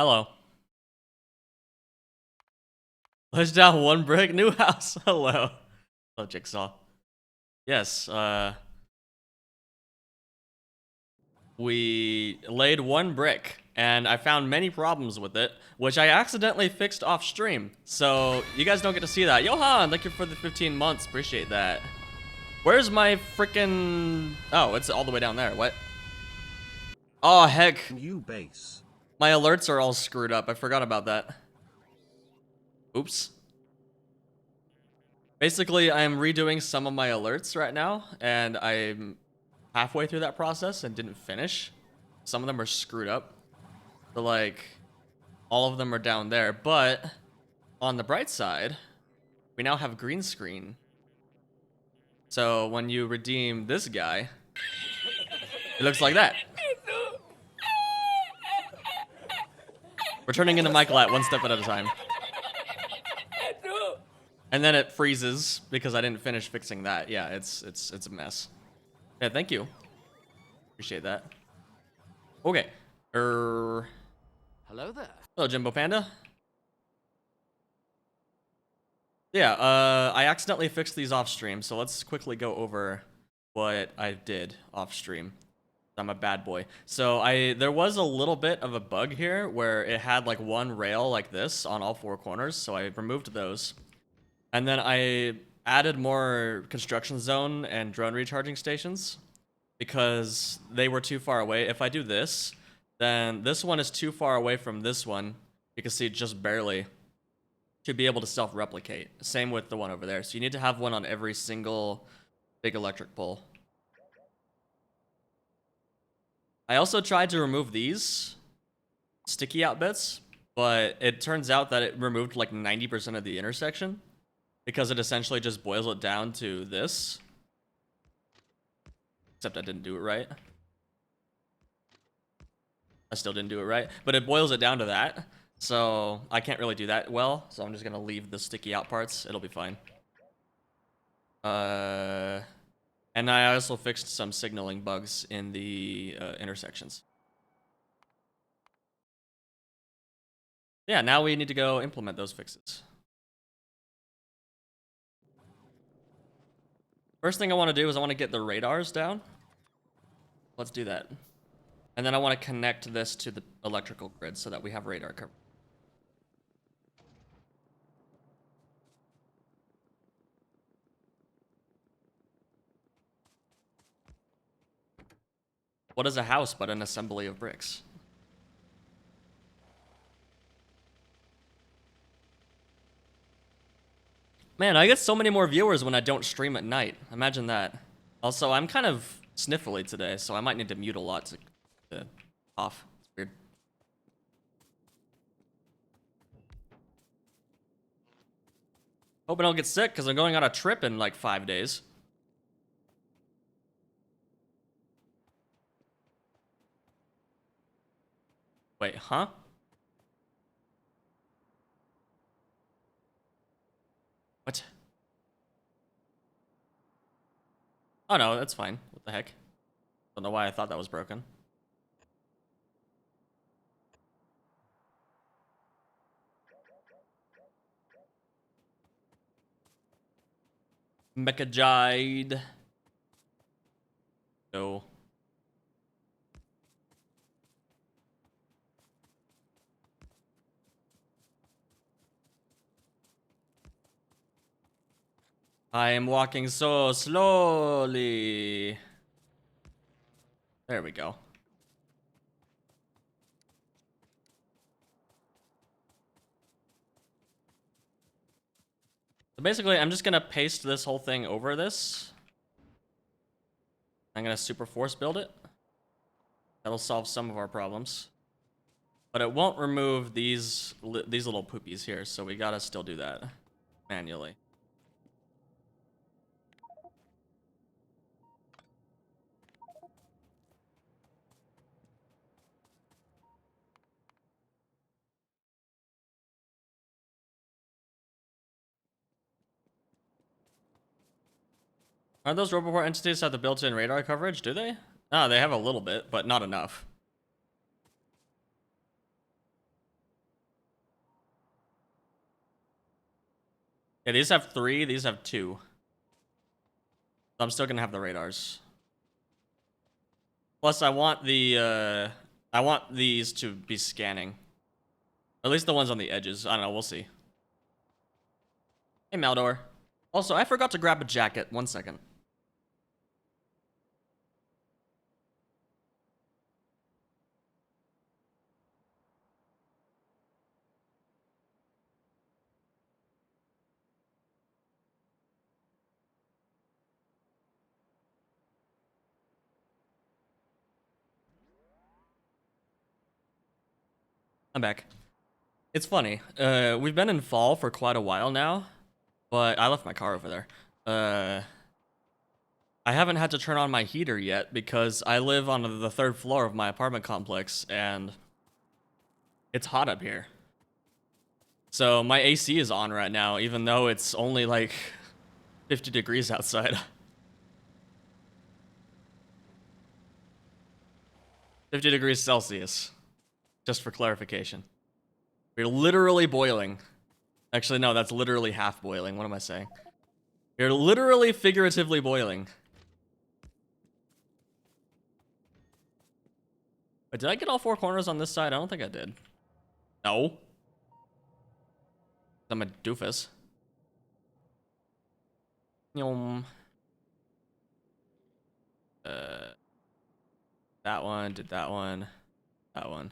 Hello. Push down one brick, new house. Hello. Hello, Jigsaw. Yes, we laid one brick, and I found many problems with it, which I accidentally fixed off stream. So, you guys don't get to see that. Johan, thank you for the 15 months. Appreciate that. Where's my freaking... Oh, it's all the way down there. What? Oh, heck. New base. My alerts are all screwed up. I forgot about that. Oops. Basically, I'm redoing some of my alerts right now, and I'm halfway through that process and didn't finish. Some of them are screwed up. So, like, all of them are down there. But on the bright side, we now have green screen. So when you redeem this guy, it looks like that. We're turning into Michaelette one step at a time. And then it freezes because I didn't finish fixing that. Yeah, it's a mess. Yeah, thank you. Appreciate that. Okay. Hello there. Hello, Jimbo Panda. Yeah, I accidentally fixed these off stream, so let's quickly go over what I did off stream. I'm a bad boy. So there was a little bit of a bug here where it had like one rail like this on all four corners, so I removed those. And then I added more construction zone and drone recharging stations because they were too far away. If I do this, then this one is too far away from this one. You can see just barely to be able to self-replicate. Same with the one over there. So you need to have one on every single big electric pole. I also tried to remove these sticky out bits, but it turns out that it removed like 90% of the intersection because it essentially just boils it down to this. Except I didn't do it right. I still didn't do it right, but it boils it down to that. So I can't really do that well, so I'm just gonna leave the sticky out parts. It'll be fine. And I also fixed some signaling bugs in the intersections. Yeah, now we need to go implement those fixes. First thing I want to do is I want to get the radars down. Let's do that. And then I want to connect this to the electrical grid so that we have radar coverage. What is a house but an assembly of bricks? Man, I get so many more viewers when I don't stream at night. Imagine that. Also, I'm kind of sniffly today, so I might need to mute a lot to off. It's weird. Hope I don't get sick, because I'm going on a trip in like 5 days. Wait, huh? What? Oh no, that's fine. What the heck? Don't know why I thought that was broken. Mechagide. No. I am walking so slowly. There we go. So basically, I'm just gonna paste this whole thing over this. I'm gonna super force build it. That'll solve some of our problems. But it won't remove these little poopies here, so we gotta still do that manually. Aren't those Roboport entities have the built-in radar coverage, do they? Ah, they have a little bit, but not enough. Okay, these have 3, these have 2. So I'm still gonna have the radars. Plus, I want these to be scanning. At least the ones on the edges. I don't know, we'll see. Hey, Maldor. Also, I forgot to grab a jacket. 1 second. I'm back. It's funny. We've been in fall for quite a while now, but I left my car over there. I haven't had to turn on my heater yet because I live on the 3rd floor of my apartment complex and it's hot up here. So my AC is on right now, even though it's only like 50 degrees outside. 50 degrees Celsius, just for clarification. We're literally boiling. Actually, no, that's literally half boiling. What am I saying? You're literally figuratively boiling. Wait, did I get all 4 corners on this side? I don't think I did. No. I'm a doofus. That one, did that one, that one.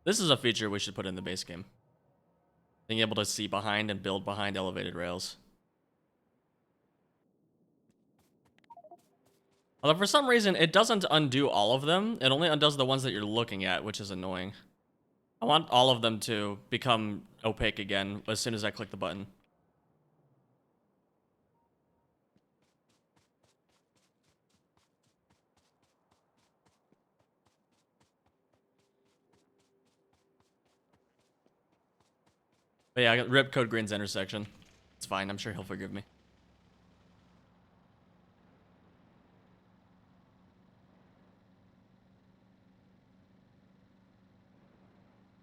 This is a feature we should put in the base game. Being able to see behind and build behind elevated rails. Although for some reason, it doesn't undo all of them. It only undoes the ones that you're looking at, which is annoying. I want all of them to become opaque again as soon as I click the button. But yeah, I got Rip Code Green's intersection. It's fine, I'm sure he'll forgive me.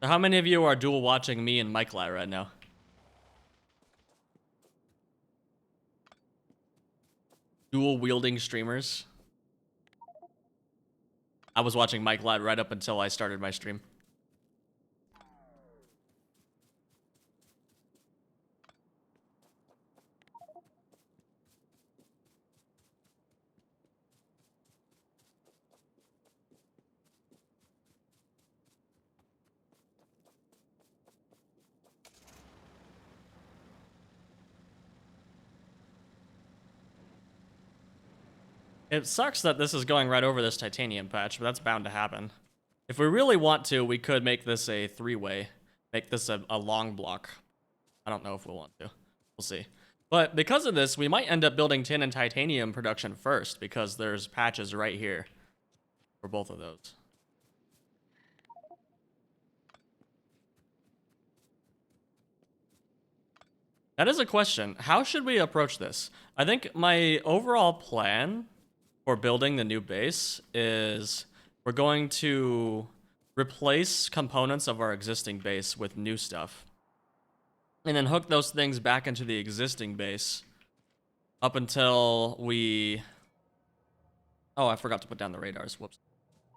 So how many of you are dual watching me and Mike Lat right now? Dual wielding streamers. I was watching Mike Lat right up until I started my stream. It sucks that this is going right over this titanium patch, but that's bound to happen. If we really want to, we could make this a 3-way. Make this a long block. I don't know if we'll want to. We'll see. But because of this, we might end up building tin and titanium production first, because there's patches right here for both of those. That is a question. How should we approach this? I think my overall plan for building the new base is we're going to replace components of our existing base with new stuff. And then hook those things back into the existing base up until we... Oh, I forgot to put down the radars. Whoops.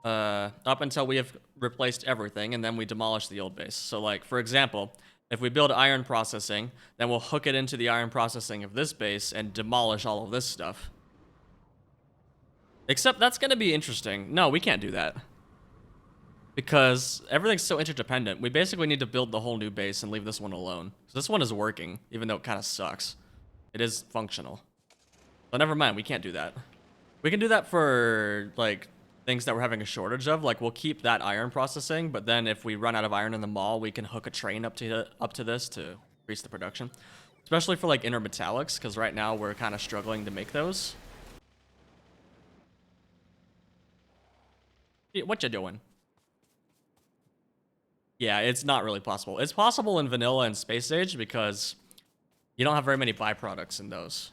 Up until we have replaced everything, and then we demolish the old base. So, like, for example, if we build iron processing, then we'll hook it into the iron processing of this base and demolish all of this stuff. Except that's going to be interesting. No, we can't do that. Because everything's so interdependent. We basically need to build the whole new base and leave this one alone. So this one is working, even though it kind of sucks. It is functional. But never mind, we can't do that. We can do that for, like, things that we're having a shortage of. Like, we'll keep that iron processing, but then if we run out of iron in the mall, we can hook a train up to this to increase the production. Especially for, like, inner metallics, because right now we're kind of struggling to make those. What you doing? Yeah, it's not really possible. It's possible in vanilla and space age because you don't have very many byproducts in those.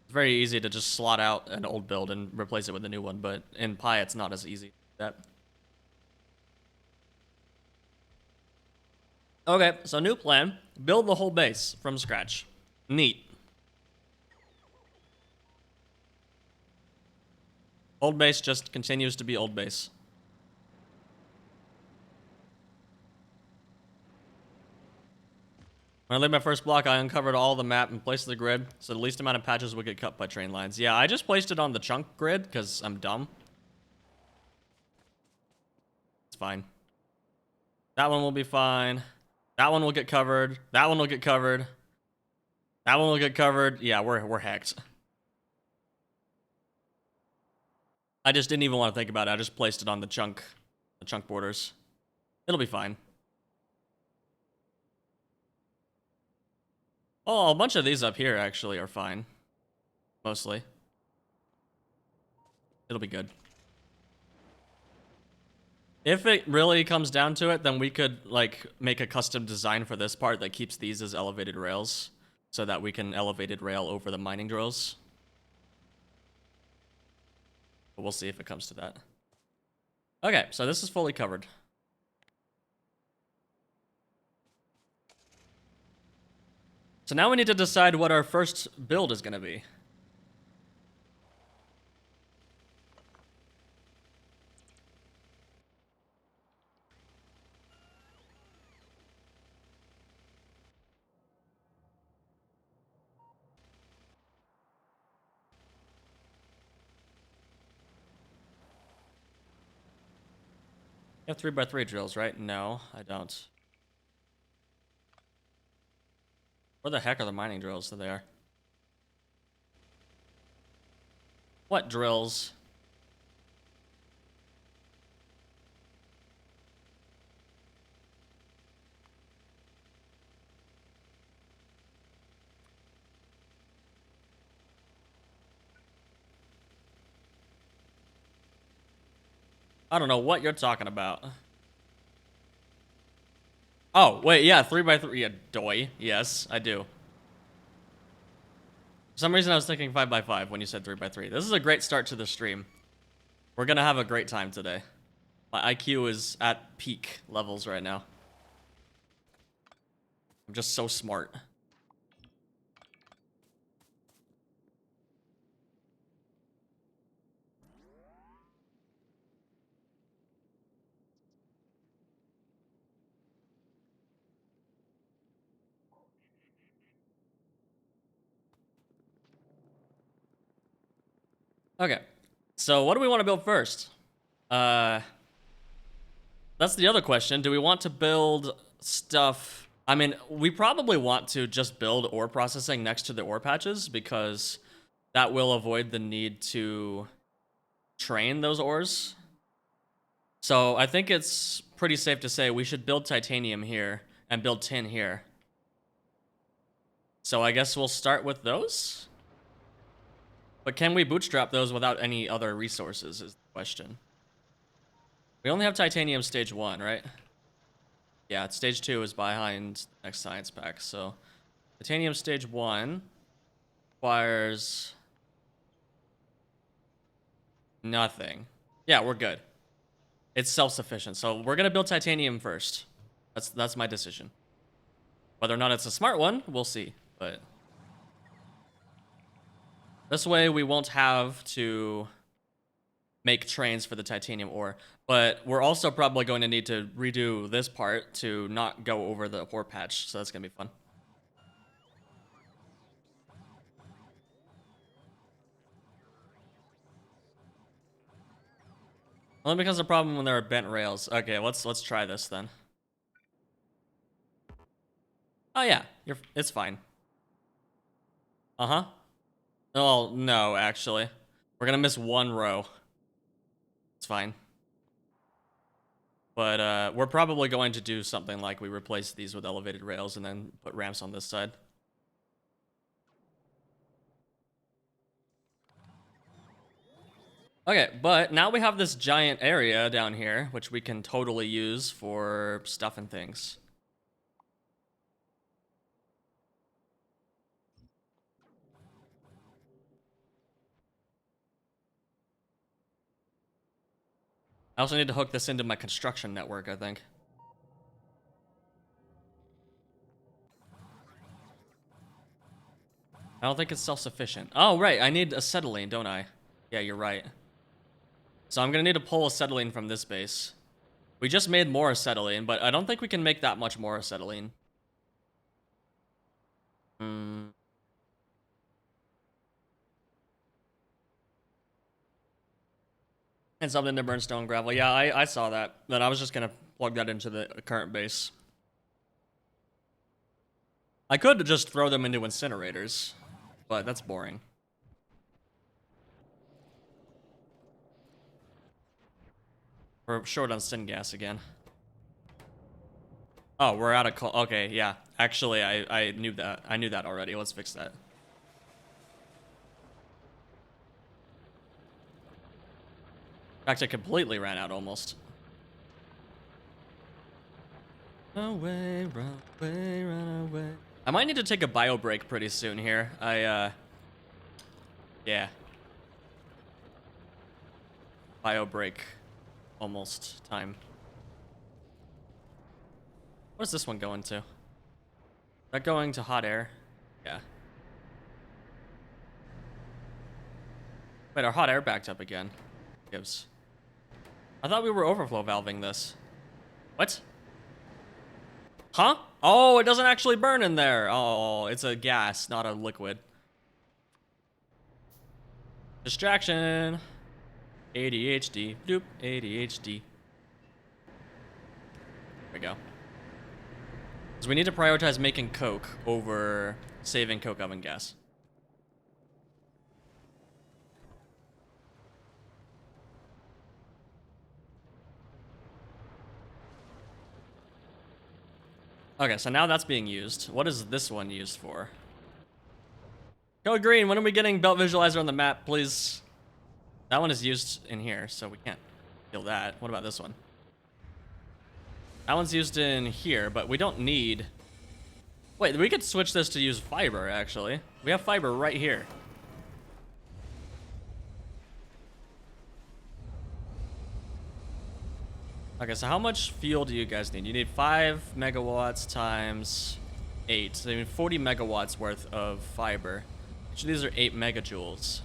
It's very easy to just slot out an old build and replace it with a new one, but in Pi it's not as easy as that. Okay, so new plan. Build the whole base from scratch. Neat. Old base just continues to be old base. When I laid my first block, I uncovered all the map and placed the grid, so the least amount of patches would get cut by train lines. Yeah, I just placed it on the chunk grid, because I'm dumb. It's fine. That one will be fine. That one will get covered. That one will get covered. That one will get covered. Yeah, we're hacked. I just didn't even want to think about it. I just placed it on the chunk borders. It'll be fine. Oh, a bunch of these up here actually are fine. Mostly. It'll be good. If it really comes down to it, then we could, like, make a custom design for this part that keeps these as elevated rails, so that we can elevated rail over the mining drills. But we'll see if it comes to that. Okay, so this is fully covered. So now we need to decide what our first build is going to be. You have 3x3 drills, right? No, I don't. Where the heck are the mining drills? There they are. What drills? I don't know what you're talking about. Oh, wait, yeah, 3x3. Yeah, doy. Yes, I do. For some reason, I was thinking 5x5 when you said 3x3. This is a great start to the stream. We're gonna have a great time today. My IQ is at peak levels right now. I'm just so smart. Okay, so what do we want to build first? That's the other question. Do we want to build stuff? I mean, we probably want to just build ore processing next to the ore patches because that will avoid the need to train those ores. So I think it's pretty safe to say we should build titanium here and build tin here. So I guess we'll start with those? But can we bootstrap those without any other resources is the question. We only have titanium stage 1, right? Yeah, stage 2 is behind the next science pack, so titanium stage 1 requires nothing. Yeah, we're good. It's self-sufficient, so we're gonna build titanium first. That's my decision. Whether or not it's a smart one, we'll see, but this way we won't have to make trains for the titanium ore, but we're also probably going to need to redo this part to not go over the ore patch, so that's gonna be fun. Only becomes a problem when there are bent rails. Okay, let's try this then. Oh yeah, it's fine. Uh-huh. Oh, no, actually. We're gonna miss one row. It's fine. But we're probably going to do something like we replace these with elevated rails and then put ramps on this side. Okay, but now we have this giant area down here, which we can totally use for stuff and things. I also need to hook this into my construction network, I think. I don't think it's self-sufficient. Oh, right, I need acetylene, don't I? Yeah, you're right. So I'm gonna need to pull acetylene from this base. We just made more acetylene, but I don't think we can make that much more acetylene. Hmm. And something to burn stone gravel. Yeah, I saw that. But I was just gonna plug that into the current base. I could just throw them into incinerators, but that's boring. We're short on syngas again. Oh, we're out of coal. Okay, yeah. Actually, I knew that. I knew that already. Let's fix that. In fact, I completely ran out almost. Away, run away, run away. I might need to take a bio break pretty soon here. Yeah. Bio break. Almost time. What is this one going to? Is that going to hot air? Yeah. Wait, our hot air backed up again. Gives. I thought we were overflow valving this. What? Huh? Oh, it doesn't actually burn in there. Oh, it's a gas, not a liquid. Distraction. ADHD. Doop. ADHD. There we go. Because we need to prioritize making coke over saving coke oven gas. Okay, so now that's being used. What is this one used for? Code green, when are we getting belt visualizer on the map, please? That one is used in here, so we can't kill that. What about this one? That one's used in here, but we don't need... Wait, we could switch this to use fiber, actually. We have fiber right here. Okay, so how much fuel do you guys need? You need 5 megawatts times 8. So you need 40 megawatts worth of fiber. Each of these are 8 megajoules.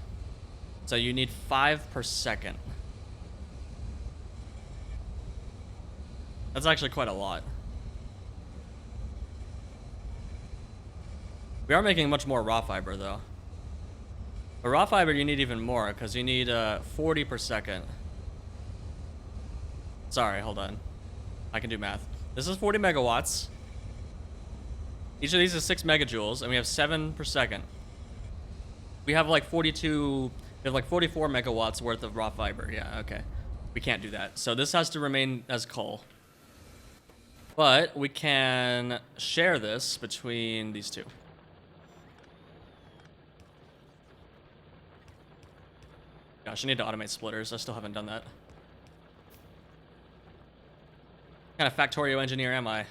So you need 5 per second. That's actually quite a lot. We are making much more raw fiber, though. But raw fiber, you need even more, because you need 40 per second. Sorry, hold on. I can do math. This is 40 megawatts. Each of these is 6 megajoules, and we have 7 per second. We have like 42... We have like 44 megawatts worth of raw fiber. Yeah, okay. We can't do that. So this has to remain as coal. But we can share this between these two. Gosh, I need to automate splitters. I still haven't done that. What kind of Factorio engineer am I?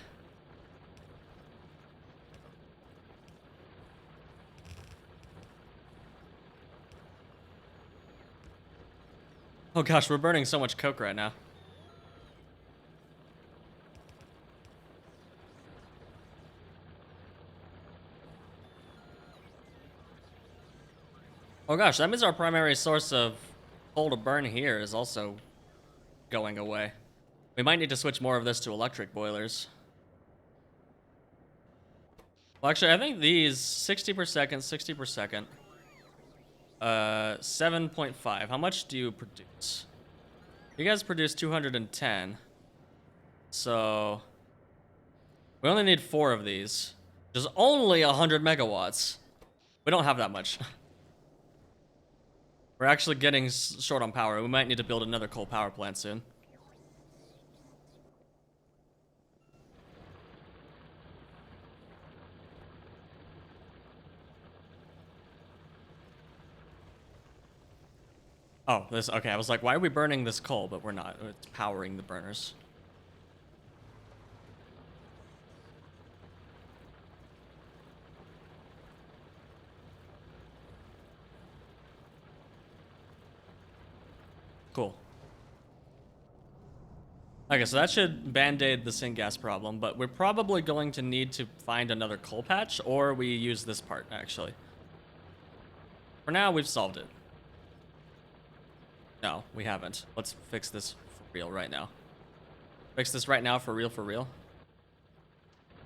Oh gosh, we're burning so much coke right now. Oh gosh, that means our primary source of coal to burn here is also going away. We might need to switch more of this to electric boilers. Well, actually, I think these 60 per second, 60 per second. 7.5. How much do you produce? You guys produce 210. So we only need 4 of these. Which is only 100 megawatts. We don't have that much. We're actually getting short on power. We might need to build another coal power plant soon. Oh, this, okay, I was like, why are we burning this coal? But we're not. It's powering the burners. Cool. Okay, so that should band-aid the syngas problem, but we're probably going to need to find another coal patch, or we use this part, actually. For now, we've solved it. No, we haven't. Let's fix this for real right now. Fix this right now for real, for real.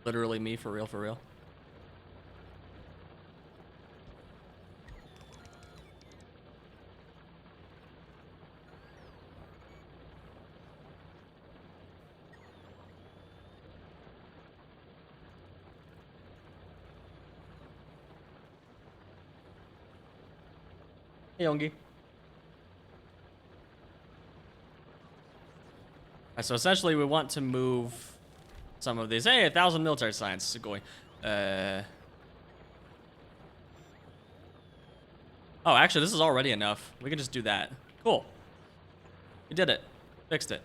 Literally me for real, for real. Hey, Yongi. Alright, so essentially we want to move some of these. Hey, 1,000 military science going. Oh, actually, this is already enough. We can just do that. Cool. We did it. Fixed it.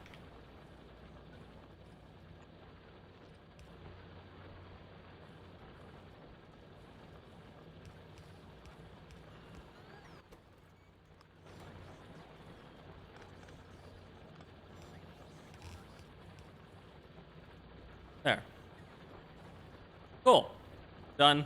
There. Cool. Done.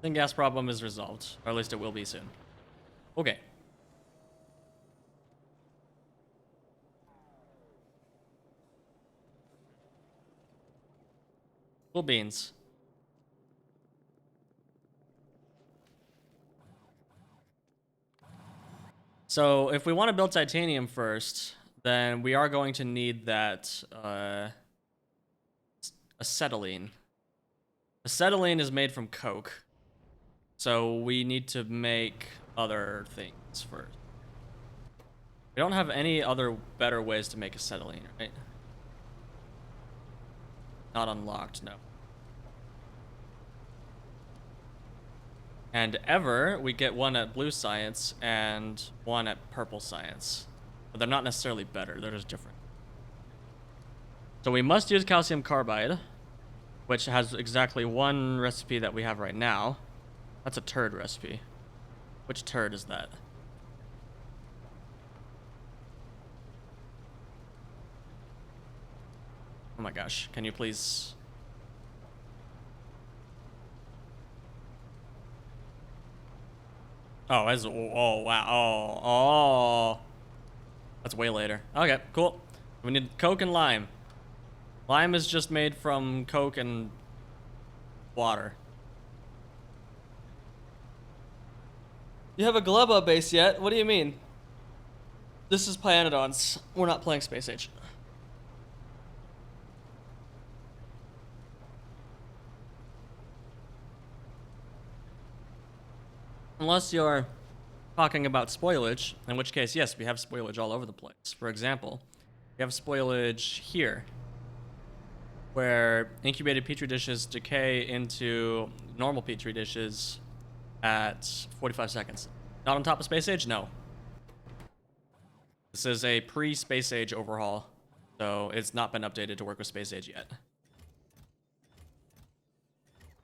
Then gas problem is resolved, or at least it will be soon. Okay. Cool beans. So if we want to build titanium first, then we are going to need that acetylene. Acetylene is made from coke. So we need to make other things first. We don't have any other better ways to make acetylene, right? Not unlocked, no. And ever, we get one at blue science and one at purple science. But they're not necessarily better, they're just different. So we must use calcium carbide, which has exactly one recipe that we have right now. That's a turd recipe. Which turd is that? Oh my gosh, can you please... Oh, that's, oh, wow, oh. That's way later. Okay, cool. We need Coke and lime. Lime is just made from Coke and water. You have a Gleba base yet? What do you mean? This is Pyanodons. We're not playing Space Age. Unless you're talking about spoilage, in which case, yes, we have spoilage all over the place. For example, we have spoilage here, where incubated petri dishes decay into normal petri dishes at 45 seconds. Not on top of Space Age? No. This is a pre-Space Age overhaul, so it's not been updated to work with Space Age yet.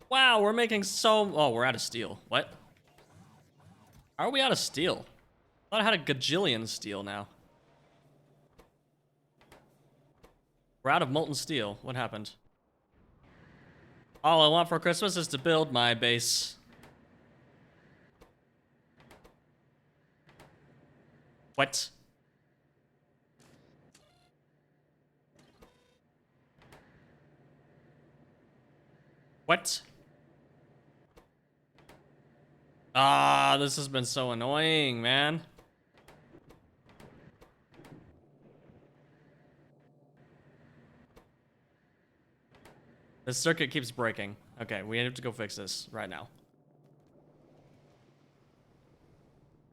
Wow, we're making so... Oh, we're out of steel. What? How are we out of steel? I thought I had a gajillion steel now. We're out of molten steel. What happened? All I want for Christmas is to build my base. What? What? Ah, this has been so annoying, man. This circuit keeps breaking. Okay, we have to go fix this right now.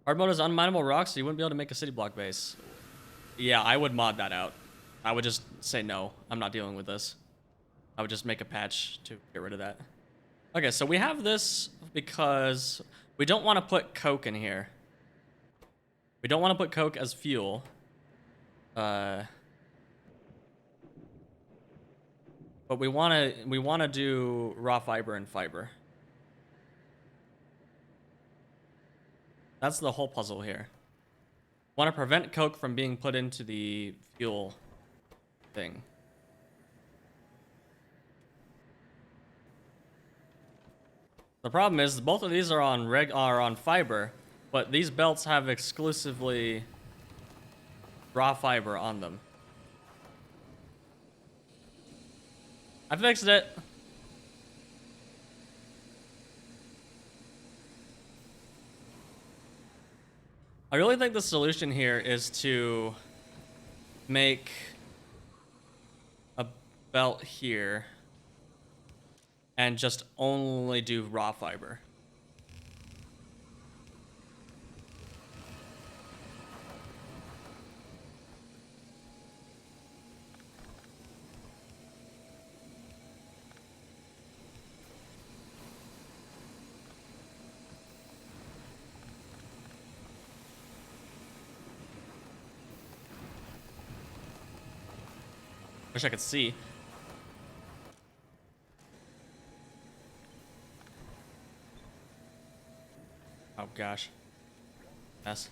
Hard mode is unminable rocks, so you wouldn't be able to make a city block base. Yeah, I would mod that out. I would just say no, I'm not dealing with this. I would just make a patch to get rid of that. Okay, so we have this because we don't want to put coke in here. We don't want to put coke as fuel. But we wanna do raw fiber and fiber. That's the whole puzzle here. Want to prevent coke from being put into the fuel thing. The problem is both of these are on fiber, but these belts have exclusively raw fiber on them. I fixed it. I really think the solution here is to make a belt here and just only do raw fiber. Wish I could see. Oh gosh. Yes.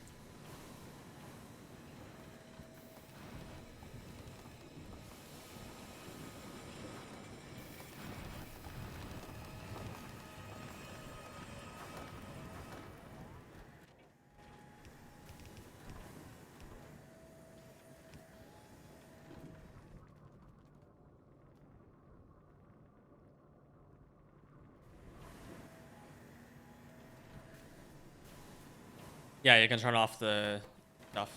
Yeah, you can turn off the stuff.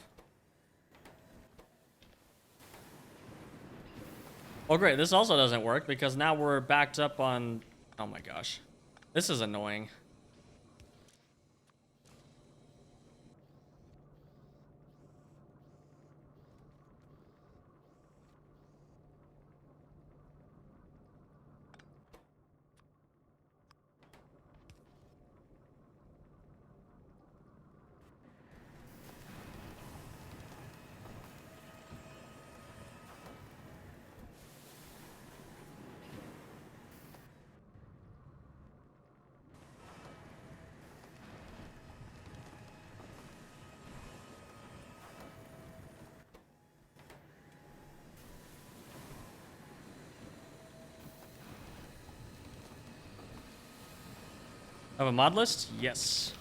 Oh great, this also doesn't work because now we're backed up on... Oh my gosh. This is annoying. Have a mod list? Yes.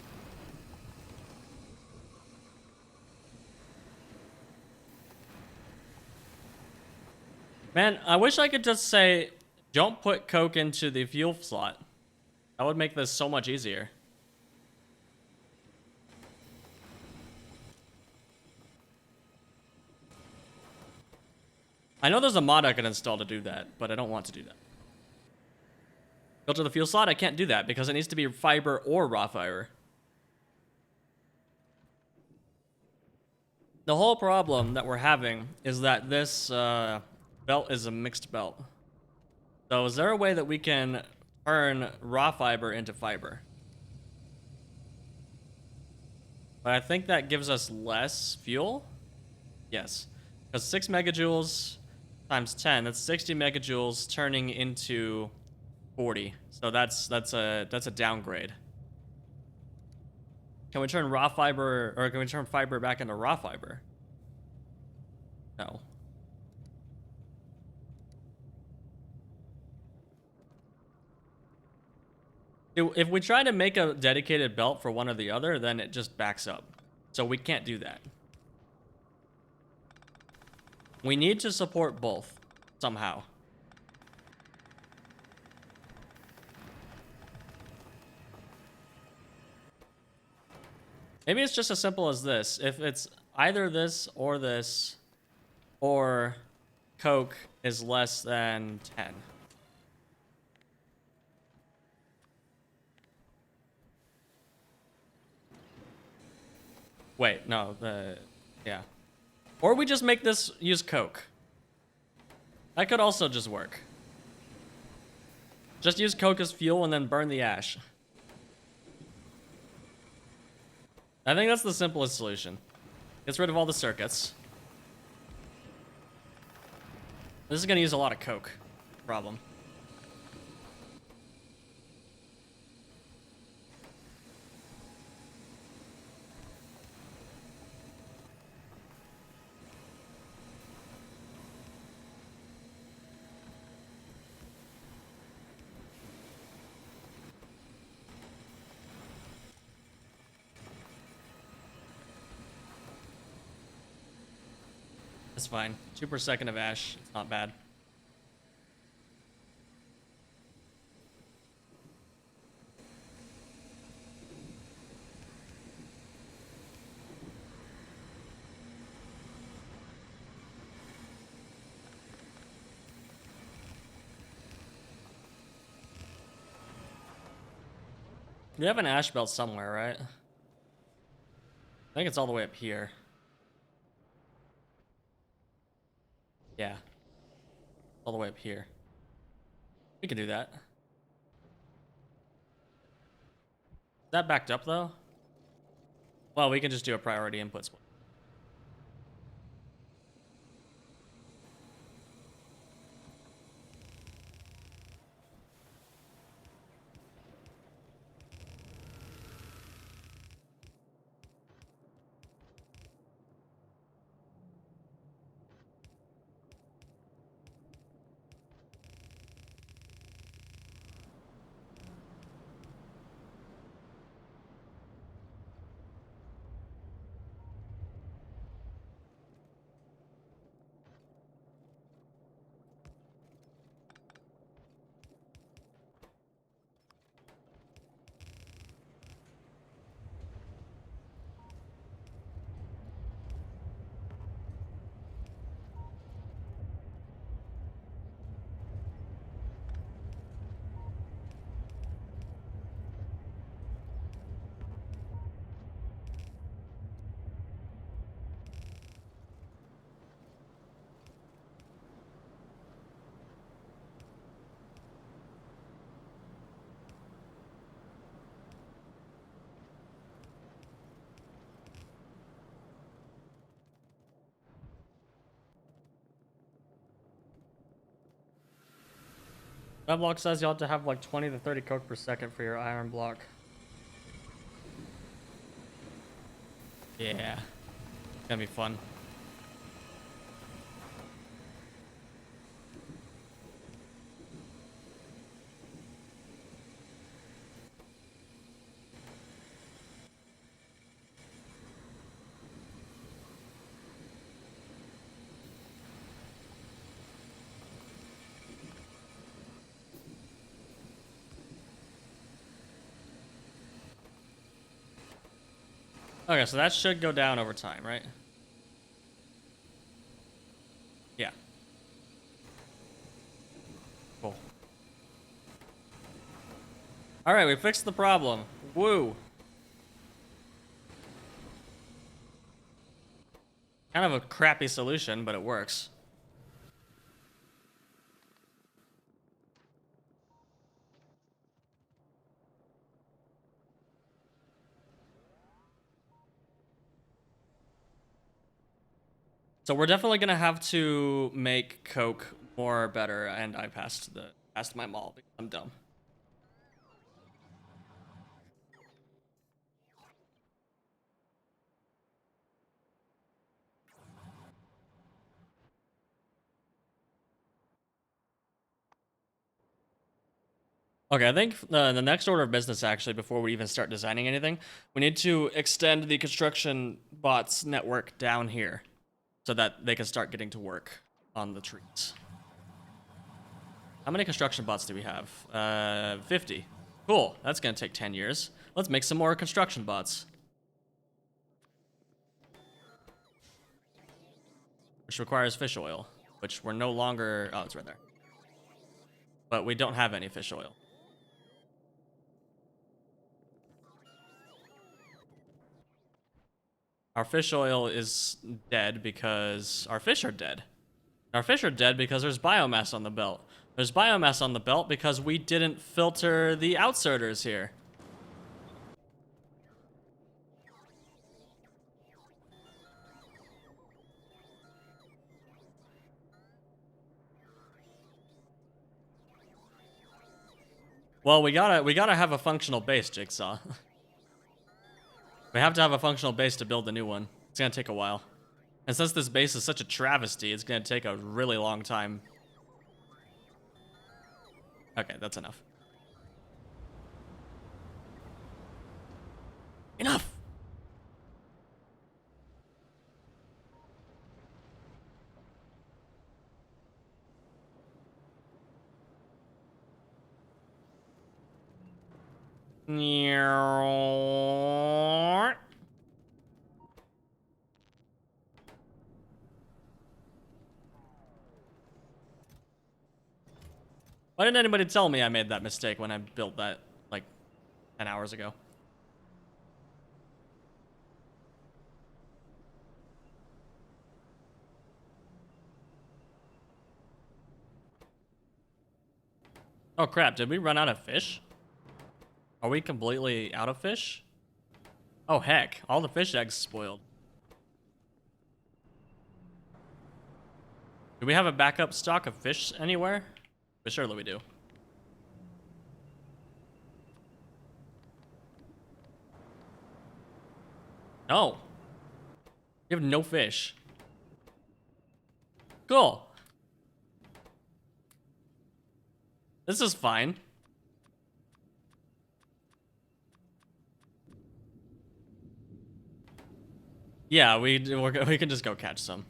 Man, I wish I could just say, don't put coke into the fuel slot. That would make this so much easier. I know there's a mod I can install to do that, but I don't want to do that. Go to the fuel slot, I can't do that because it needs to be fiber or raw fiber. The whole problem that we're having is that this belt is a mixed belt. So is there a way that we can turn raw fiber into fiber? But I think that gives us less fuel. Yes, because 6 megajoules times 10, that's 60 megajoules turning into 40. So that's a downgrade. Can we turn raw fiber, or can we turn fiber back into raw fiber? No. If we try to make a dedicated belt for one or the other, then it just backs up. So we can't do that. We need to support both somehow. Maybe it's just as simple as this. If it's either this, or coke is less than 10. Wait, no, yeah. Or we just make this use coke. That could also just work. Just use coke as fuel and then burn the ash. I think that's the simplest solution. Gets rid of all the circuits. This is gonna use a lot of coke, problem. That's fine. 2 per second of ash. It's not bad. We have an ash belt somewhere, right? I think it's all the way up here. Yeah. All the way up here. We can do that. Is that backed up, though? Well, we can just do a priority input split. That block says you have to have like 20 to 30 coke per second for your iron block. Yeah. It's gonna be fun. Okay, so that should go down over time, right? Yeah. Cool. Alright, we fixed the problem. Woo! Kind of a crappy solution, but it works. So we're definitely gonna have to make coke more better, and I passed my mall because I'm dumb. Okay, I think the next order of business, actually, before we even start designing anything, we need to extend the construction bots network down here so that they can start getting to work on the trees. How many construction bots do we have? 50. Cool. That's going to take 10 years. Let's make some more construction bots. Which requires fish oil, which we're no longer... Oh, it's right there. But we don't have any fish oil. Our fish oil is dead because our fish are dead. Our fish are dead because there's biomass on the belt. There's biomass on the belt because we didn't filter the outserters here. Well, we gotta have a functional base, Jigsaw. We have to have a functional base to build the new one. It's gonna take a while. And since this base is such a travesty, it's gonna take a really long time. Okay, that's enough. Enough! Why didn't anybody tell me I made that mistake when I built that, like, 10 hours ago? Oh crap, did we run out of fish? Are we completely out of fish? Oh heck, all the fish eggs spoiled. Do we have a backup stock of fish anywhere? But surely we do. No. We have no fish. Cool. This is fine. Yeah, we can just go catch some.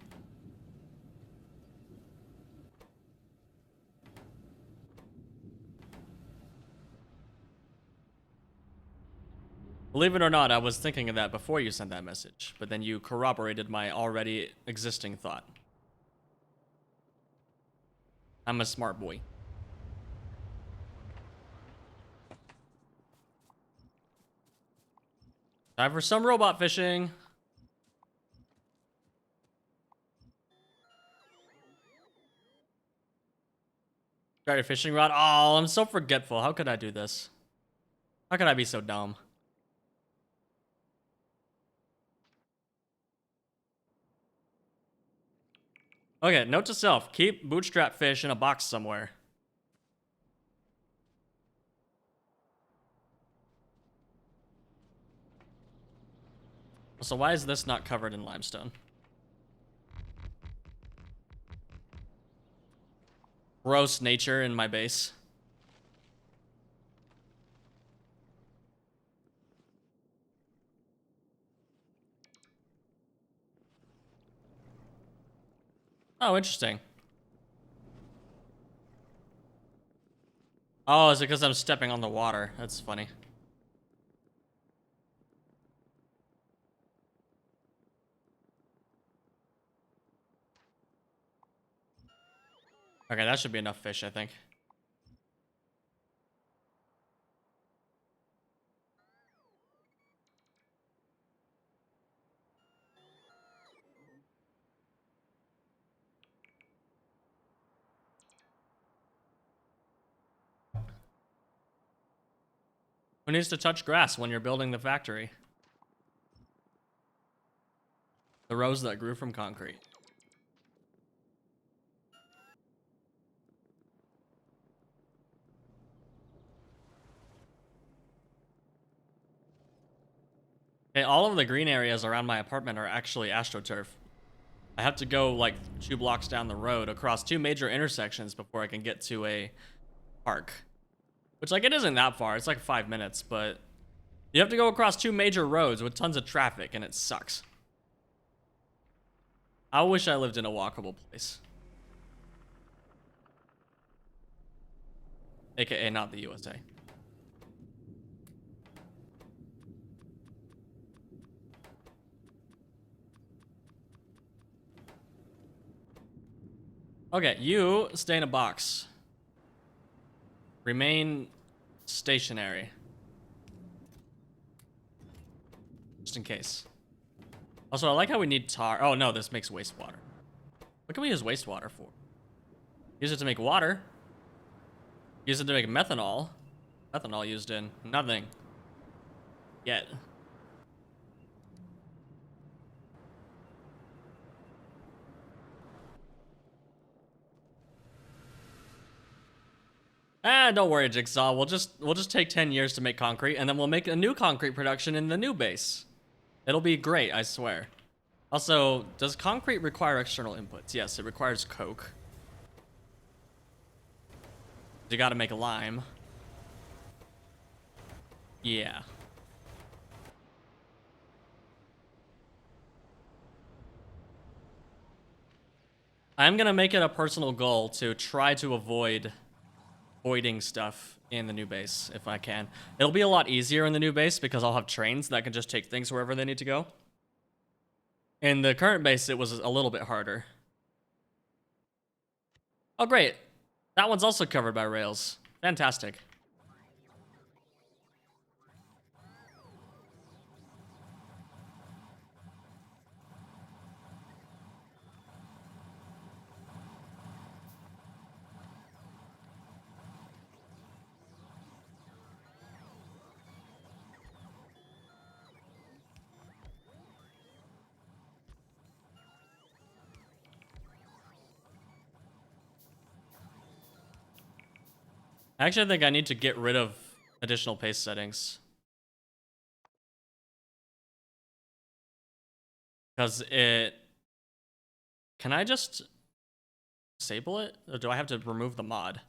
Believe it or not, I was thinking of that before you sent that message, but then you corroborated my already existing thought. I'm a smart boy. Time for some robot fishing. Got your fishing rod? Oh, I'm so forgetful. How could I do this? How could I be so dumb? Okay, note to self. Keep bootstrap fish in a box somewhere. So why is this not covered in limestone? Gross nature in my base. Oh, interesting. Oh, is it because I'm stepping on the water? That's funny. Okay, that should be enough fish, I think. Who needs to touch grass when you're building the factory? The rows that grew from concrete. Okay, all of the green areas around my apartment are actually AstroTurf. I have to go like 2 blocks down the road across 2 major intersections before I can get to a park. Which, like, it isn't that far. It's like 5 minutes, but you have to go across 2 major roads with tons of traffic, and it sucks. I wish I lived in a walkable place. AKA not the USA. Okay, you stay in a box. Remain stationary. Just in case. Also, I like how we need tar. Oh, no, this makes wastewater. What can we use wastewater for? Use it to make water. Use it to make methanol. Methanol used in nothing. Yet. Don't worry, Jigsaw. We'll just take 10 years to make concrete, and then we'll make a new concrete production in the new base. It'll be great, I swear. Also, does concrete require external inputs? Yes, it requires coke. You gotta make a lime. Yeah. I'm gonna make it a personal goal to try to avoid voiding stuff in the new base if I can. It'll be a lot easier in the new base because I'll have trains that can just take things wherever they need to go. In the current base, it was a little bit harder. Oh, great. That one's also covered by rails. Fantastic. I actually think I need to get rid of additional pace settings. Because it... Can I just disable it? Or do I have to remove the mod? It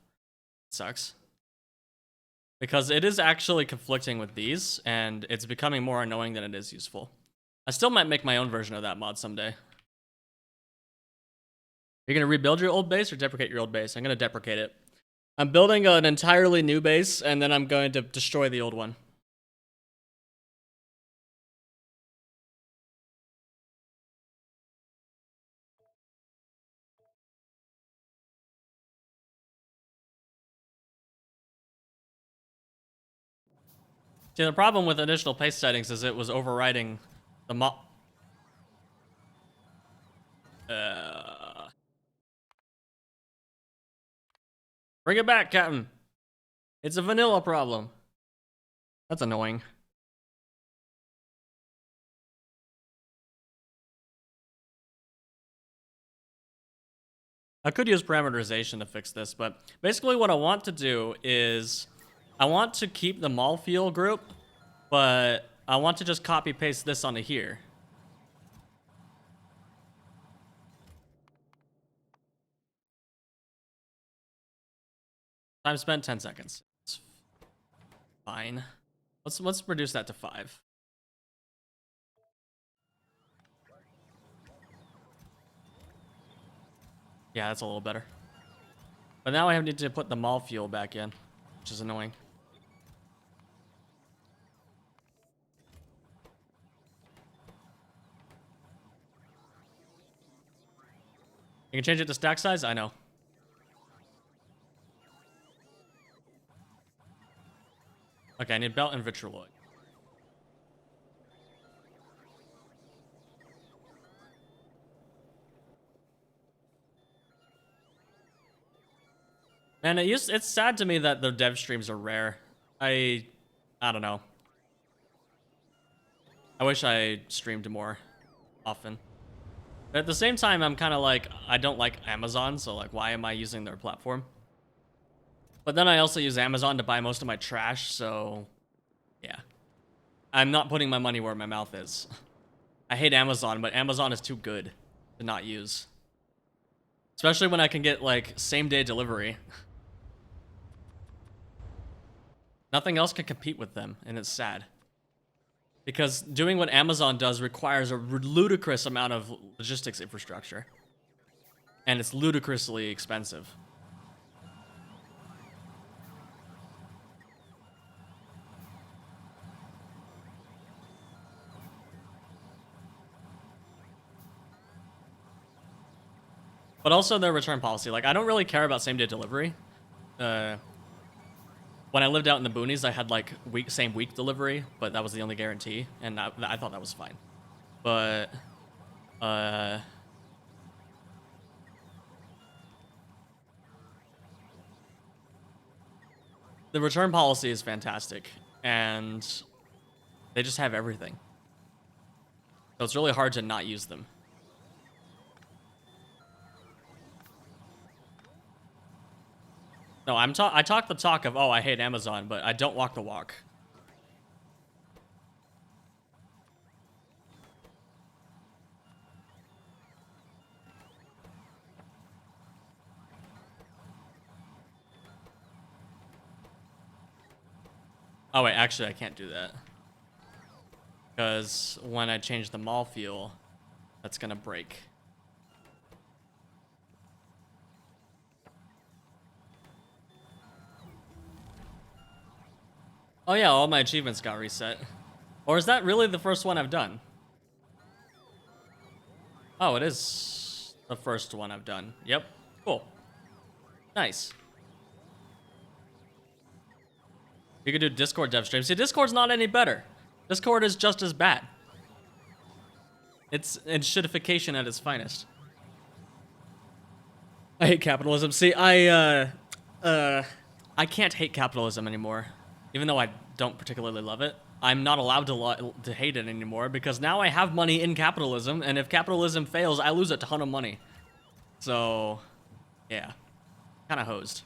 sucks. Because it is actually conflicting with these, and it's becoming more annoying than it is useful. I still might make my own version of that mod someday. You're gonna rebuild your old base or deprecate your old base? I'm gonna deprecate it. I'm building an entirely new base, and then I'm going to destroy the old one. See, the problem with additional pace settings is it was overriding the Bring it back, Captain. It's a vanilla problem. That's annoying. I could use parameterization to fix this, but basically what I want to do is I want to keep the mall fuel group, but I want to just copy paste this onto here. Time spent 10 seconds. It's fine. Let's reduce that to 5. Yeah, that's a little better. But now I need to put the mall fuel back in, which is annoying. You can change it to stack size? I know. Okay, I need belt and vitriol. And it's sad to me that the dev streams are rare. I don't know. I wish I streamed more often. But at the same time, I'm kind of like, I don't like Amazon, so like, why am I using their platform? But then I also use Amazon to buy most of my trash, so yeah. I'm not putting my money where my mouth is. I hate Amazon, but Amazon is too good to not use. Especially when I can get like same-day delivery. Nothing else can compete with them, and it's sad. Because doing what Amazon does requires a ludicrous amount of logistics infrastructure. And it's ludicrously expensive. But also their return policy. Like, I don't really care about same-day delivery. When I lived out in the boonies, I had like same week delivery, but that was the only guarantee, and I thought that was fine. But the return policy is fantastic, and they just have everything. So it's really hard to not use them. No, I talk the talk of, oh, I hate Amazon, but I don't walk the walk. Oh wait, actually I can't do that. Because when I change the mall fuel, that's gonna break. Oh yeah, all my achievements got reset. Or is that really the first one I've done? Oh, it is the first one I've done. Yep, cool. Nice. You could do Discord dev stream. See, Discord's not any better. Discord is just as bad. It's shitification at its finest. I hate capitalism. See, I can't hate capitalism anymore. Even though I don't particularly love it. I'm not allowed to hate it anymore because now I have money in capitalism, and if capitalism fails, I lose a ton of money. So, yeah. Kinda hosed.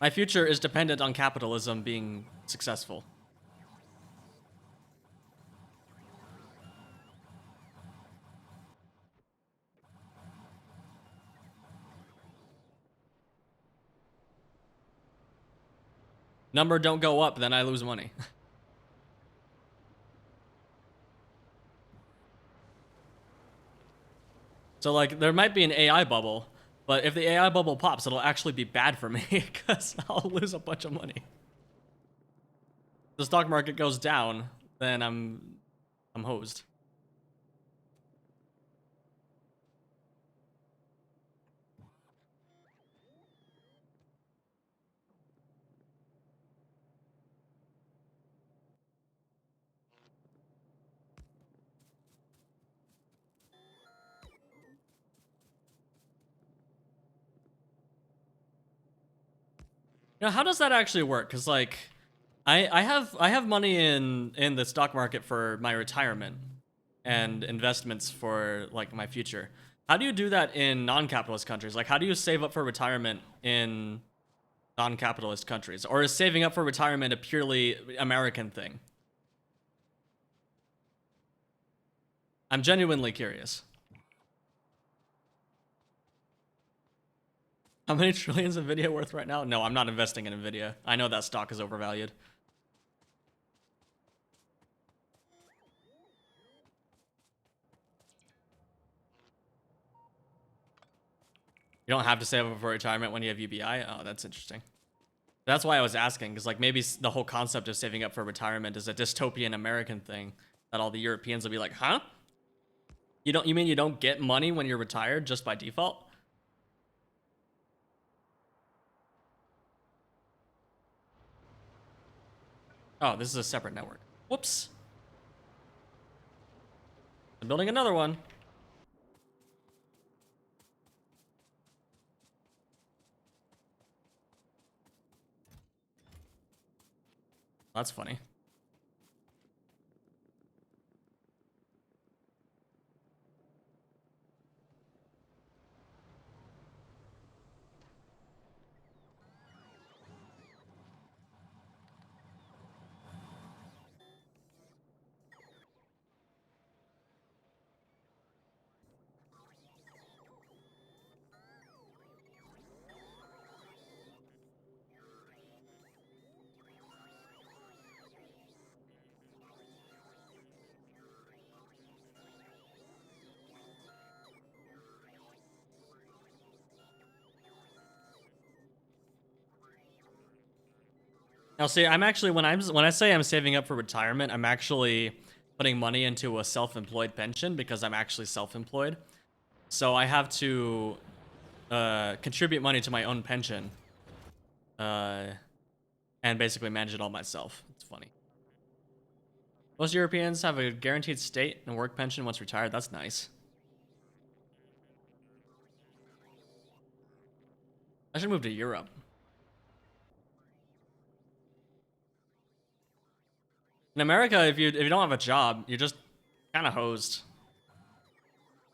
My future is dependent on capitalism being successful. Number don't go up, then I lose money. So, like, there might be an AI bubble, but if the AI bubble pops, it'll actually be bad for me, because I'll lose a bunch of money. If the stock market goes down, then I'm hosed. Now, how does that actually work? Because, like, I have money in the stock market for my retirement and investments for, like, my future. How do you do that in non-capitalist countries? Like, how do you save up for retirement in non-capitalist countries? Or is saving up for retirement a purely American thing? I'm genuinely curious. How many trillions of Nvidia worth right now? No, I'm not investing in Nvidia. I know that stock is overvalued. You don't have to save up for retirement when you have UBI? Oh, that's interesting. That's why I was asking, because, like, maybe the whole concept of saving up for retirement is a dystopian American thing that all the Europeans will be like, huh? You mean you don't get money when you're retired just by default? Oh, this is a separate network. Whoops. I'm building another one. That's funny. Now, see, I'm actually when I say I'm saving up for retirement, I'm actually putting money into a self-employed pension because I'm actually self-employed. So I have to contribute money to my own pension, and basically manage it all myself. It's funny. Most Europeans have a guaranteed state and work pension once retired. That's nice. I should move to Europe. In America, if you don't have a job, you're just kind of hosed.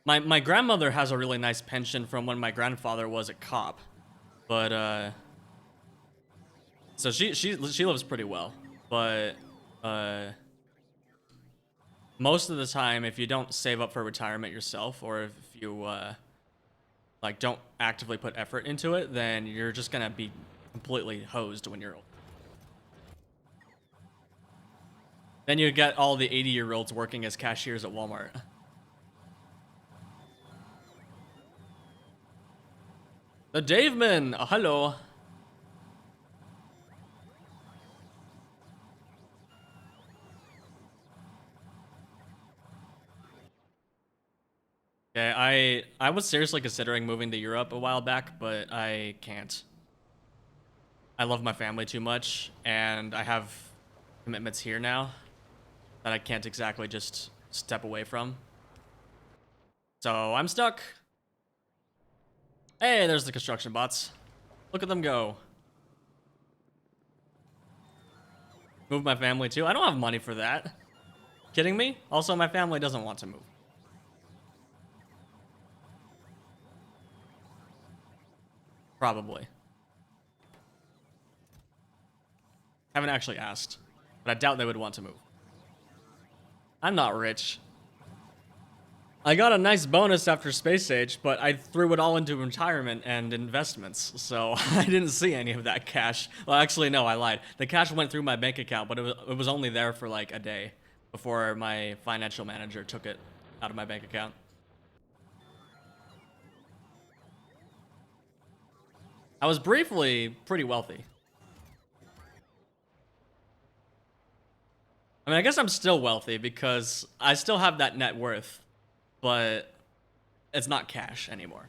My grandmother has a really nice pension from when my grandfather was a cop, but so she lives pretty well, but most of the time, if you don't save up for retirement yourself, or if you like don't actively put effort into it, then you're just gonna be completely hosed when you're old. Then you get all the 80-year-olds working as cashiers at Walmart. The Daveman, hello. Okay, I was seriously considering moving to Europe a while back, but I can't. I love my family too much, and I have commitments here now that I can't exactly just step away from. So I'm stuck. Hey, there's the construction bots. Look at them go. Move my family too? I don't have money for that. Kidding me? Also, my family doesn't want to move. Probably. Haven't actually asked, but I doubt they would want to move. I'm not rich. I got a nice bonus after Space Age, but I threw it all into retirement and investments, so I didn't see any of that cash. Well, actually, no, I lied. The cash went through my bank account, but it was only there for like a day before my financial manager took it out of my bank account. I was briefly pretty wealthy. I mean, I guess I'm still wealthy because I still have that net worth, but it's not cash anymore.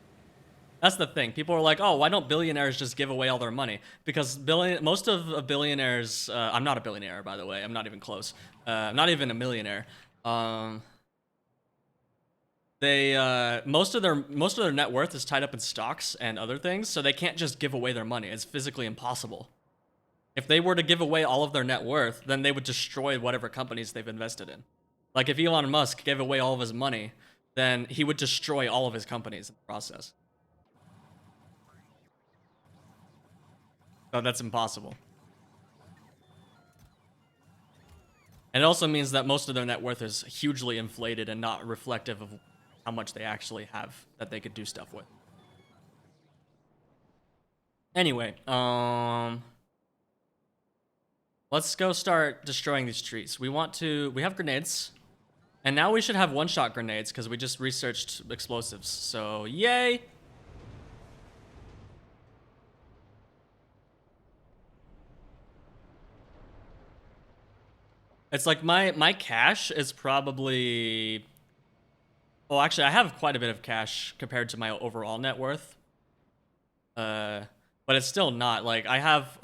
That's the thing. People are like, oh, why don't billionaires just give away all their money? Because most of billionaires, I'm not a billionaire, by the way. I'm not even close. I'm not even a millionaire. Most of their net worth is tied up in stocks and other things, so they can't just give away their money. It's physically impossible. If they were to give away all of their net worth, then they would destroy whatever companies they've invested in. Like if Elon Musk gave away all of his money, then he would destroy all of his companies in the process. So that's impossible. And it also means that most of their net worth is hugely inflated and not reflective of how much they actually have that they could do stuff with. Anyway, let's go start destroying these trees. We have grenades. And now we should have one-shot grenades because we just researched explosives. So, yay! It's like my cash is probably... Well, actually, I have quite a bit of cash compared to my overall net worth. But it's still not, like, I have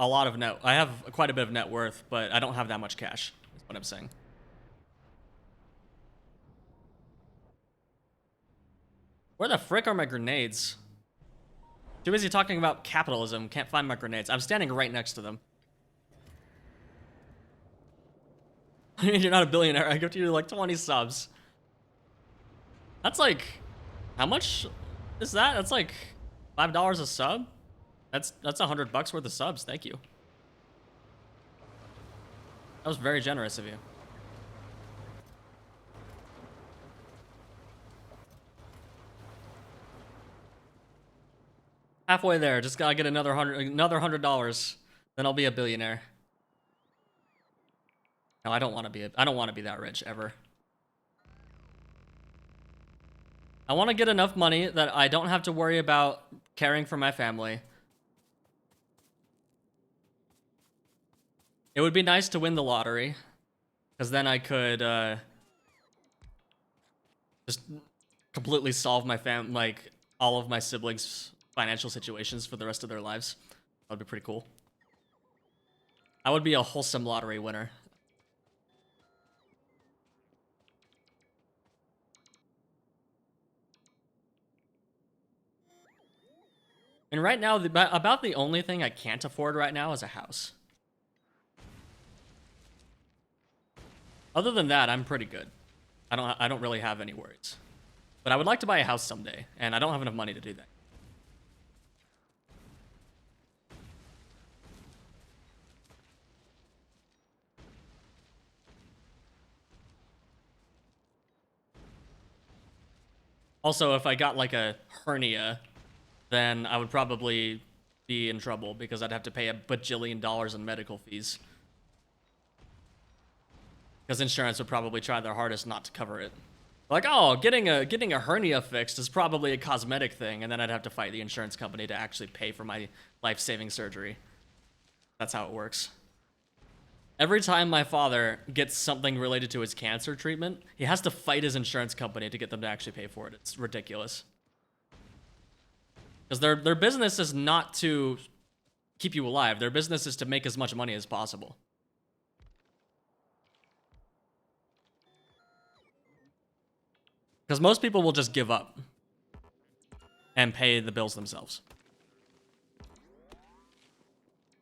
quite a bit of net worth, but I don't have that much cash, is what I'm saying. Where the frick are my grenades? Too busy talking about capitalism, can't find my grenades. I'm standing right next to them. You're not a billionaire, I give you like 20 subs. That's like, how much is that? That's like $5 a sub? That's $100 worth of subs, thank you. That was very generous of you. Halfway there, just gotta get another $100, then I'll be a billionaire. No, I don't want to be that rich ever. I want to get enough money that I don't have to worry about caring for my family. It would be nice to win the lottery, because then I could just completely solve my all of my siblings' financial situations for the rest of their lives. That would be pretty cool. I would be a wholesome lottery winner. And right now, about the only thing I can't afford right now is a house. Other than that, I'm pretty good. I don't really have any worries. But I would like to buy a house someday, and I don't have enough money to do that. Also, if I got like a hernia, then I would probably be in trouble because I'd have to pay a bajillion dollars in medical fees. Because insurance would probably try their hardest not to cover it. Like, oh, getting a hernia fixed is probably a cosmetic thing, and then I'd have to fight the insurance company to actually pay for my life-saving surgery. That's how it works. Every time my father gets something related to his cancer treatment, he has to fight his insurance company to get them to actually pay for it. It's ridiculous. Because their business is not to keep you alive. Their business is to make as much money as possible. Because most people will just give up and pay the bills themselves.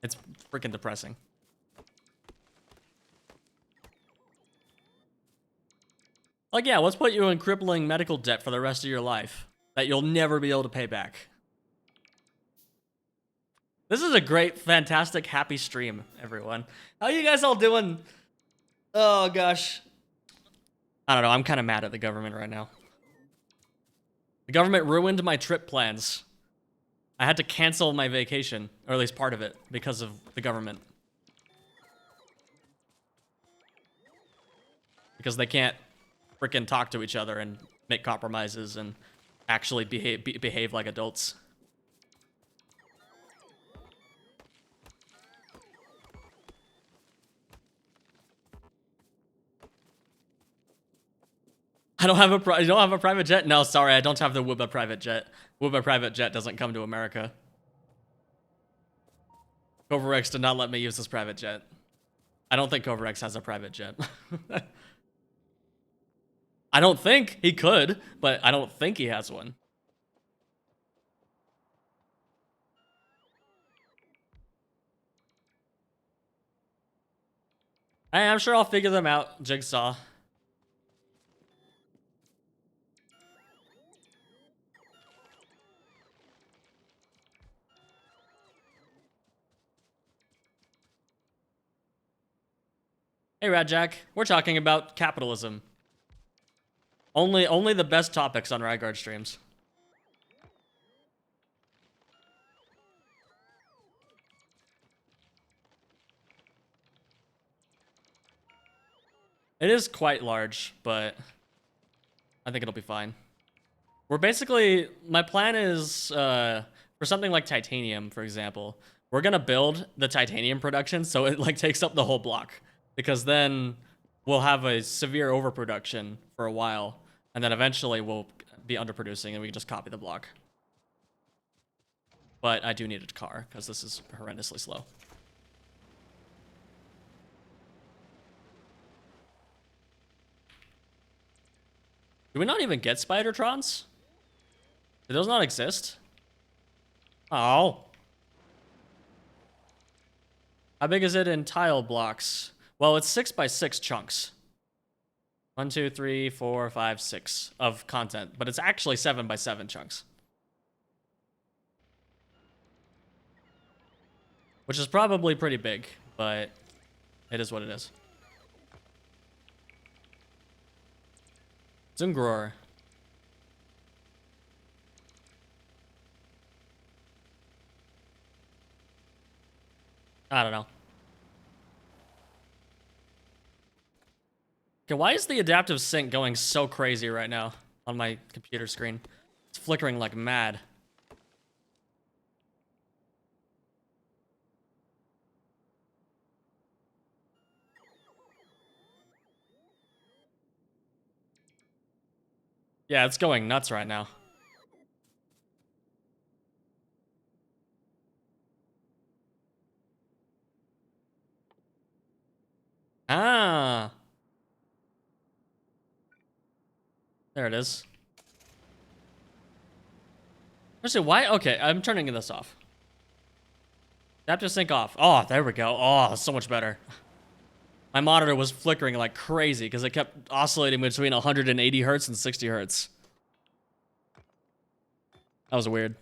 It's freaking depressing. Like, yeah, let's put you in crippling medical debt for the rest of your life that you'll never be able to pay back. This is a great, fantastic, happy stream, everyone. How you guys all doing? Oh, gosh. I don't know, I'm kind of mad at the government right now. The government ruined my trip plans. I had to cancel my vacation, or at least part of it, because of the government. Because they can't freaking talk to each other and make compromises and actually behave like adults. You don't have a private jet? No, sorry, I don't have the Wuba private jet. Wuba private jet doesn't come to America. Covarex did not let me use this private jet. I don't think Covarex has a private jet. I don't think he could, but I don't think he has one. I'm sure I'll figure them out, Jigsaw. Hey, Radjack, we're talking about capitalism. Only the best topics on Ryguard streams. It is quite large, but I think it'll be fine. We're basically, my plan is, for something like titanium, for example, we're gonna build the titanium production so it like takes up the whole block. Because then we'll have a severe overproduction for a while, and then eventually we'll be underproducing and we can just copy the block. But I do need a car, because this is horrendously slow. Do we not even get Spidertrons? Do those not exist? Oh. How big is it in tile blocks? Well, it's 6 by 6 chunks. 1, 2, 3, 4, 5, 6 of content, but it's actually 7 by 7 chunks. Which is probably pretty big, but it is what it is. Zungroar. I don't know. Okay, why is the adaptive sync going so crazy right now on my computer screen? It's flickering like mad. Yeah, it's going nuts right now. Ah. There it is. Actually, why? Okay, I'm turning this off. Adaptive sync off. Oh, there we go. Oh, so much better. My monitor was flickering like crazy because it kept oscillating between 180 hertz and 60 hertz. That was weird.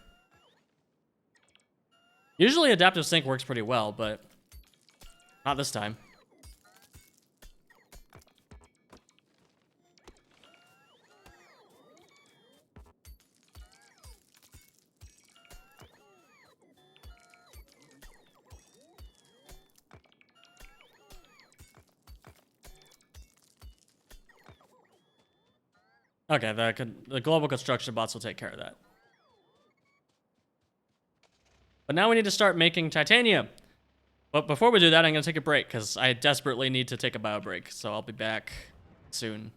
Usually adaptive sync works pretty well, but not this time. Okay, the global construction bots will take care of that. But now we need to start making titanium. But before we do that, I'm going to take a break because I desperately need to take a bio break. So I'll be back soon.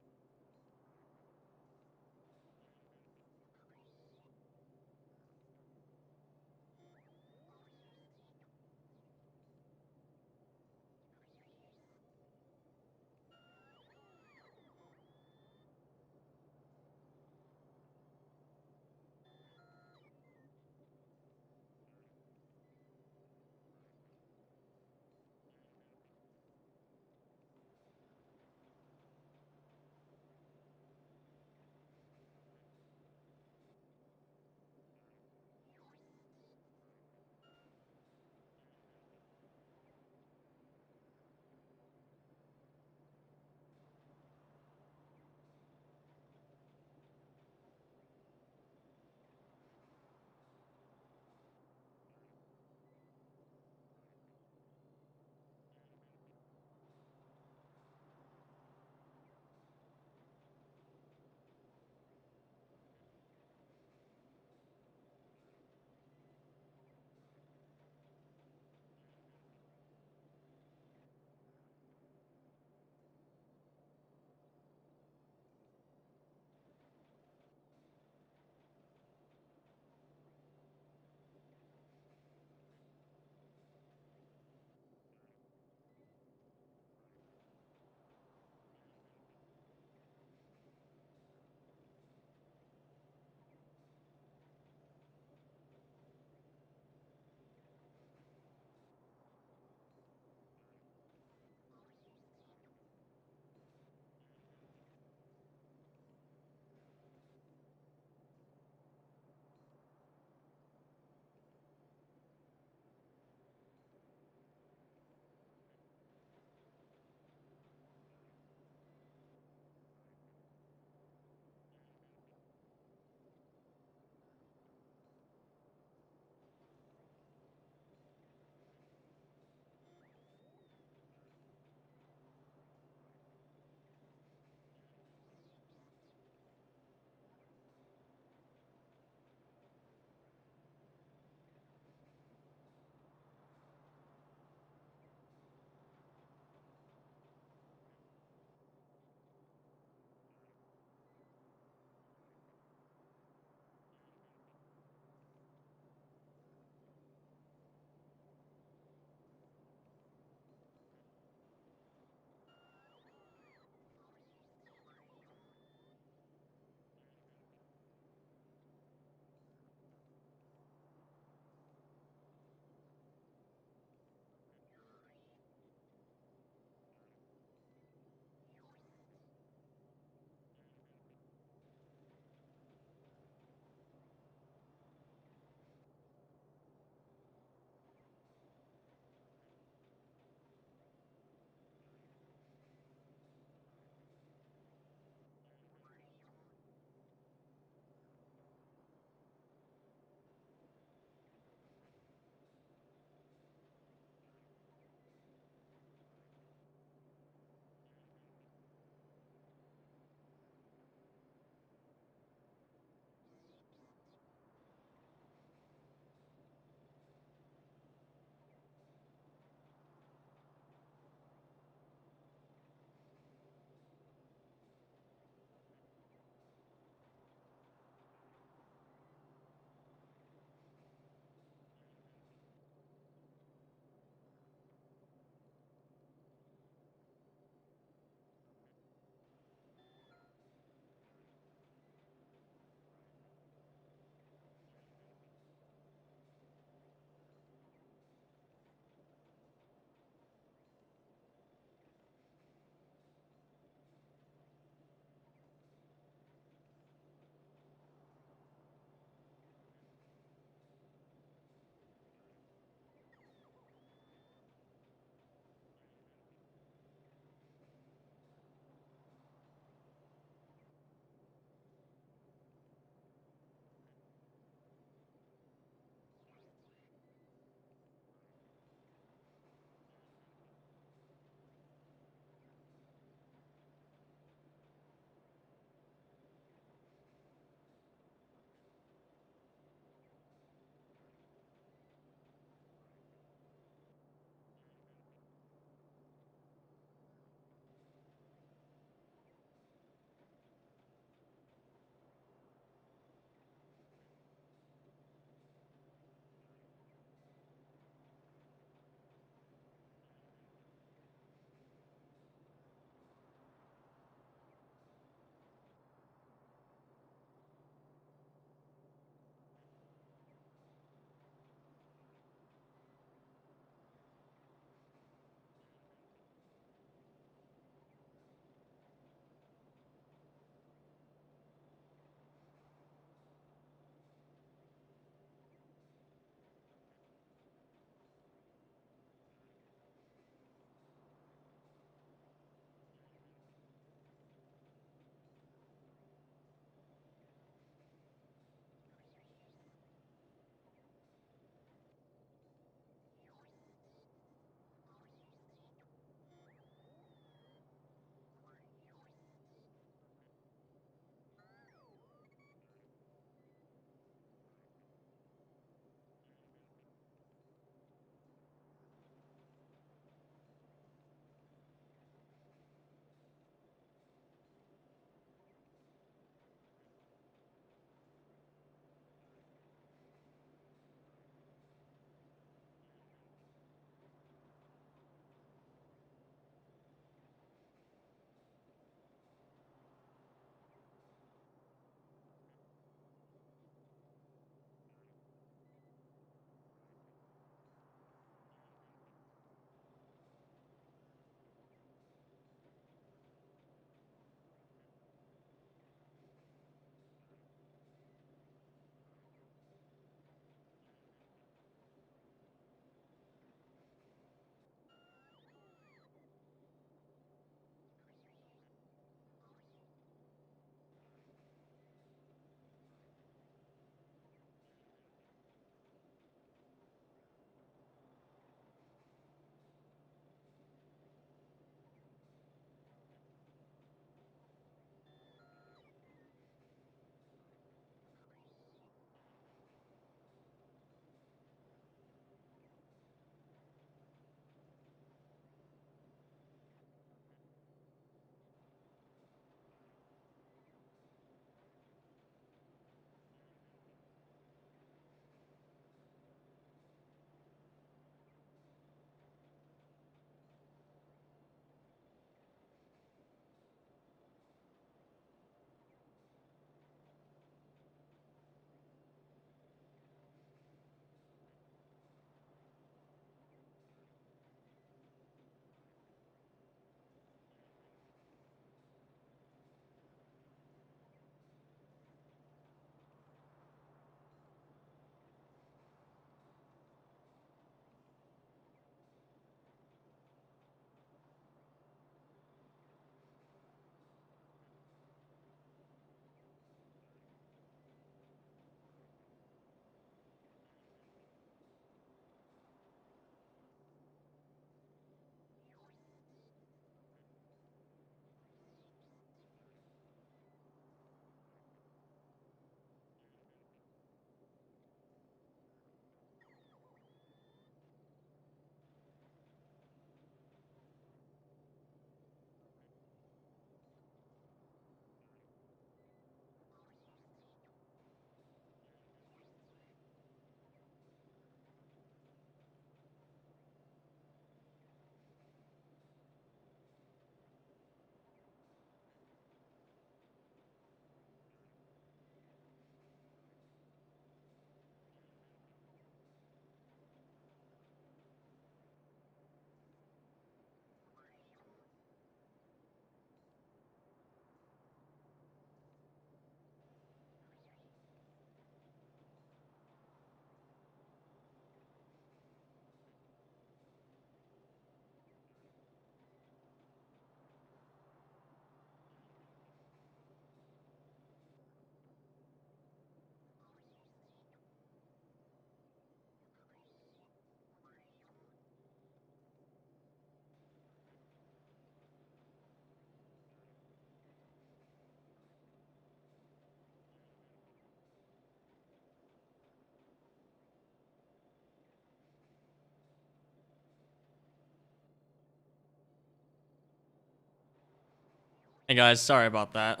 Hey guys, sorry about that.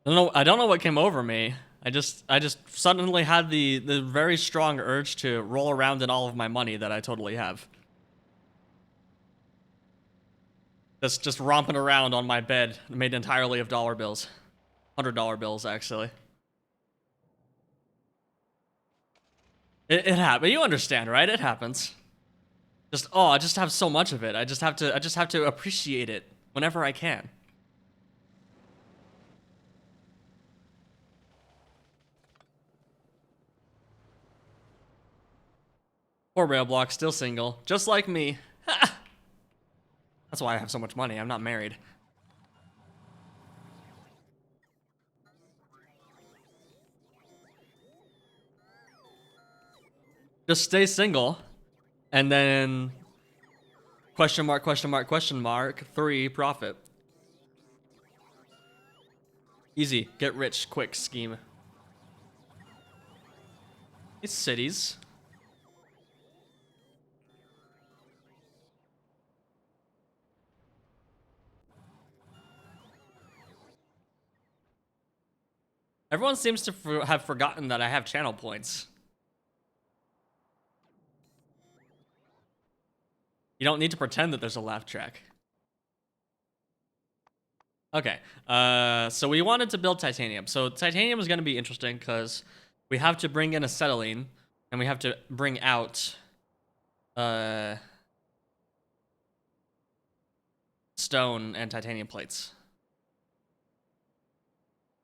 I don't know what came over me. I just suddenly had the very strong urge to roll around in all of my money that I totally have. That's just romping around on my bed, made entirely of dollar bills. $100 bills, actually. It happens. You understand, right? It happens. I just have so much of it. I just have to appreciate it whenever I can. Poor rail block, still single, just like me. That's why I have so much money. I'm not married. Just stay single, and then question mark, question mark, question mark, 3 profit. Easy, get rich quick scheme. It's cities. Everyone seems to have forgotten that I have channel points. You don't need to pretend that there's a laugh track. Okay, so we wanted to build titanium. So titanium is going to be interesting because we have to bring in acetylene, and we have to bring out stone and titanium plates.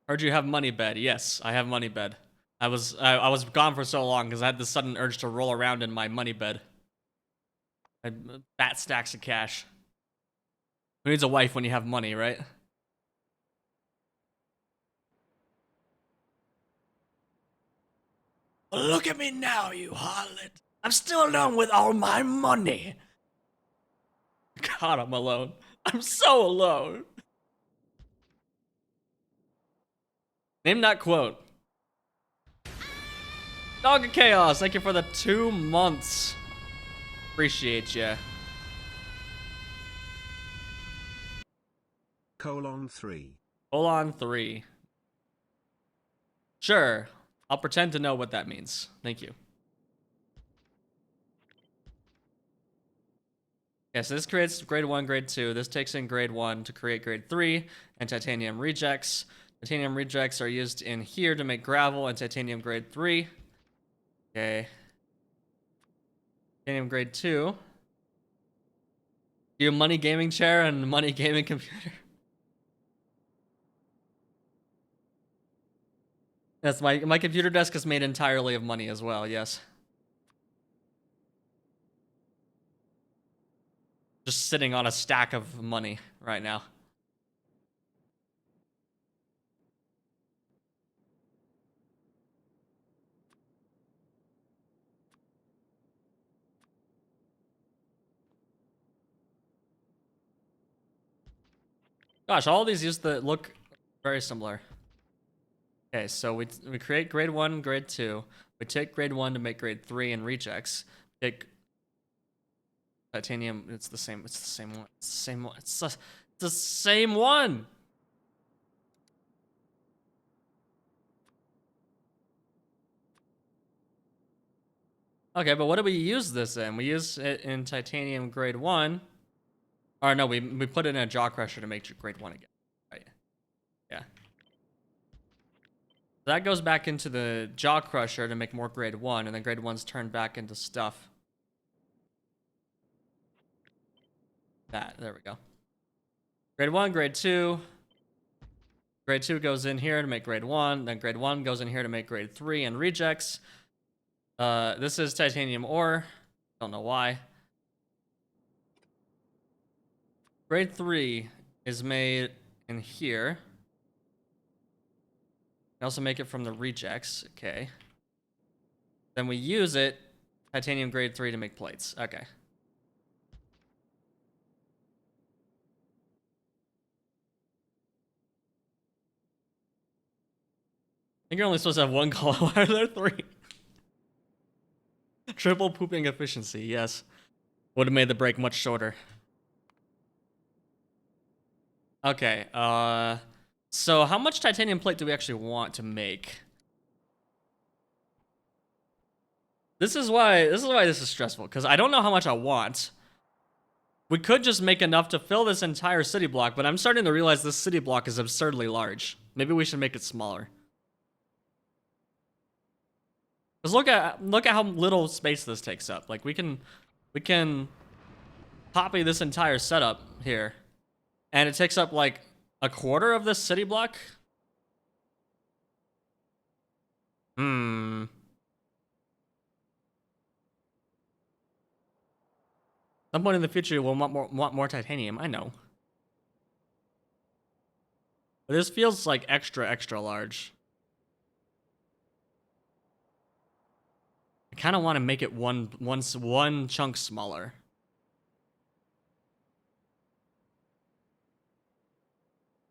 Heard you have money bed. Yes, I have money bed. I was gone for so long because I had this sudden urge to roll around in my money bed. I had fat stacks of cash. Who needs a wife when you have money, right? Look at me now, you harlot. I'm still alone with all my money. God, I'm alone. I'm so alone. Name that quote. Dog of Chaos, thank you for the 2 months. Appreciate ya. :3. Colon 3. Sure, I'll pretend to know what that means. Thank you. Yeah, so this creates grade 1, grade 2. This takes in grade 1 to create grade 3, and titanium rejects. Titanium rejects are used in here to make gravel and titanium grade 3. Okay. Titanium grade 2. You money gaming chair and money gaming computer. Yes, my computer desk is made entirely of money as well, yes. Just sitting on a stack of money right now. Gosh, all these used to look very similar. Okay, so we create grade 1, grade 2. We take grade 1 to make grade 3 and rejects. Take titanium, it's the same one. It's the same one. It's the same one. Okay, but what do we use this in? We use it in titanium grade 1. Or no, we put it in a jaw crusher to make grade 1 again. Right. Yeah. That goes back into the jaw crusher to make more grade 1, and then grade 1's turned back into stuff. There we go. Grade 1, grade 2. Grade 2 goes in here to make grade 1, then grade 1 goes in here to make grade 3 and rejects. This is titanium ore. Don't know why. Grade 3 is made in here. We also make it from the rejects. Okay. Then we use it, titanium grade 3, to make plates. Okay. I think you're only supposed to have 1 color. Why are there 3? Triple pooping efficiency, yes. Would have made the break much shorter. Okay, so how much titanium plate do we actually want to make? This is why this is stressful, because I don't know how much I want. We could just make enough to fill this entire city block, but I'm starting to realize this city block is absurdly large. Maybe we should make it smaller. Because look at how little space this takes up. Like we can copy this entire setup here, and it takes up like a quarter of this city block. Some point in the future, we'll want more titanium. I know, but this feels like extra large. I kind of want to make it one chunk smaller.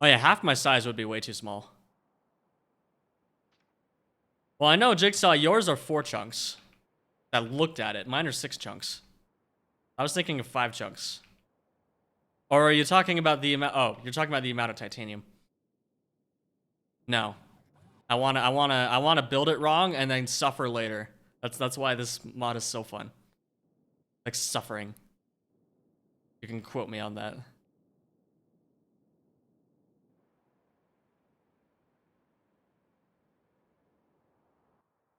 Oh yeah, half my size would be way too small. Well, I know, Jigsaw, yours are 4 chunks. I looked at it. Mine are 6 chunks. I was thinking of 5 chunks. Or are you talking about the amount? Oh, you're talking about the amount of titanium. No, I wanna build it wrong and then suffer later. That's why this mod is so fun. Like suffering. You can quote me on that.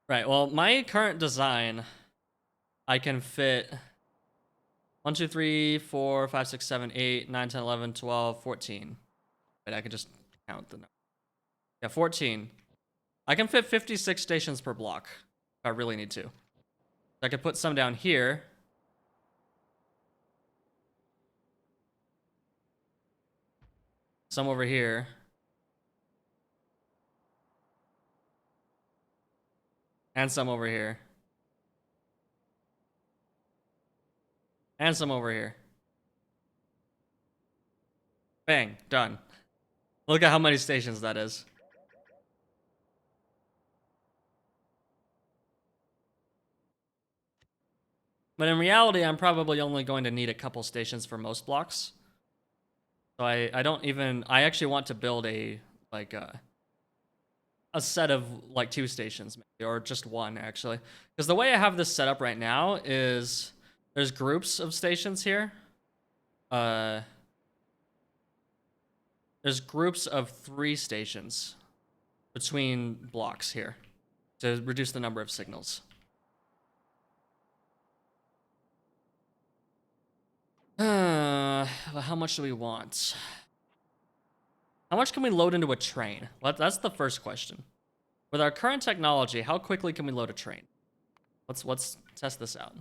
Right. Well, my current design, I can fit 1, 2, 3, 4, 5, 6, 7, 8, 9, 10, 11, 12, 14. But I can just count the number. Yeah, 14. I can fit 56 stations per block if I really need to. I could put some down here. Some over here. And some over here. And some over here. Bang, done. Look at how many stations that is. But in reality, I'm probably only going to need a couple stations for most blocks. So I actually want to build a set of like 2 stations, maybe, or just 1 actually. Because the way I have this set up right now is there's groups of stations here. There's groups of 3 stations between blocks here to reduce the number of signals. How much do we want? How much can we load into a train? Well, that's the first question. With our current technology, how quickly can we load a train? Let's test this out.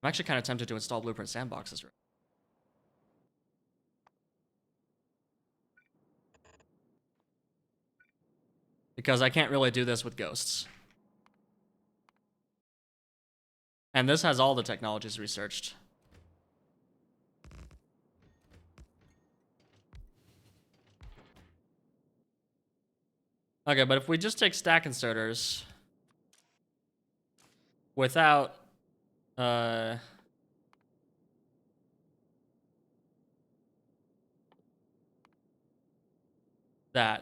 I'm actually kind of tempted to install Blueprint sandboxes. Because I can't really do this with ghosts. And this has all the technologies researched. Okay, but if we just take stack inserters without that,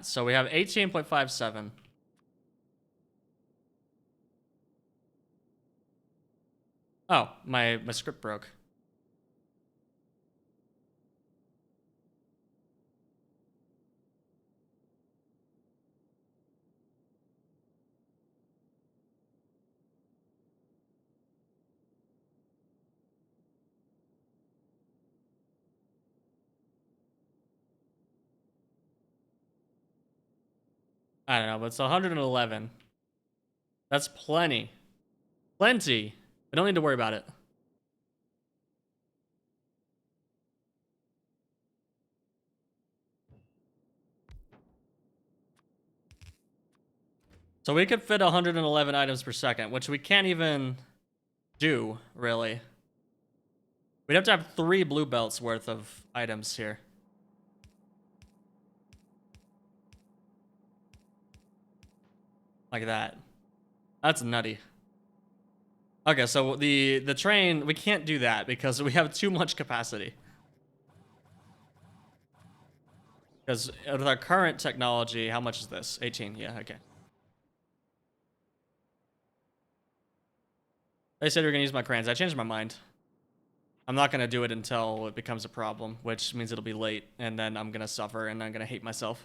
so we have 18.57. Oh, my script broke. I don't know, but it's 111. That's plenty. Plenty. I don't need to worry about it. So we could fit 111 items per second, which we can't even do, really. We'd have to have 3 blue belts worth of items here. Like that. That's nutty. Okay, so the train, we can't do that because we have too much capacity. Because with our current technology, how much is this? 18, yeah, okay. They said we were gonna use my crayons. I changed my mind. I'm not gonna do it until it becomes a problem, which means it'll be late, and then I'm gonna suffer, and I'm gonna hate myself.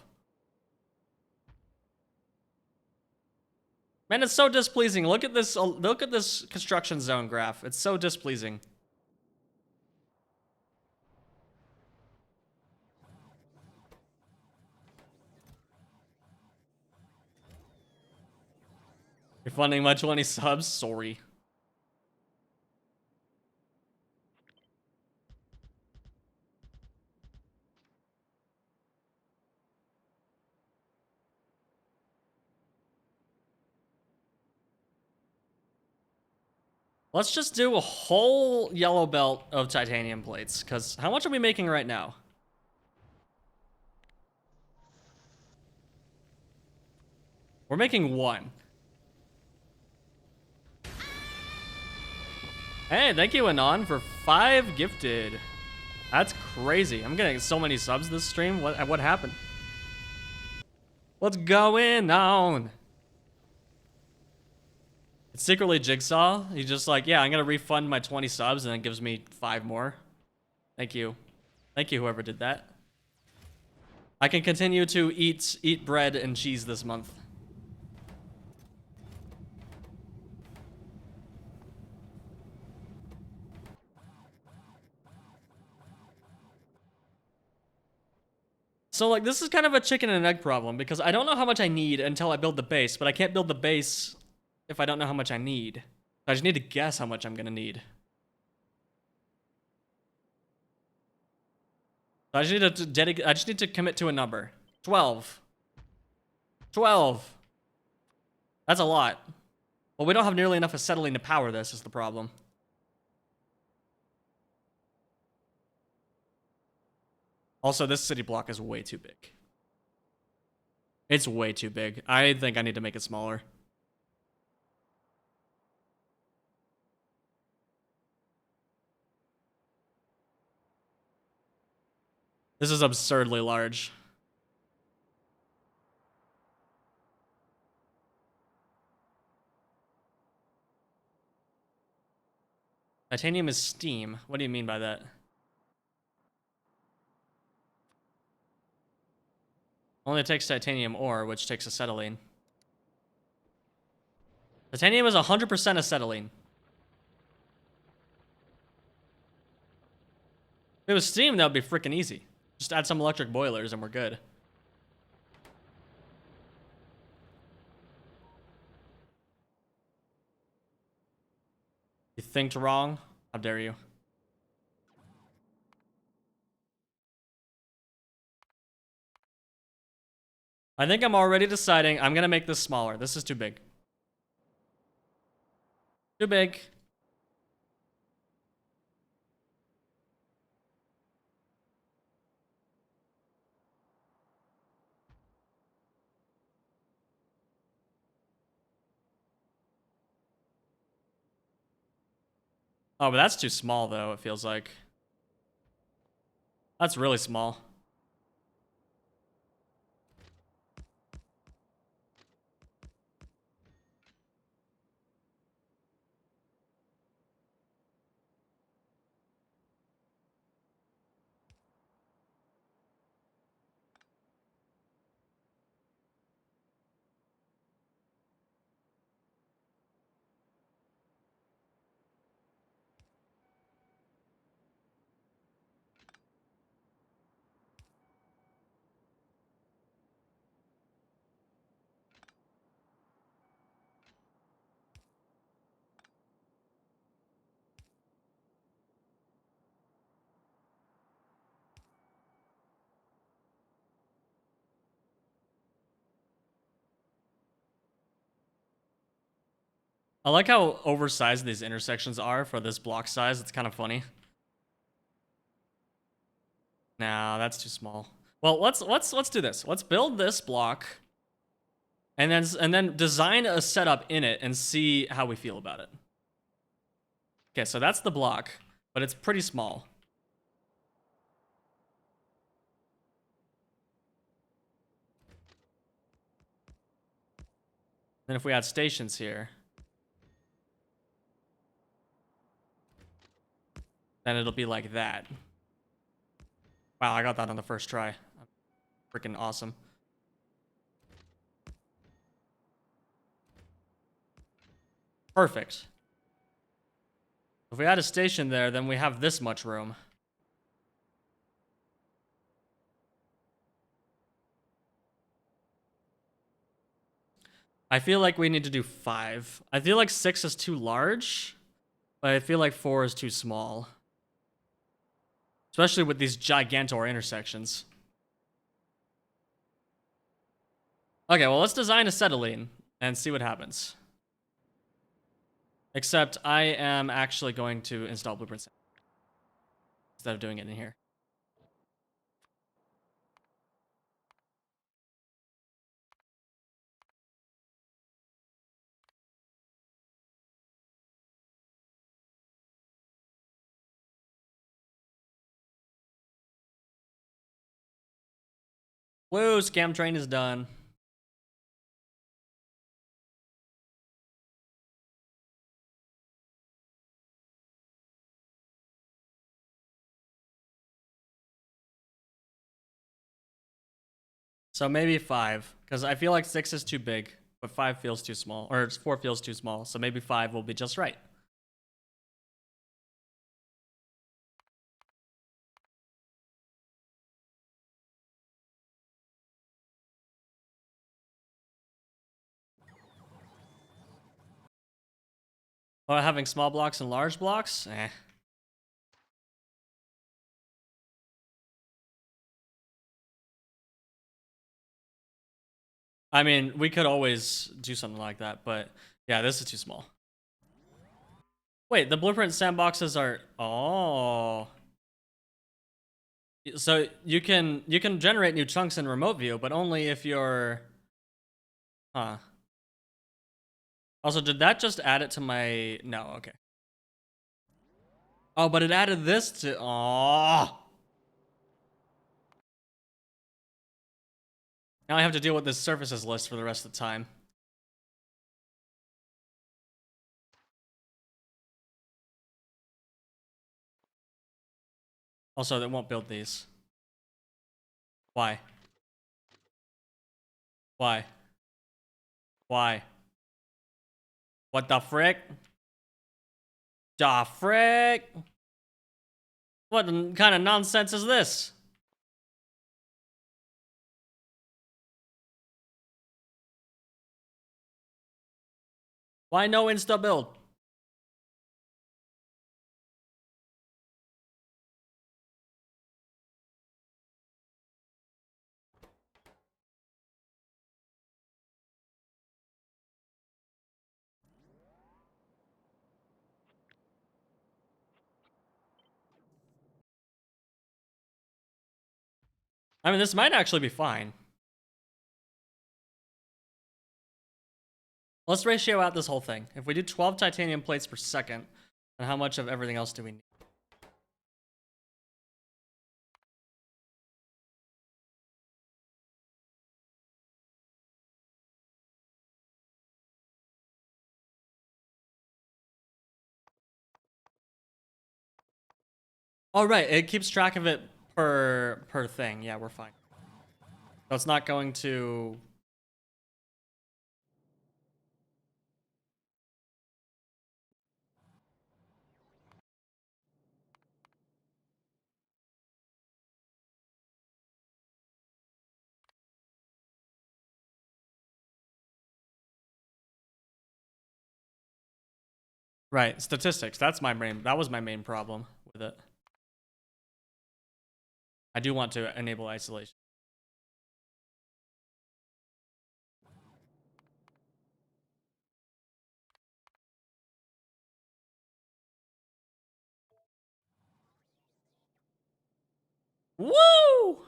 Man, it's so displeasing. Look at this. Look at this construction zone graph. It's so displeasing. You're funding my 20 subs? Sorry. Let's just do a whole yellow belt of titanium plates, because how much are we making right now? We're making 1. Hey, thank you, Anon, for 5 gifted. That's crazy. I'm getting so many subs this stream. What happened? What's going on? It's secretly Jigsaw. He's just like, yeah, I'm gonna refund my 20 subs, and then gives me 5 more. Thank you. Thank you, whoever did that. I can continue to eat bread and cheese this month. So, like, this is kind of a chicken and egg problem, because I don't know how much I need until I build the base, but I can't build the base if I don't know how much I need. I just need to guess how much I'm gonna need. So I just need to commit to a number. 12. 12. That's a lot. Well, we don't have nearly enough acetylene to power this, is the problem. Also, this city block is way too big. It's way too big. I think I need to make it smaller. This is absurdly large. Titanium is steam. What do you mean by that? Only takes titanium ore, which takes acetylene. Titanium is 100% acetylene. If it was steam, that would be freaking easy. Just add some electric boilers and we're good. You thinked wrong? How dare you? I think I'm already deciding I'm gonna make this smaller. This is too big. Too big. Oh, but that's too small, though, it feels like. That's really small. I like how oversized these intersections are for this block size. It's kind of funny. Nah, that's too small. Well, let's do this. Let's build this block, and then design a setup in it and see how we feel about it. Okay, so that's the block, but it's pretty small. Then if we add stations here, then it'll be like that. Wow, I got that on the first try. Freaking awesome. Perfect. If we add a station there, then we have this much room. I feel like we need to do 5. I feel like 6 is too large, but I feel like 4 is too small. Especially with these gigantor intersections. Okay, well, let's design acetylene and see what happens. Except I am actually going to install blueprints instead of doing it in here. Woo, scam train is done. So maybe 5, because I feel like 6 is too big, but 5 feels too small, or 4 feels too small, so maybe 5 will be just right. Or having small blocks and large blocks? Eh. I mean, we could always do something like that, but yeah, this is too small. Wait, the blueprint sandboxes are... Oh. So you can generate new chunks in remote view, but only if you're... Huh. Also, did that just add it to my... No, okay. Oh, but it added this to... Oh. Now I have to deal with this surfaces list for the rest of the time. Also, they won't build these. Why? Why? Why? What the frick? Da frick? What kind of nonsense is this? Why no insta build? I mean, this might actually be fine. Let's ratio out this whole thing. If we do 12 titanium plates per second, then how much of everything else do we need? Oh, right. It keeps track of it per thing. Yeah, we're fine. So it's not going to... Right. Statistics. That was my main problem with it. I do want to enable isolation. Woo!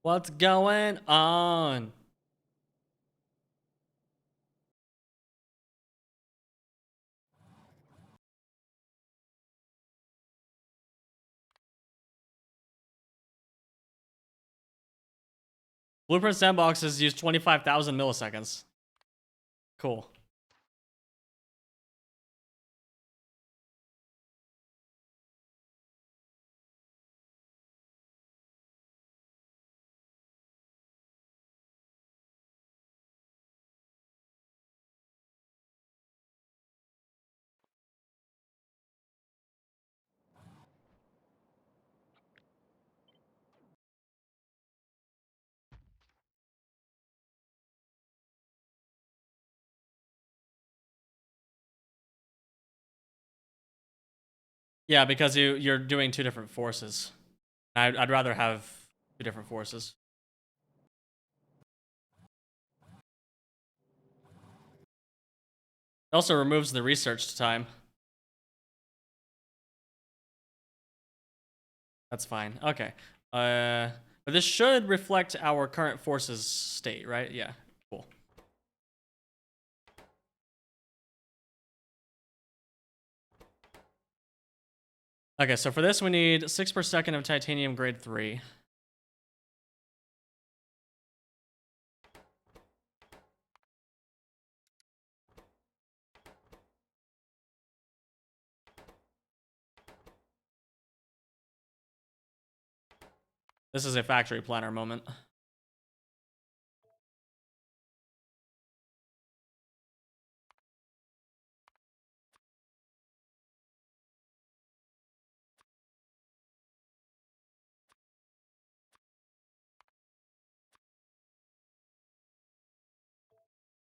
What's going on? Blueprint sandboxes use 25,000 milliseconds. Cool. Yeah, because you're doing two different forces. I'd rather have two different forces. It also removes the research time. That's fine. Okay. But this should reflect our current forces state, right? Yeah. Cool. Okay, so for this we need 6 per second of titanium grade 3. This is a factory planner moment.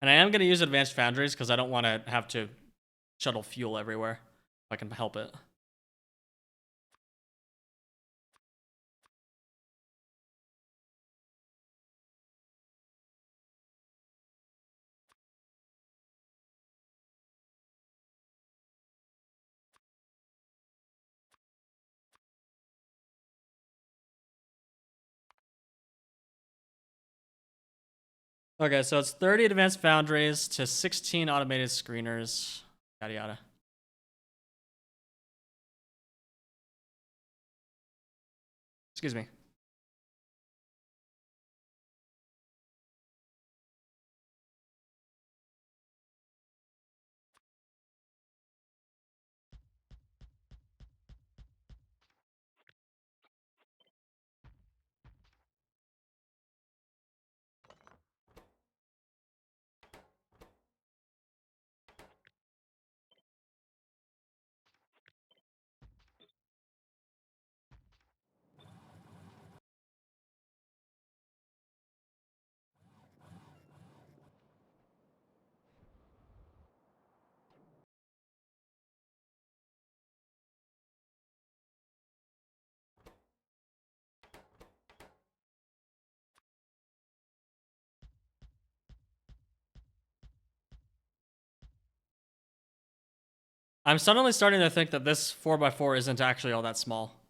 And I am going to use advanced foundries because I don't want to have to shuttle fuel everywhere if I can help it. Okay, so it's 30 advanced foundries to 16 automated screeners, yada yada. Excuse me. I'm suddenly starting to think that this 4x4 isn't actually all that small.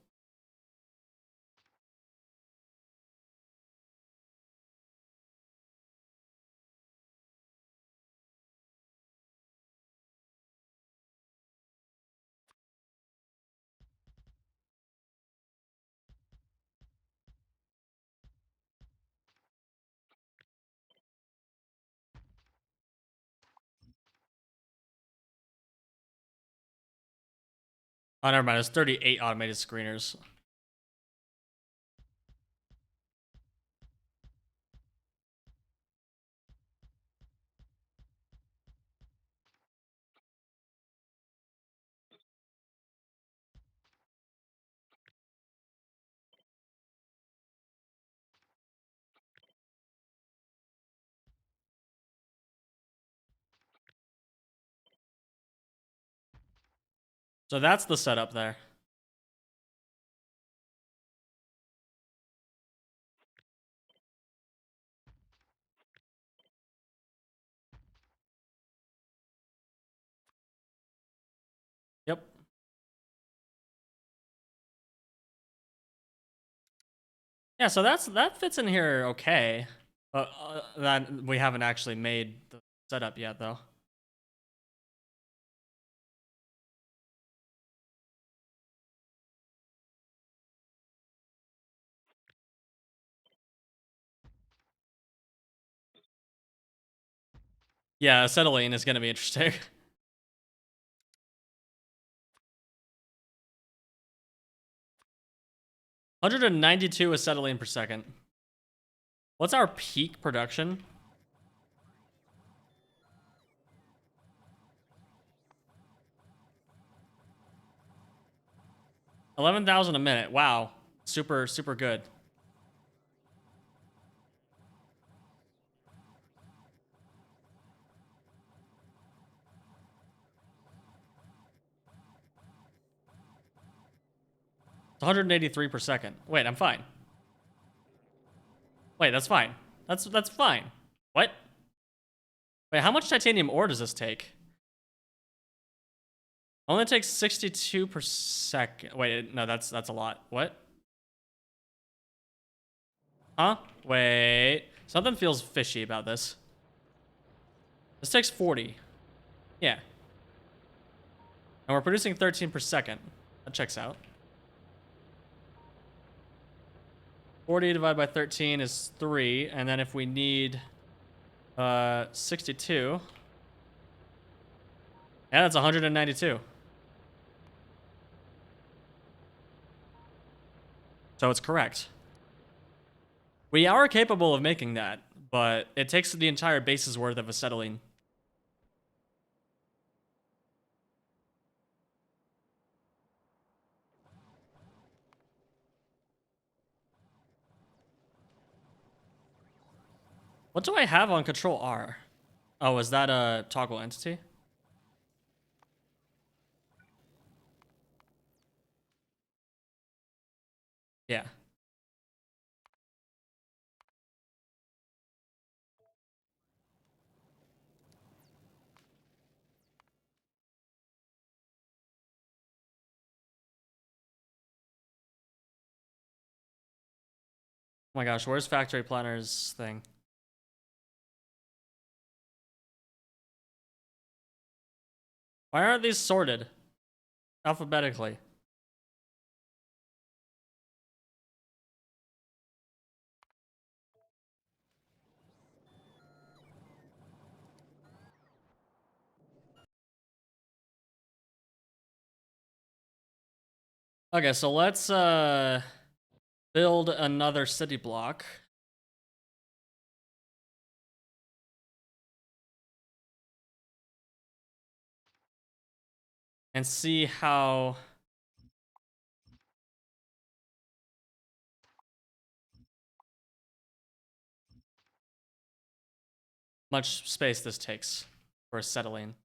Oh, never mind. There's 38 automated screeners. So that's the setup there. Yep. Yeah, so that fits in here okay. But that we haven't actually made the setup yet though. Yeah, acetylene is gonna be interesting. 192 acetylene per second. What's our peak production? 11,000 a minute. Wow. Super, super good. It's 183 per second. Wait, I'm fine. Wait, that's fine. That's fine. What? Wait, how much titanium ore does this take? Only takes 62 per second. Wait, no, that's a lot. What? Huh? Wait. Something feels fishy about this. This takes 40. Yeah. And we're producing 13 per second. That checks out. 40 divided by 13 is 3. And then if we need 62. Yeah, that's 192. So it's correct. We are capable of making that, but it takes the entire base's worth of acetylene. What do I have on Control R? Oh, is that a toggle entity? Yeah. Oh my gosh, where's Factory Planner's thing? Why aren't these sorted alphabetically? Okay, so let's build another city block. And see how much space this takes for acetylene.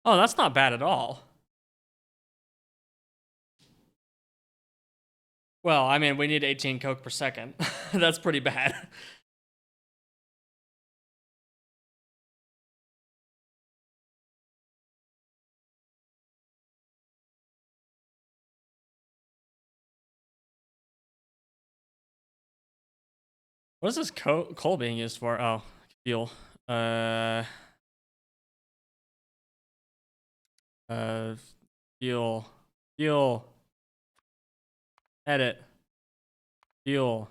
Oh, that's not bad at all. Well, I mean, we need 18 coke per second. That's pretty bad. What is this coal being used for? Oh, fuel. Uh, fuel. Fuel. Edit. Fuel.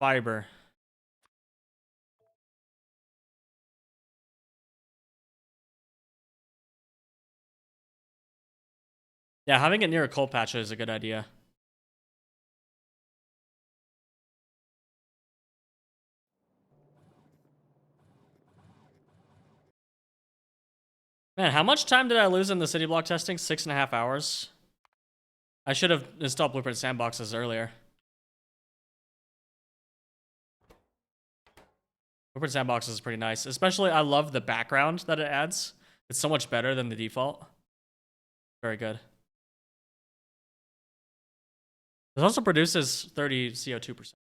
Fiber. Yeah, having it near a coal patch is a good idea. Man, how much time did I lose in the city block testing? 6.5 hours. I should have installed blueprint sandboxes earlier. Blueprint sandboxes is pretty nice. Especially, I love the background that it adds. It's so much better than the default. Very good. It also produces 30 CO2%.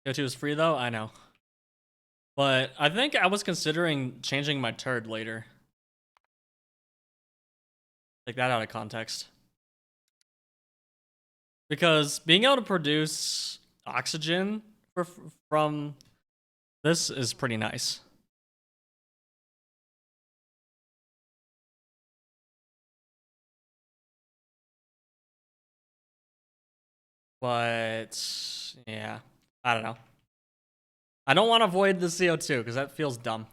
CO2 is free though, I know. But I think I was considering changing my turd later. Take that out of context. Because being able to produce oxygen from this is pretty nice. But yeah, I don't know. I don't want to avoid the CO2 because that feels dumb.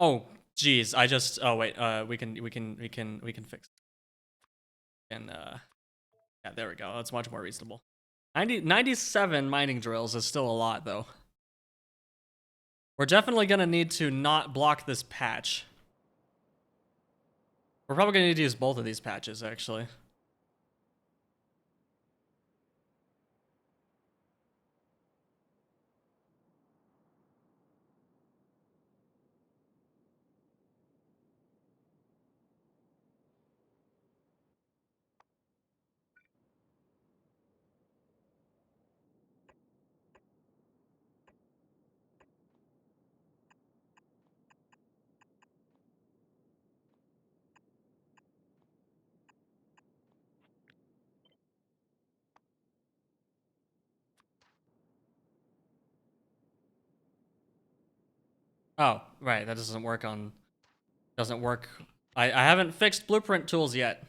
Oh, geez, I just. Oh wait, we can fix it. And yeah, there we go. That's much more reasonable. 97 mining drills is still a lot though. We're definitely gonna need to not block this patch. We're probably gonna need to use both of these patches actually. Oh, right, that doesn't work on. Doesn't work. I haven't fixed blueprint tools yet.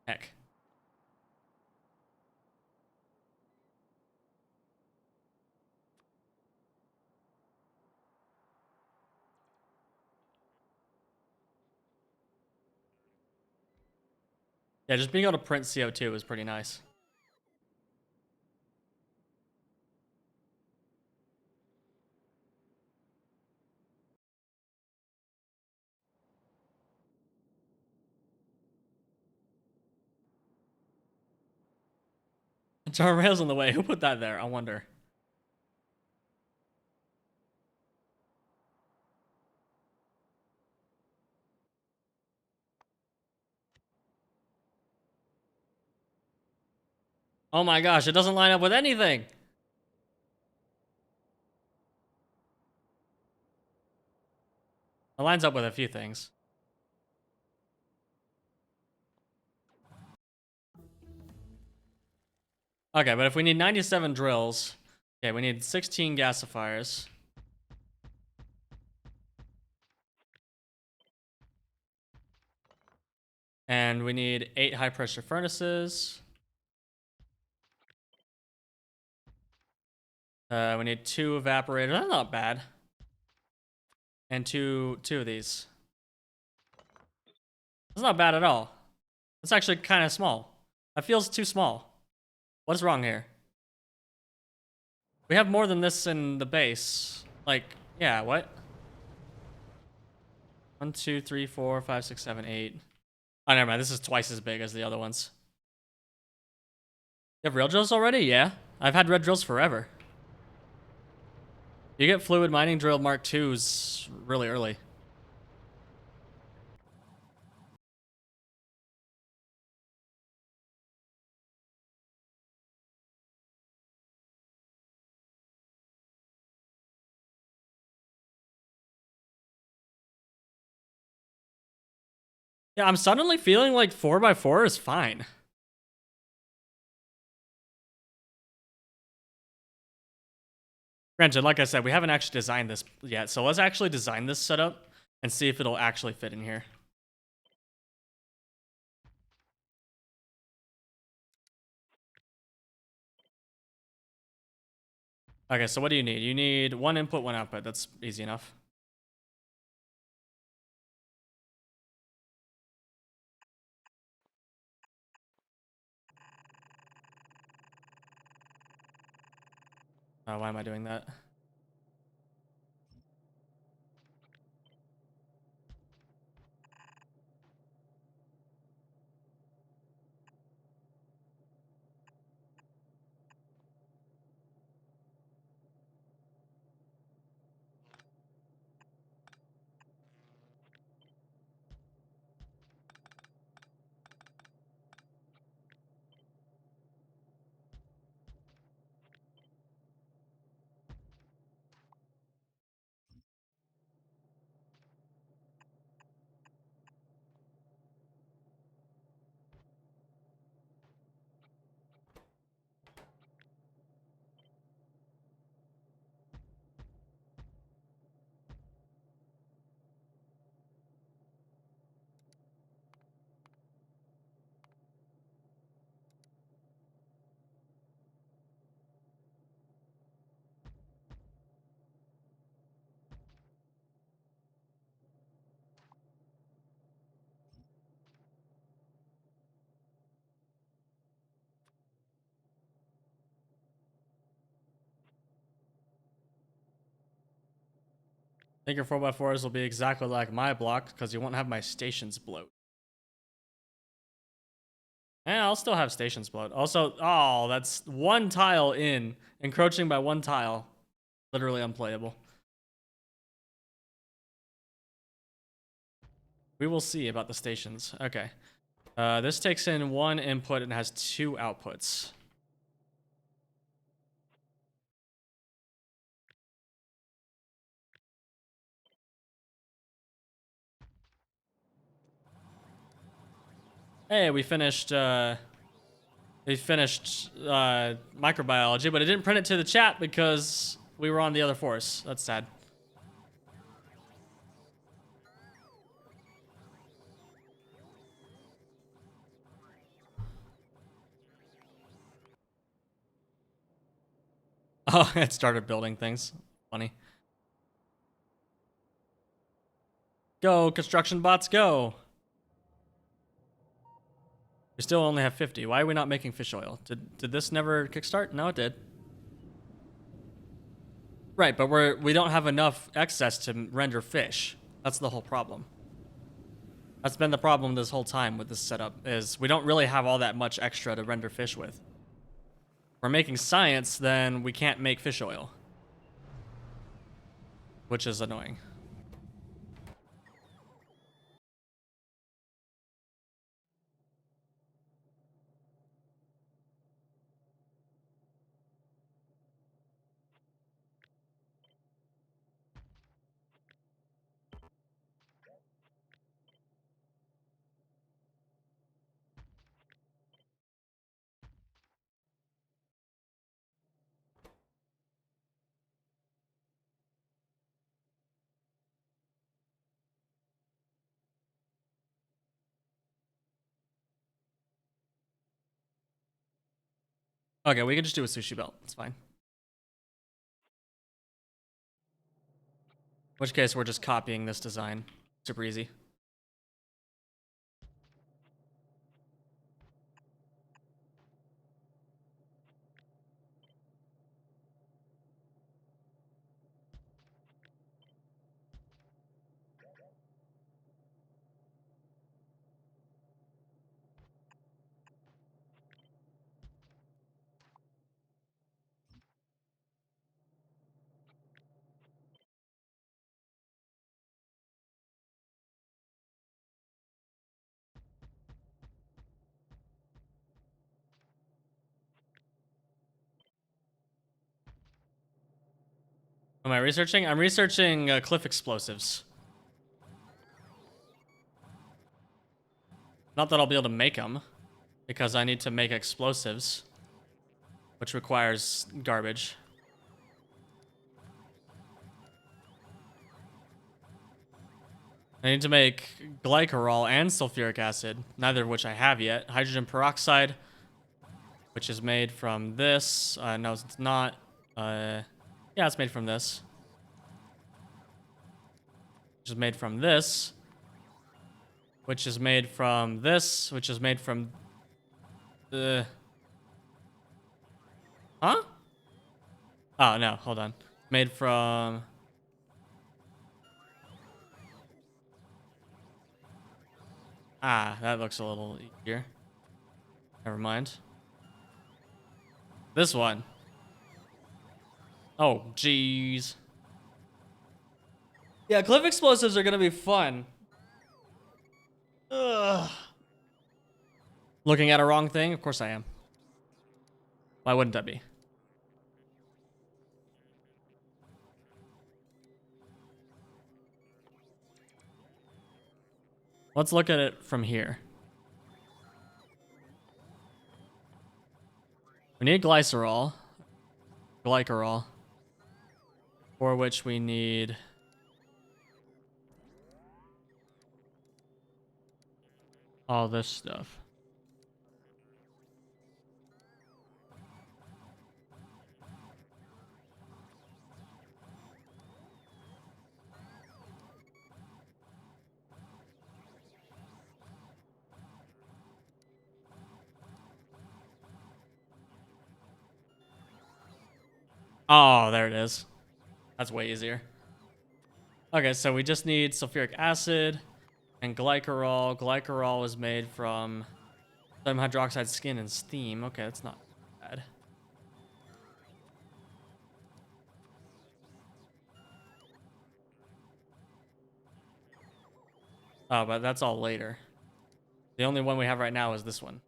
Heck. Yeah, just being able to print CO2 is pretty nice. Jar rails in the way. Who put that there? I wonder. Oh my gosh, it doesn't line up with anything. It lines up with a few things. Okay, but if we need 97 drills, okay, we need 16 gasifiers. And we need 8 high pressure furnaces. We need 2 evaporators. That's not bad. And two of these. That's not bad at all. That's actually kind of small. That feels too small. What's wrong here? We have more than this in the base. Like, yeah, what? 1, 2, 3, 4, 5, 6, 7, 8. Oh, never mind. This is twice as big as the other ones. You have rail drills already? Yeah. I've had red drills forever. You get fluid mining drill Mark IIs really early. Yeah, I'm suddenly feeling like 4x4 is fine. Granted, like I said, we haven't actually designed this yet, so let's actually design this setup and see if it'll actually fit in here. Okay, so what do you need? You need 1 input, 1 output. That's easy enough. Why am I doing that? I think your 4x4s will be exactly like my block because you won't have my stations bloat. And I'll still have stations bloat. Also, oh, that's 1 tile in. Encroaching by 1 tile. Literally unplayable. We will see about the stations. Okay. This takes in 1 input and has 2 outputs. Hey, we finished microbiology, but it didn't print it to the chat because we were on the other force. That's sad. Oh, it started building things. Funny. Go, construction bots, go! We still only have 50. Why are we not making fish oil? Did this never kickstart? No, it did. Right, but we don't have enough excess to render fish. That's the whole problem. That's been the problem this whole time with this setup, is we don't really have all that much extra to render fish with. If we're making science, then we can't make fish oil. Which is annoying. Okay, we can just do a sushi belt. It's fine. In which case, we're just copying this design. Super easy. Am I researching? I'm researching cliff explosives. Not that I'll be able to make them, because I need to make explosives, which requires garbage. I need to make glycerol and sulfuric acid, neither of which I have yet. Hydrogen peroxide, which is made from this. No, it's not. Yeah, it's made from this. Which is made from this. Which is made from this. Which is made from the... Huh? Oh, no, hold on. Made from... Ah, that looks a little easier. Never mind. This one. Oh, jeez. Yeah, cliff explosives are gonna be fun. Ugh. Looking at a wrong thing? Of course I am. Why wouldn't I be? Let's look at it from here. We need glycerol. Glycerol. For which we need... all this stuff. Oh, there it is. That's way easier. Okay, so we just need sulfuric acid and glycerol. Glycerol is made from sodium hydroxide, skin, and steam. Okay, that's not bad. Oh, but that's all later. The only one we have right now is this one.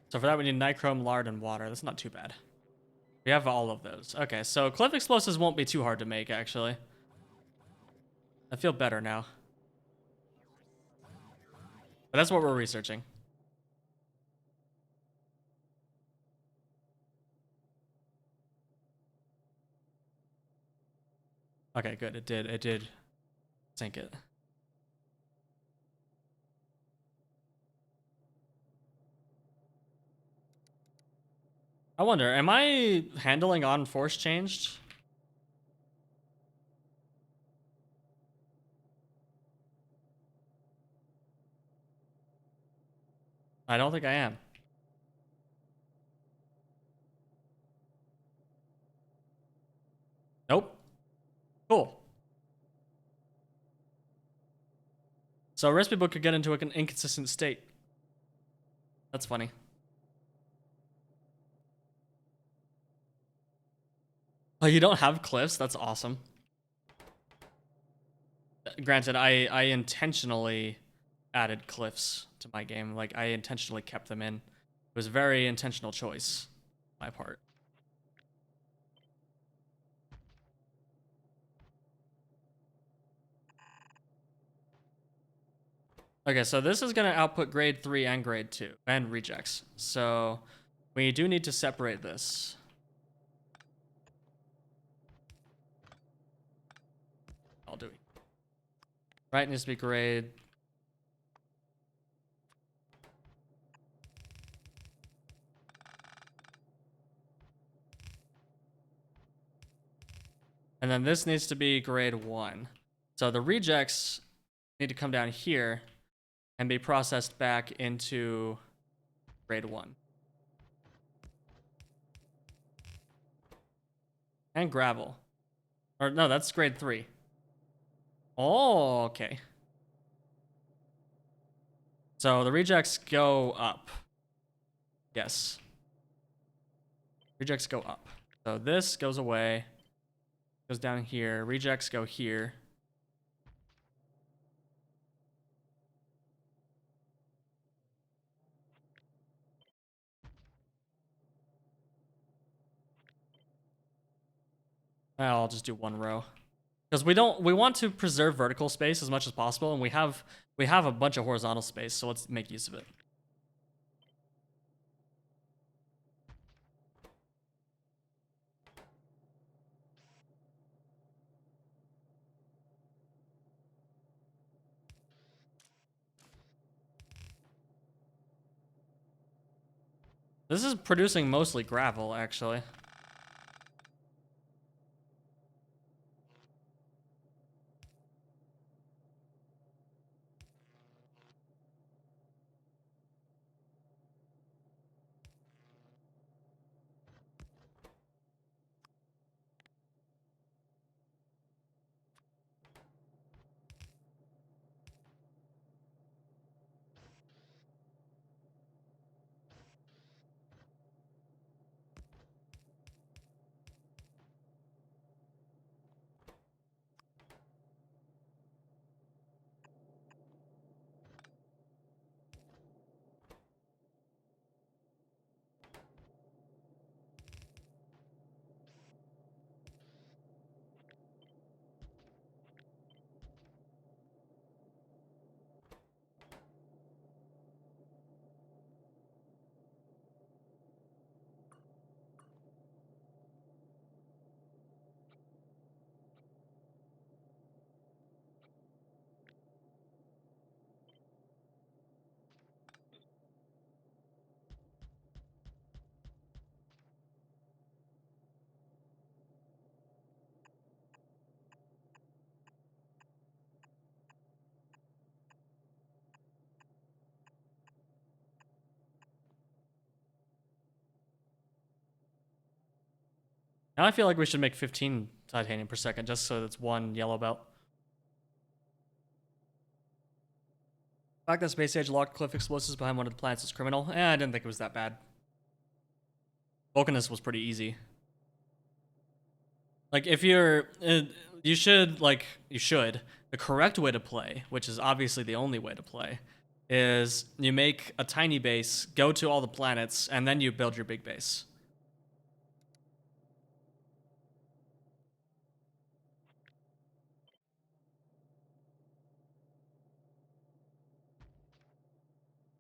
So for that, we need nichrome, lard, and water. That's not too bad. We have all of those. Okay, so cliff explosives won't be too hard to make, actually. I feel better now. But that's what we're researching. Okay, good. It did sink it. I wonder, am I handling on force changed? I don't think I am. Nope. Cool. So recipe book could get into an inconsistent state. That's funny. Oh, you don't have cliffs? That's awesome. Granted, I intentionally added cliffs to my game. Like, I intentionally kept them in. It was a very intentional choice on my part. Okay, so this is going to output grade 3 and grade 2, and rejects. So we do need to separate this. I'll do it. Right, needs to be grade. And then this needs to be grade 1. So the rejects need to come down here and be processed back into grade 1. And gravel. Or no, that's grade 3. Oh, okay. So the rejects go up. Yes. Rejects go up. So this goes away, goes down here. Rejects go here. I'll just do one row because we want to preserve vertical space as much as possible, and we have a bunch of horizontal space, so let's make use of it. This is producing mostly gravel, actually. Now I feel like we should make 15 titanium per second just so it's one yellow belt. The fact that Space Age locked cliff explosives behind one of the planets is criminal. I didn't think it was that bad. Vulcanus was pretty easy. Like, if you're... you should... The correct way to play, which is obviously the only way to play, is you make a tiny base, go to all the planets, and then you build your big base.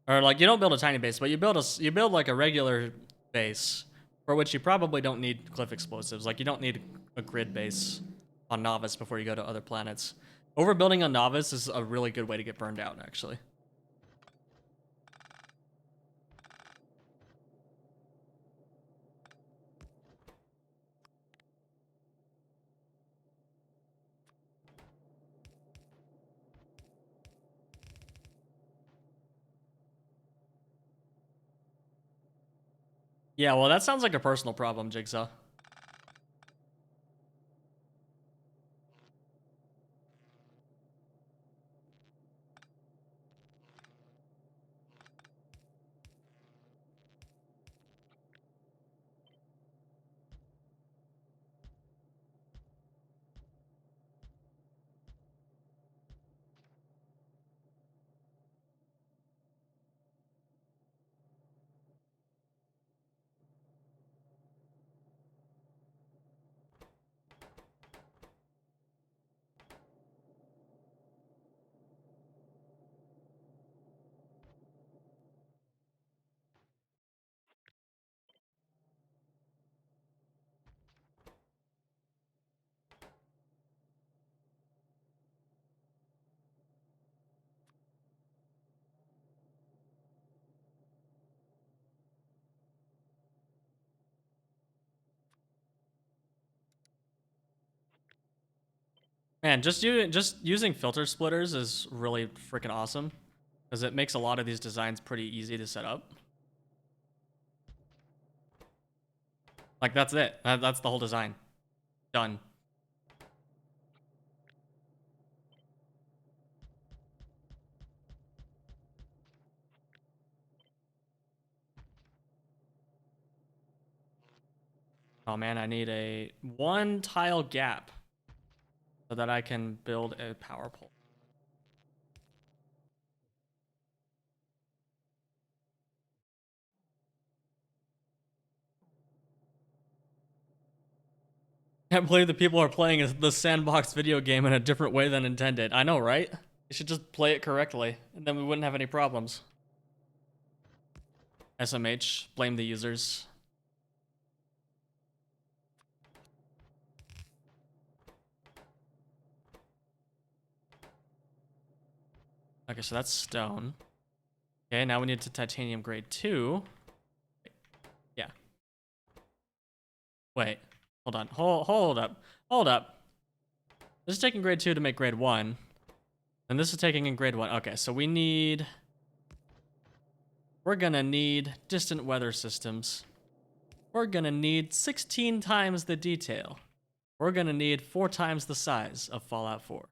Or, like, you don't build a tiny base, but you build like a regular base, for which you probably don't need cliff explosives. Like, you don't need a grid base on Novice before you go to other planets. Overbuilding on Novice is a really good way to get burned out, actually. Yeah, well, that sounds like a personal problem, Jigsaw. Man, just using filter splitters is really freaking awesome, because it makes a lot of these designs pretty easy to set up. Like, that's it. That's the whole design. Done. Oh man, I need a 1 tile gap so that I can build a power pole. Can't believe the people are playing the sandbox video game in a different way than intended. I know, right? You should just play it correctly, and then we wouldn't have any problems. SMH, blame the users. Okay, so that's stone. Okay, now we need to titanium grade 2. Yeah. Wait, hold on. Hold up. Hold up. This is taking grade 2 to make grade 1. And this is taking in grade 1. Okay, so we're gonna need distant weather systems. We're gonna need 16 times the detail. We're gonna need 4 times the size of Fallout 4.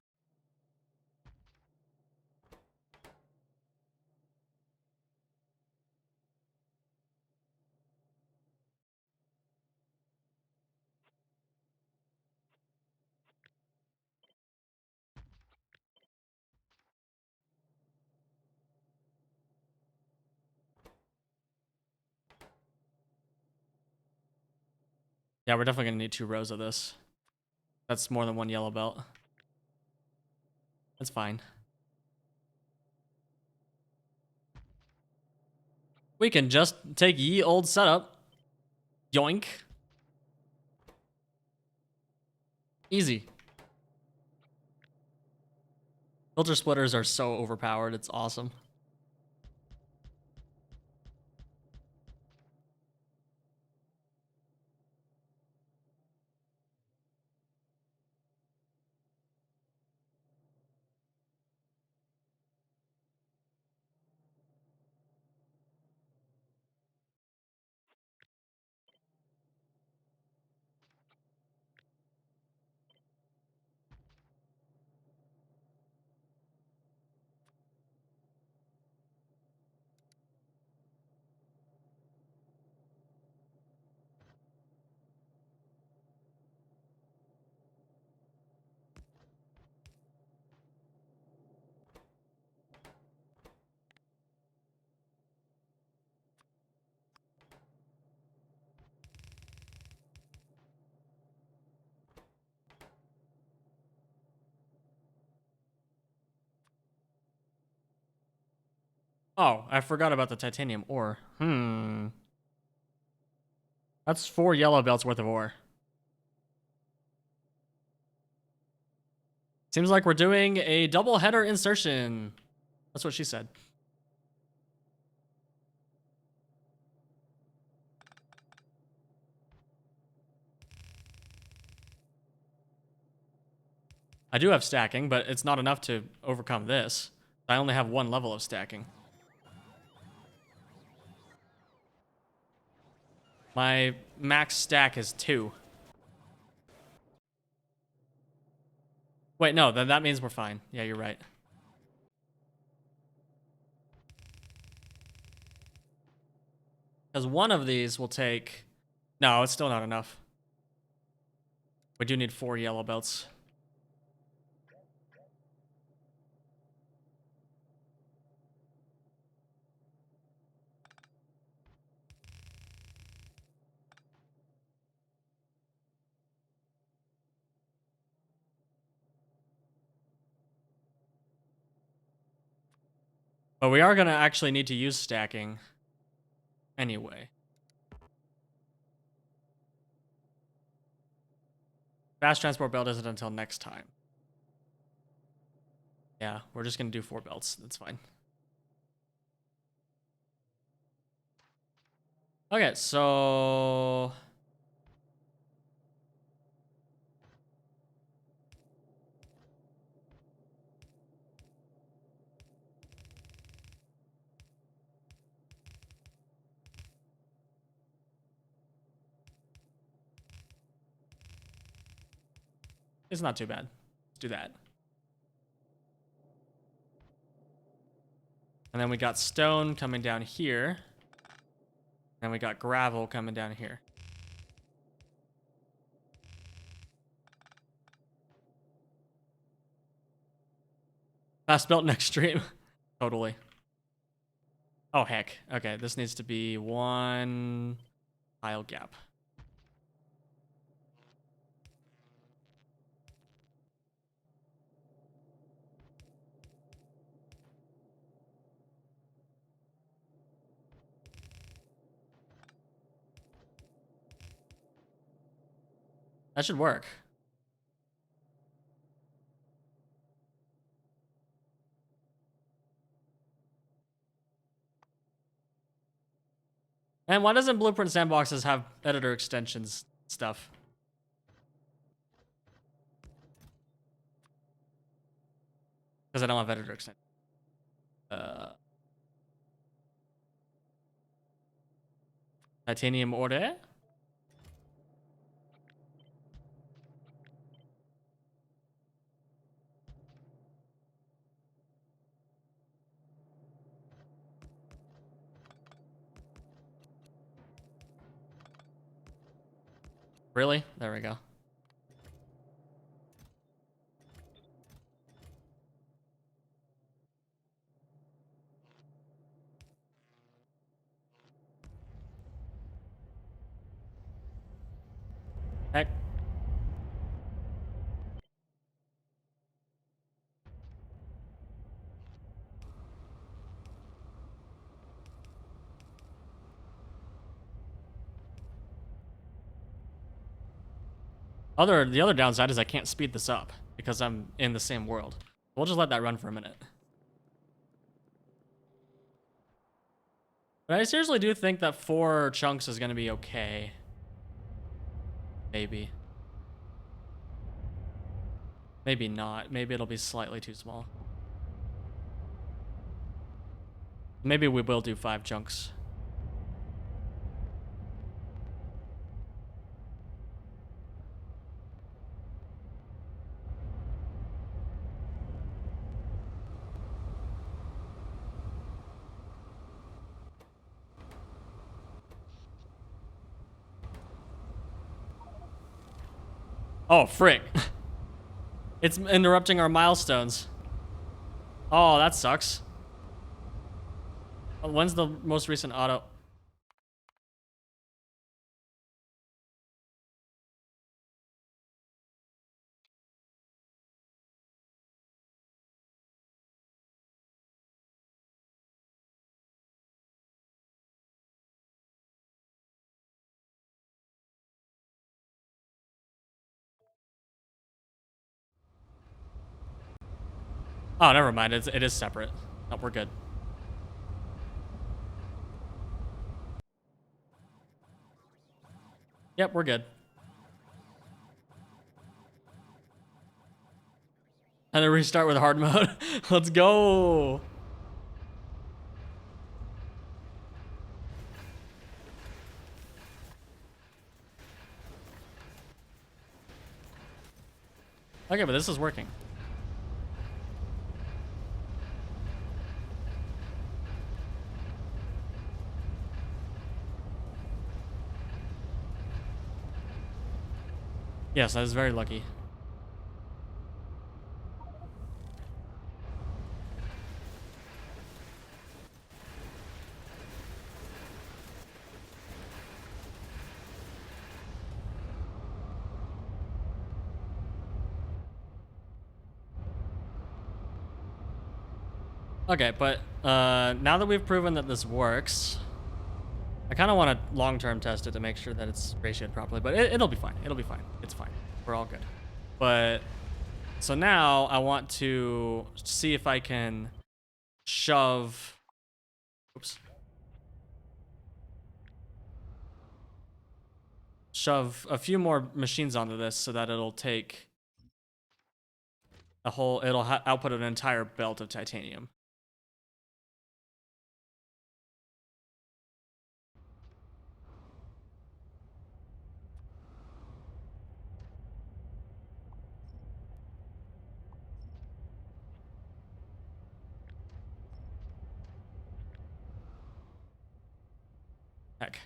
Yeah, we're definitely gonna need 2 rows of this. That's more than 1 yellow belt. That's fine. We can just take ye old setup. Yoink. Easy. Filter splitters are so overpowered, it's awesome. Oh, I forgot about the titanium ore. That's 4 yellow belts worth of ore. Seems like we're doing a double header insertion. That's what she said. I do have stacking, but it's not enough to overcome this. I only have 1 level of stacking. My max stack is 2. Wait, no, then that means we're fine. Yeah, you're right. Because 1 of these will take... No, it's still not enough. We do need 4 yellow belts. But we are going to actually need to use stacking anyway. Fast transport belt isn't until next time. Yeah, we're just going to do 4 belts. That's fine. Okay, so... It's not too bad. Let's do that. And then we got stone coming down here. And we got gravel coming down here. Fast belt next stream. Totally. Oh, heck. Okay, this needs to be 1 tile gap. That should work. And why doesn't Blueprint Sandboxes have editor extensions stuff? Because I don't have editor extensions. Titanium ore? Really? There we go. Heck. The other downside is I can't speed this up because I'm in the same world. We'll just let that run for a minute. But I seriously do think that 4 chunks is going to be okay. Maybe. Maybe not. Maybe it'll be slightly too small. Maybe we will do 5 chunks. Oh, frick. It's interrupting our milestones. Oh, that sucks. When's the most recent auto? Oh, never mind. It is separate. Oh, we're good. Yep, we're good. And then restart with hard mode. Let's go. Okay, but this is working. Yes, I was very lucky. Okay, but now that we've proven that this works, I kind of want to long-term test it to make sure that it's ratioed properly, but it'll be fine. It'll be fine. It's fine. We're all good. But so now I want to see if I can shove. Oops. Shove a few more machines onto this so that it'll take a whole. It'll output an entire belt of titanium. Heck.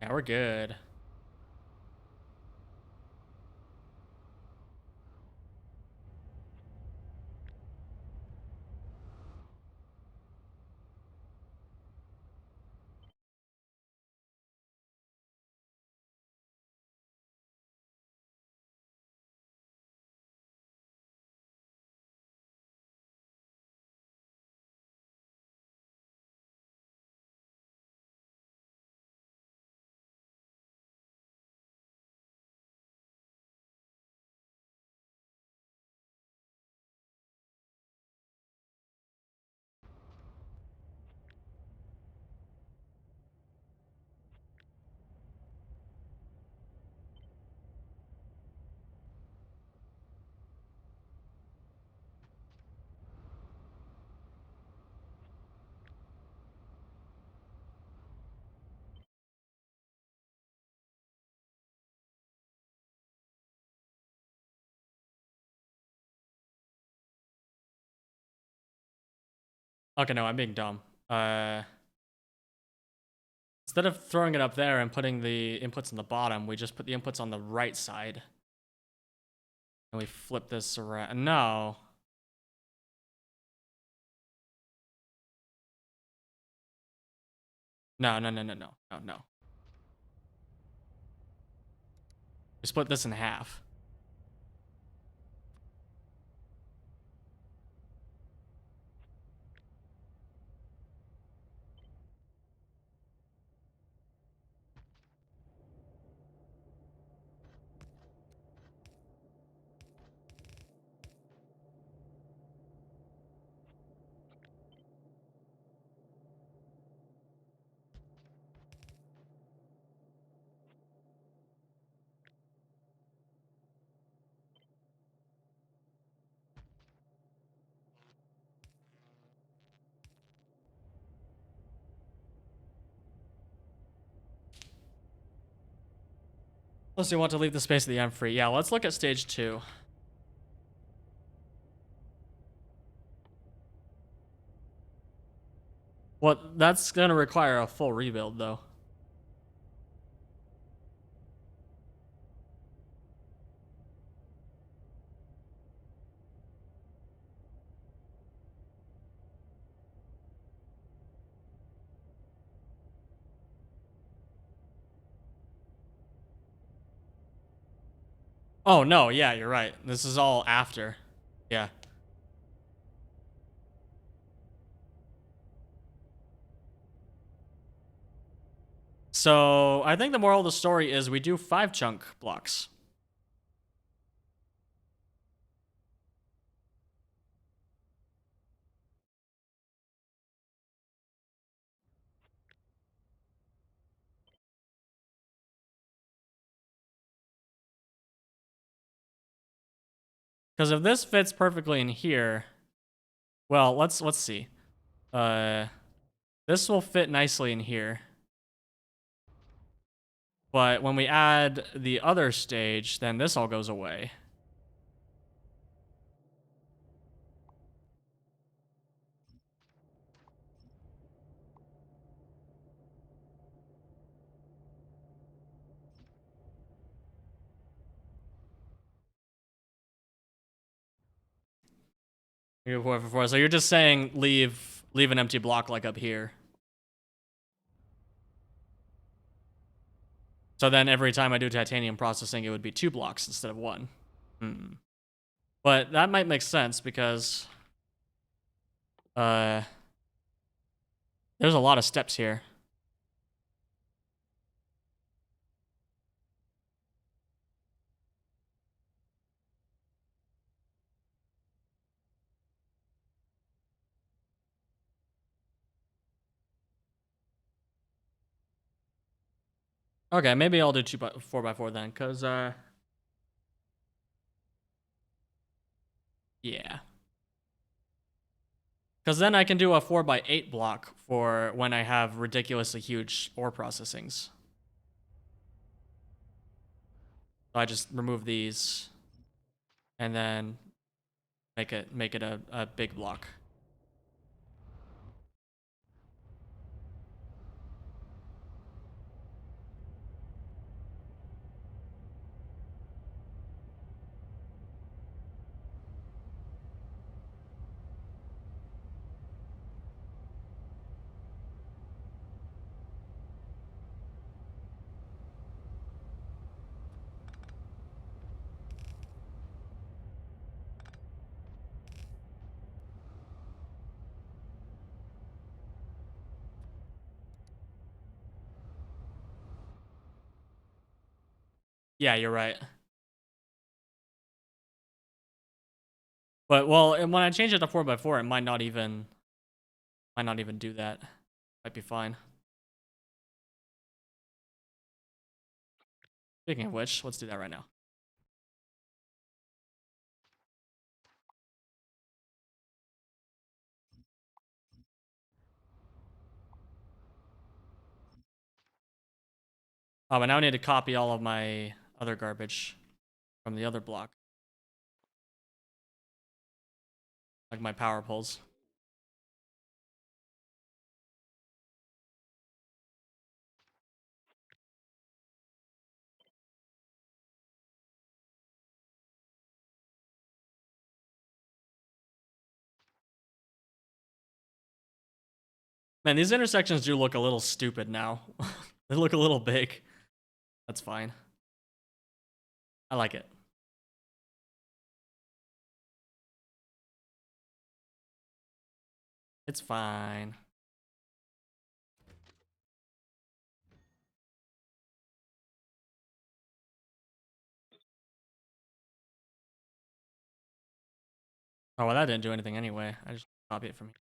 Yeah, we're good. Okay, no, I'm being dumb. Instead of throwing it up there and putting the inputs on the bottom, we just put the inputs on the right side. And we flip this around. No. No, no, no, no, no, no, no. We split this in half. Unless you want to leave the space at the end free. Yeah, let's look at stage 2. Well, that's going to require a full rebuild, though. Oh, no, yeah, you're right. This is all after. Yeah. So, I think the moral of the story is we do 5 chunk blocks. Because if this fits perfectly in here, well, let's see. This will fit nicely in here. But when we add the other stage, then this all goes away. So you're just saying leave an empty block like up here. So then every time I do titanium processing, it would be 2 blocks instead of 1. But that might make sense because there's a lot of steps here. Okay, maybe I'll do 4x4 then, because yeah. Because then I can do a 4x8 block for when I have ridiculously huge ore processings. So I just remove these and then make it a big block. Yeah, you're right. But well, and when I change it to 4x4, it might not even do that. Might be fine. Speaking of which, let's do that right now. Oh, but now I need to copy all of my other garbage from the other block. Like my power poles. Man, these intersections do look a little stupid now. They look a little big. That's fine. I like it. It's fine. Oh, well, that didn't do anything anyway. I just copy it from here.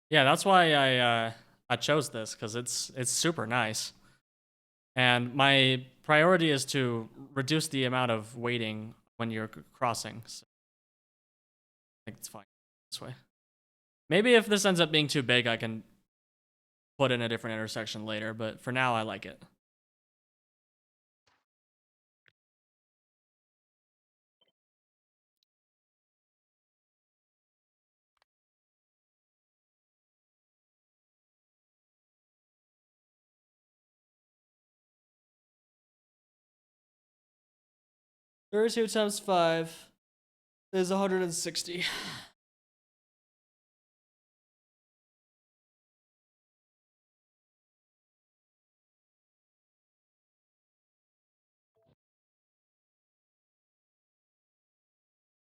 Yeah, that's why I chose this, because it's super nice. And my priority is to reduce the amount of waiting when you're crossing. So I think it's fine this way. Maybe if this ends up being too big, I can put in a different intersection later, but for now, I like it. Thirty-two times 5 is 160.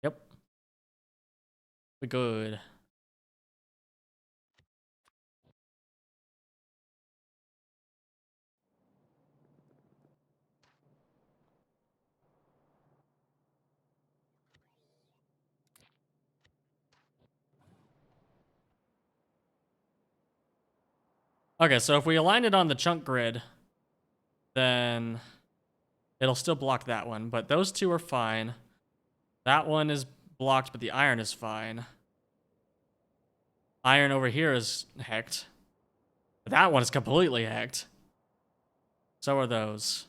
Yep. We good. Okay, so if we align it on the chunk grid, then it'll still block that one, but those two are fine. That one is blocked, but the iron is fine. Iron over here is hecked. But that one is completely hecked. So are those.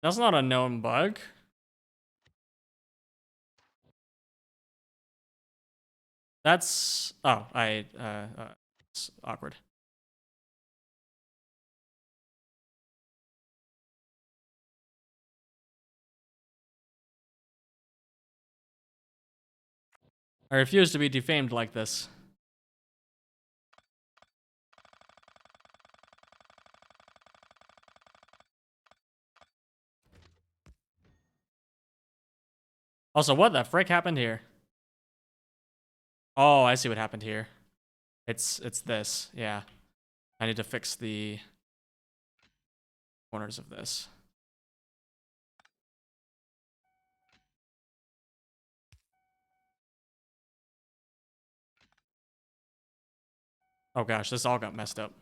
That's not a known bug. That's... Oh, it's awkward. I refuse to be defamed like this. Also, what the frick happened here? Oh, I see what happened here. It's this, yeah. I need to fix the corners of this. Oh gosh, this all got messed up.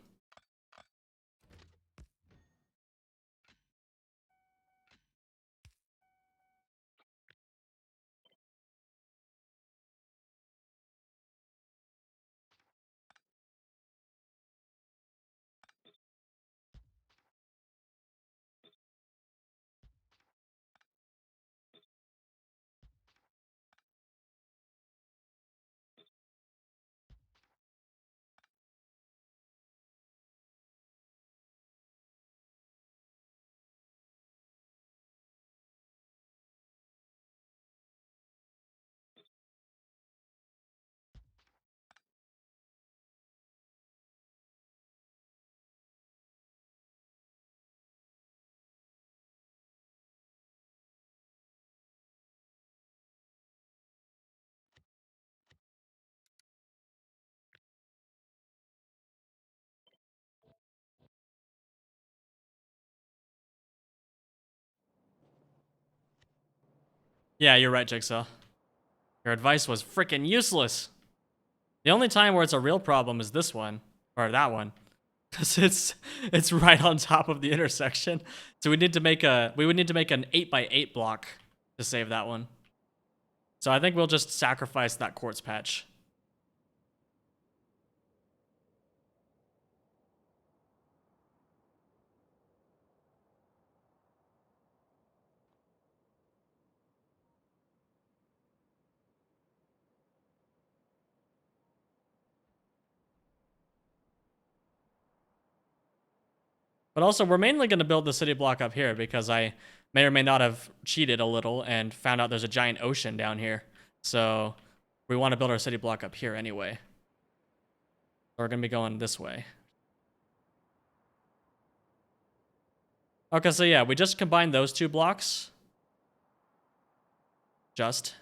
Yeah, you're right, Jigsaw. Your advice was freaking useless. The only time where it's a real problem is this one, or that one, because it's right on top of the intersection. So we would need to make an 8x8 block to save that one. So I think we'll just sacrifice that quartz patch. But also, we're mainly going to build the city block up here because I may or may not have cheated a little and found out there's a giant ocean down here. So we want to build our city block up here anyway. So we're going to be going this way. Okay, so yeah, we just combined those two blocks. Just.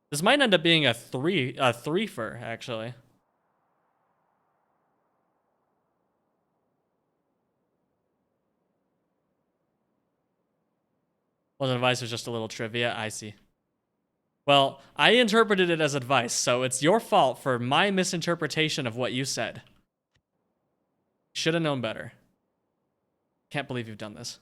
This might end up being a three-fer, actually. Well, the advice was just a little trivia. I see. Well, I interpreted it as advice, so it's your fault for my misinterpretation of what you said. Should have known better. Can't believe you've done this.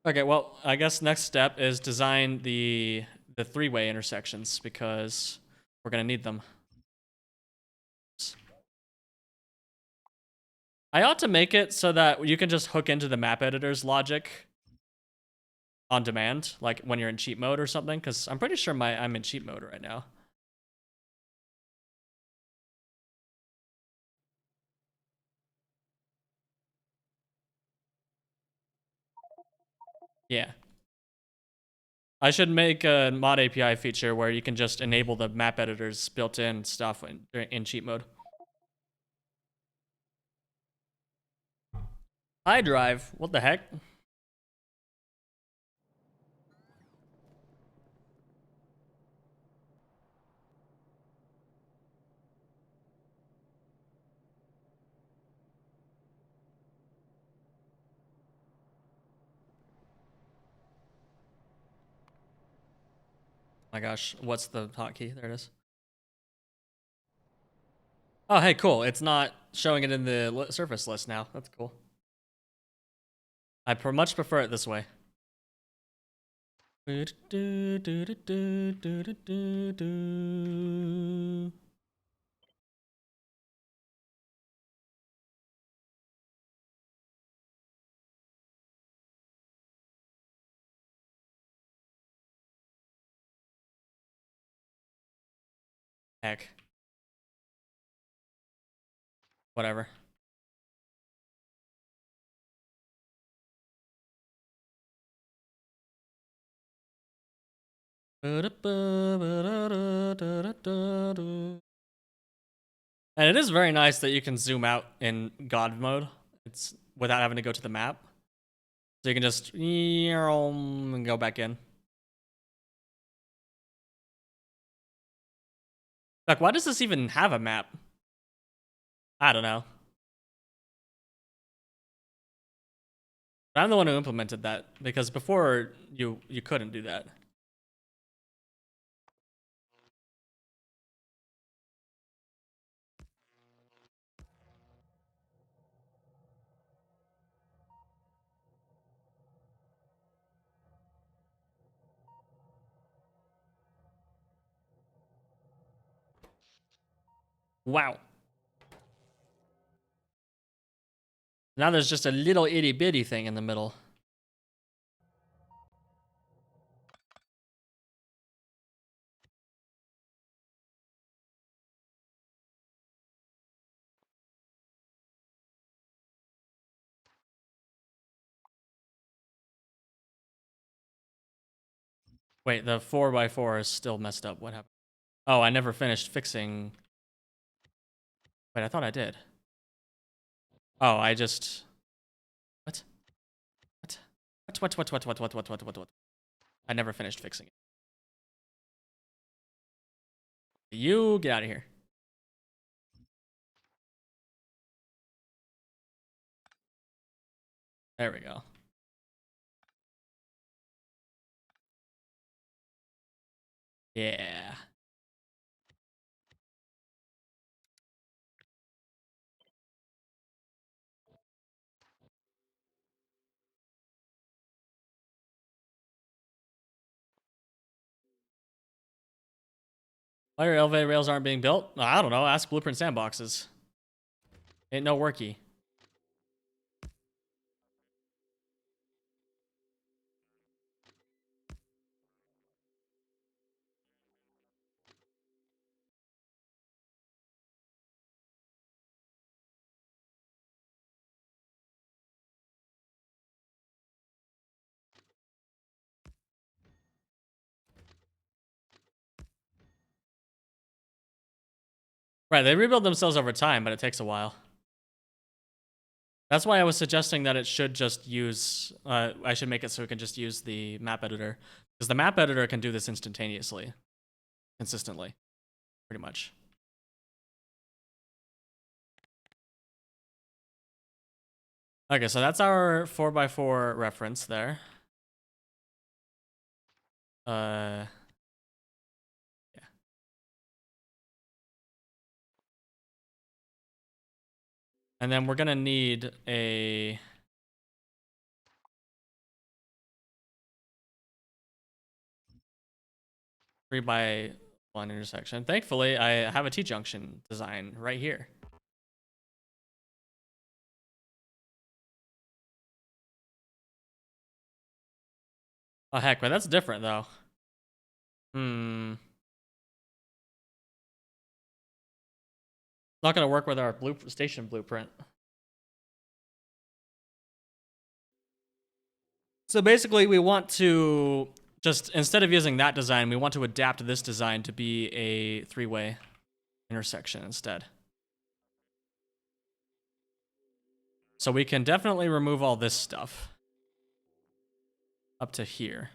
Okay, well, I guess next step is design the three-way intersections because we're gonna need them. I ought to make it so that you can just hook into the map editor's logic on demand, like when you're in cheat mode or something, because I'm pretty sure I'm in cheat mode right now. Yeah. I should make a mod API feature where you can just enable the map editor's built-in stuff in cheat mode. iDrive, what the heck? My gosh, what's the hotkey? There it is. Oh, hey, cool. It's not showing it in the surface list now. That's cool. I much prefer it this way. Heck. Whatever. And it is very nice that you can zoom out in God mode. It's without having to go to the map. So you can just and go back in. Like, why does this even have a map? I don't know. I'm the one who implemented that because before you couldn't do that. Wow. Now there's just a little itty bitty thing in the middle. Wait, the 4x4 is still messed up. What happened? Oh, I never finished fixing. Wait, I thought I did. Oh, I just. What? What? I never finished fixing it. You get out of here. There we go. Yeah. Why your elevator rails aren't being built? I don't know. Ask Blueprint Sandboxes. Ain't no worky. Right, they rebuild themselves over time, but it takes a while. That's why I was suggesting that it should just use, I should make it so it can just use the map editor. Because the map editor can do this instantaneously, consistently, pretty much. Okay, so that's our 4x4 reference there. Yeah. And then we're gonna need a 3x1 intersection. Thankfully, I have a T-junction design right here. Oh heck, but that's different though. Not gonna work with our station blueprint. So basically, we want to just, instead of using that design, we want to adapt this design to be a 3-way intersection instead. So we can definitely remove all this stuff up to here.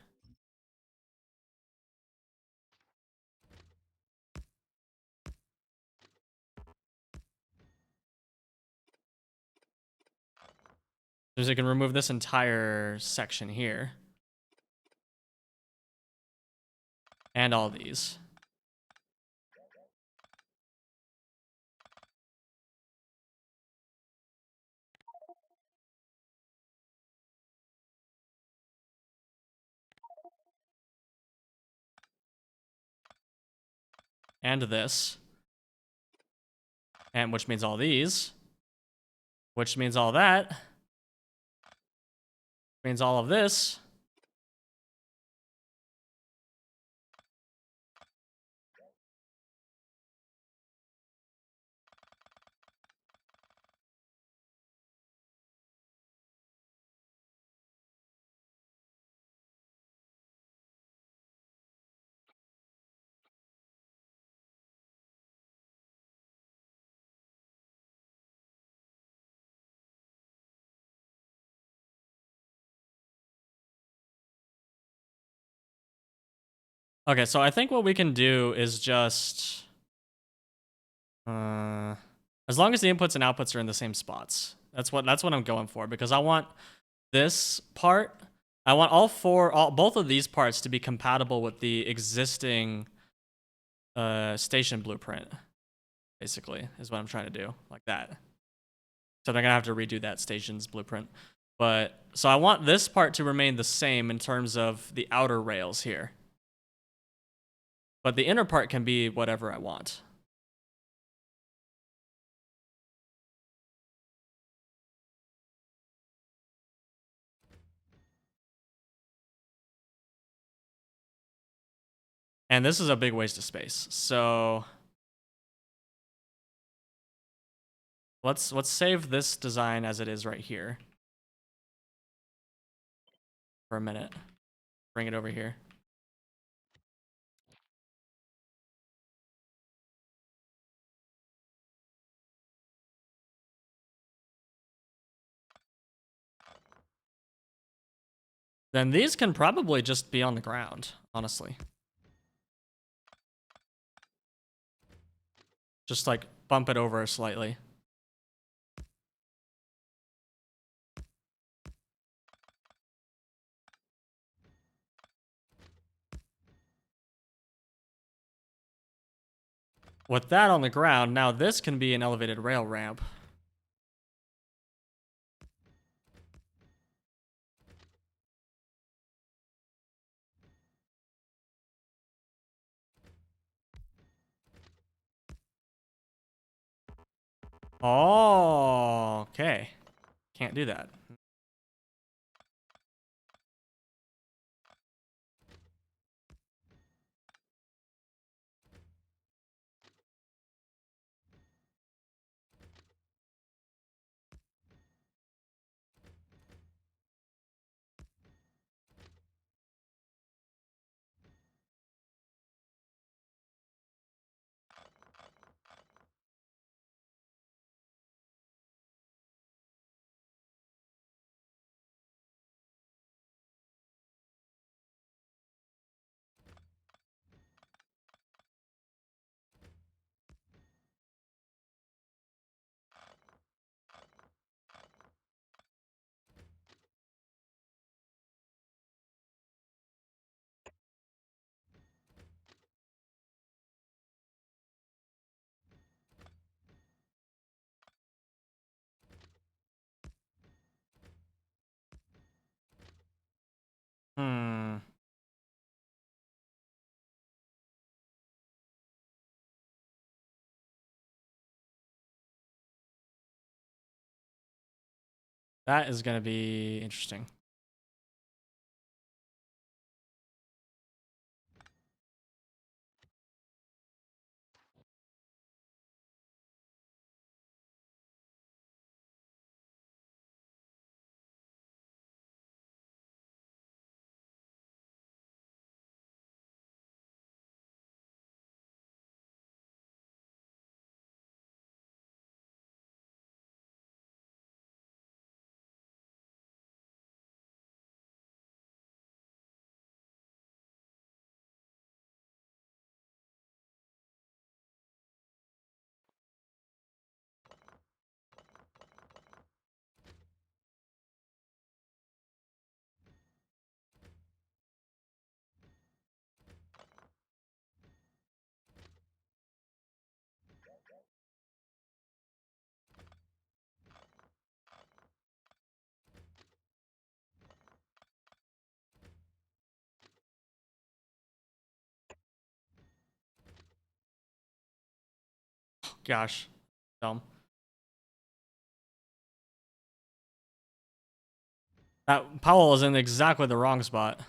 So we can remove this entire section here. And all these. And this. And which means all these. Which means all that. Means all of this. Okay, so I think what we can do is just as long as the inputs and outputs are in the same spots. That's what I'm going for, because I want this part, I want both of these parts to be compatible with the existing station blueprint, basically, is what I'm trying to do, like that. So they're gonna have to redo that station's blueprint. But so I want this part to remain the same in terms of the outer rails here. But the inner part can be whatever I want. And this is a big waste of space. So let's save this design as it is right here for a minute. Bring it over here. Then these can probably just be on the ground, honestly. Just like bump it over slightly. With that on the ground, now this can be an elevated rail ramp. Oh, okay. Can't do that. Hmm. That is going to be interesting. Gosh. Dumb. That Powell is in exactly the wrong spot.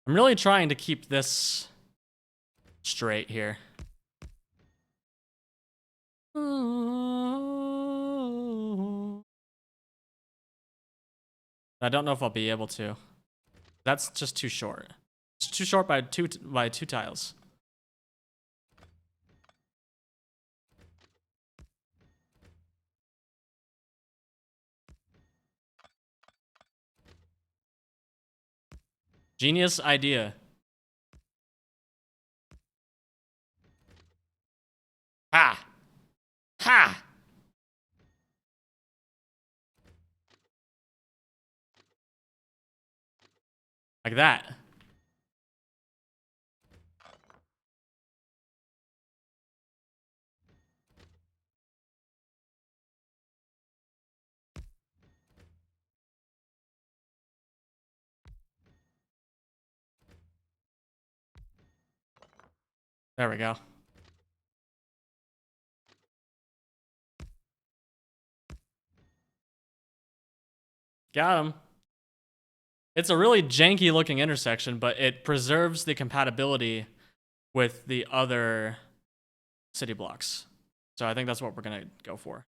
I'm really trying to keep this straight here. I don't know if I'll be able to. That's just too short. It's too short by two tiles. Genius idea. Ha! Ha! Like that. There we go. Got him. It's a really janky looking intersection, but it preserves the compatibility with the other city blocks. So I think that's what we're gonna go for.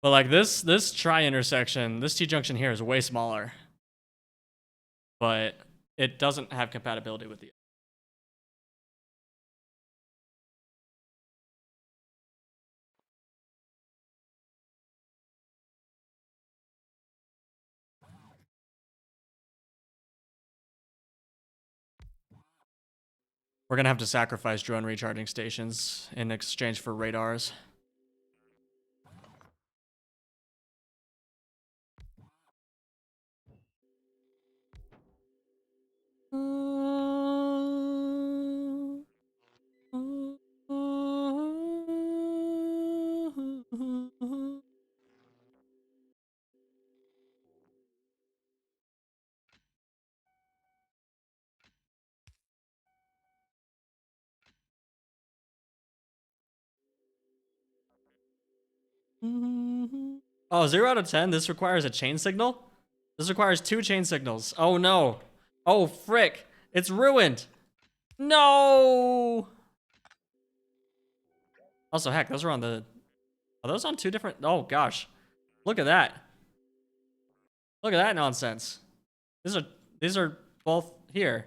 But like this tri-intersection, this T-junction here is way smaller. But it doesn't have compatibility with the. We're gonna have to sacrifice drone recharging stations in exchange for radars. Oh, 0 out of 10. This requires a chain signal? This requires 2 chain signals. Oh no. Oh frick. It's ruined. No. Also, heck, those are on the. Are those on 2 different? Oh gosh. Look at that. Look at that nonsense. These are both here.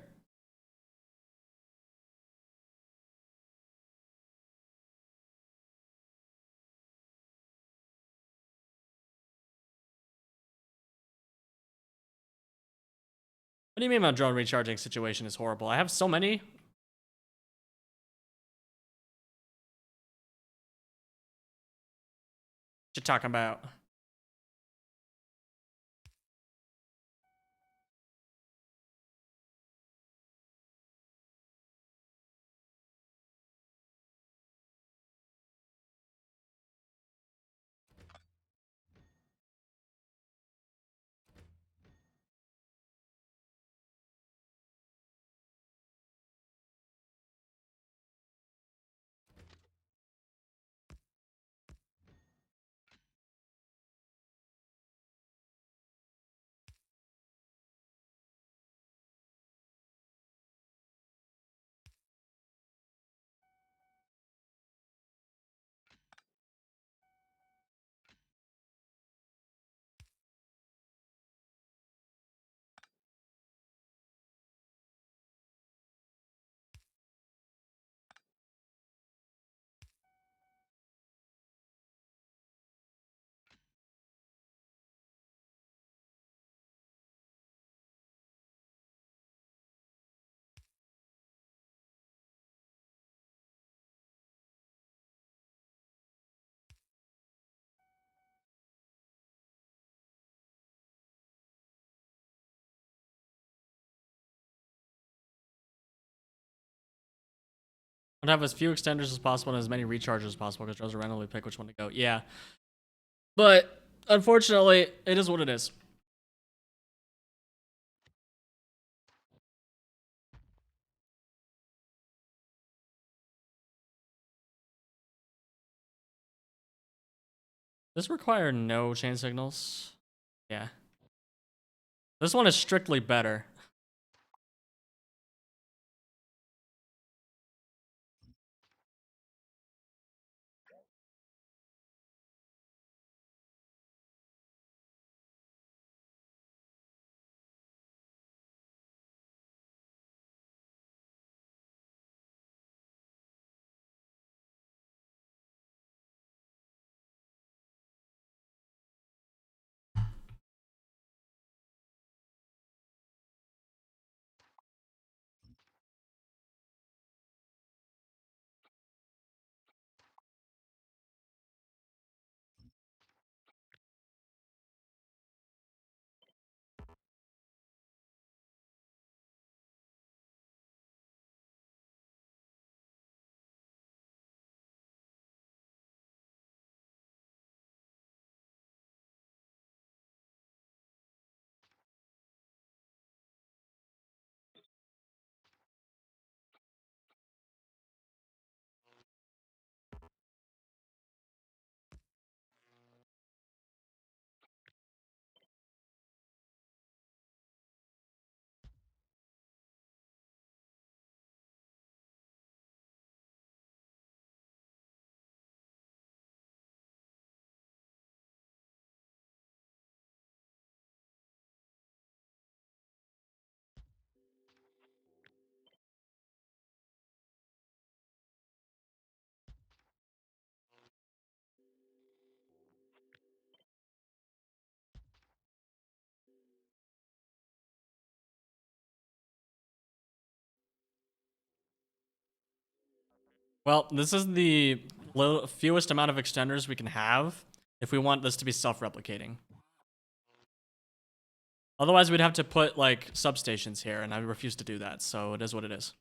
What do you mean my drone recharging situation is horrible? I have so many. What you talking about? I want to have as few extenders as possible and as many recharges as possible because drones will randomly pick which one to go. Yeah. But unfortunately, it is what it is. This require no chain signals. Yeah. This one is strictly better. Well, this is the fewest amount of extenders we can have if we want this to be self-replicating. Otherwise, we'd have to put, like, substations here, and I refuse to do that, so it is what it is.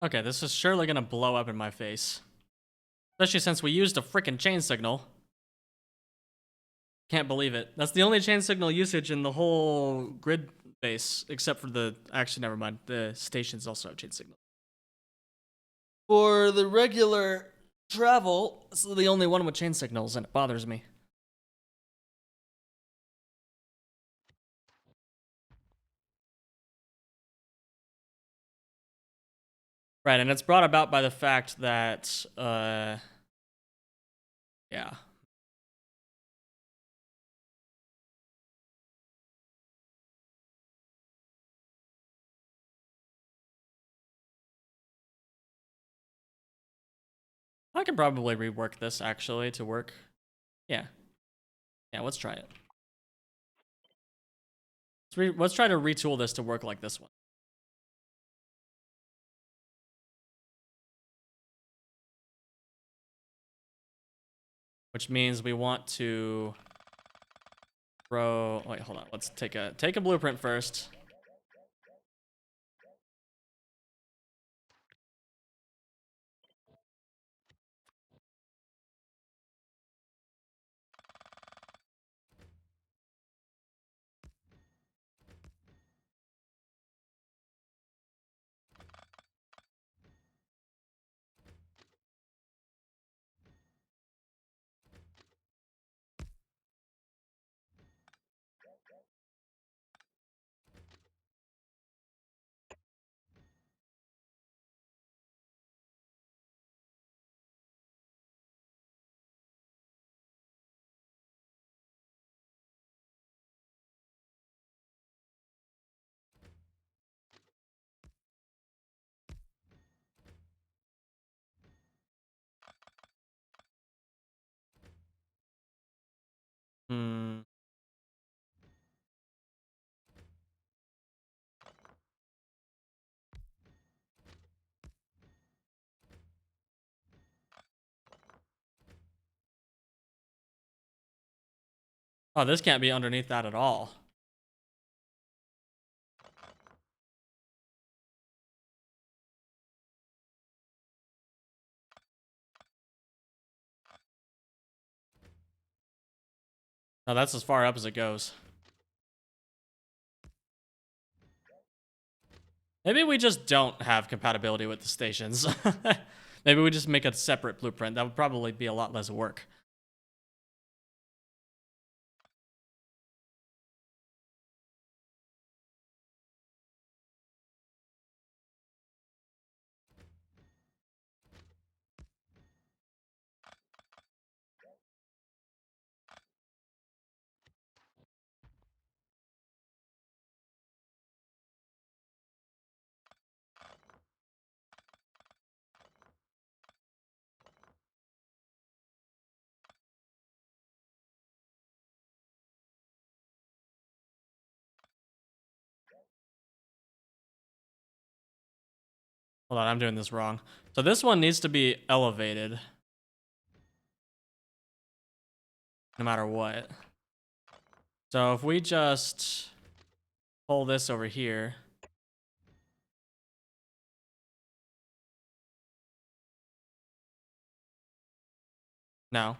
Okay, this is surely gonna blow up in my face. Especially since we used a freaking chain signal. Can't believe it. That's the only chain signal usage in the whole grid base, except for the... Actually, never mind. The stations also have chain signal. For the regular travel, this is the only one with chain signals, and it bothers me. Right, and it's brought about by the fact that, yeah. I can probably rework this, actually, to work. Yeah. Yeah, let's try it. Let's try to retool this to work like this one. Which means we want to throw... Wait, hold on. Let's take a blueprint first. Hmm. Oh, this can't be underneath that at all. No, that's as far up as it goes. Maybe we just don't have compatibility with the stations. Maybe we just make a separate blueprint. That would probably be a lot less work. Hold on, I'm doing this wrong. So this one needs to be elevated. No matter what. So if we just pull this over here. No.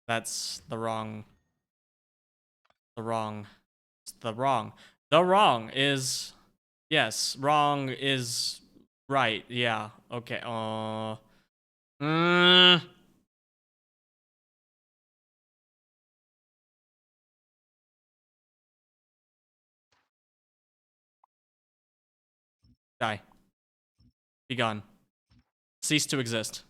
That's the wrong. The wrong is, yes, wrong is right. Yeah. Okay. Mm, die. Be gone. Cease to exist.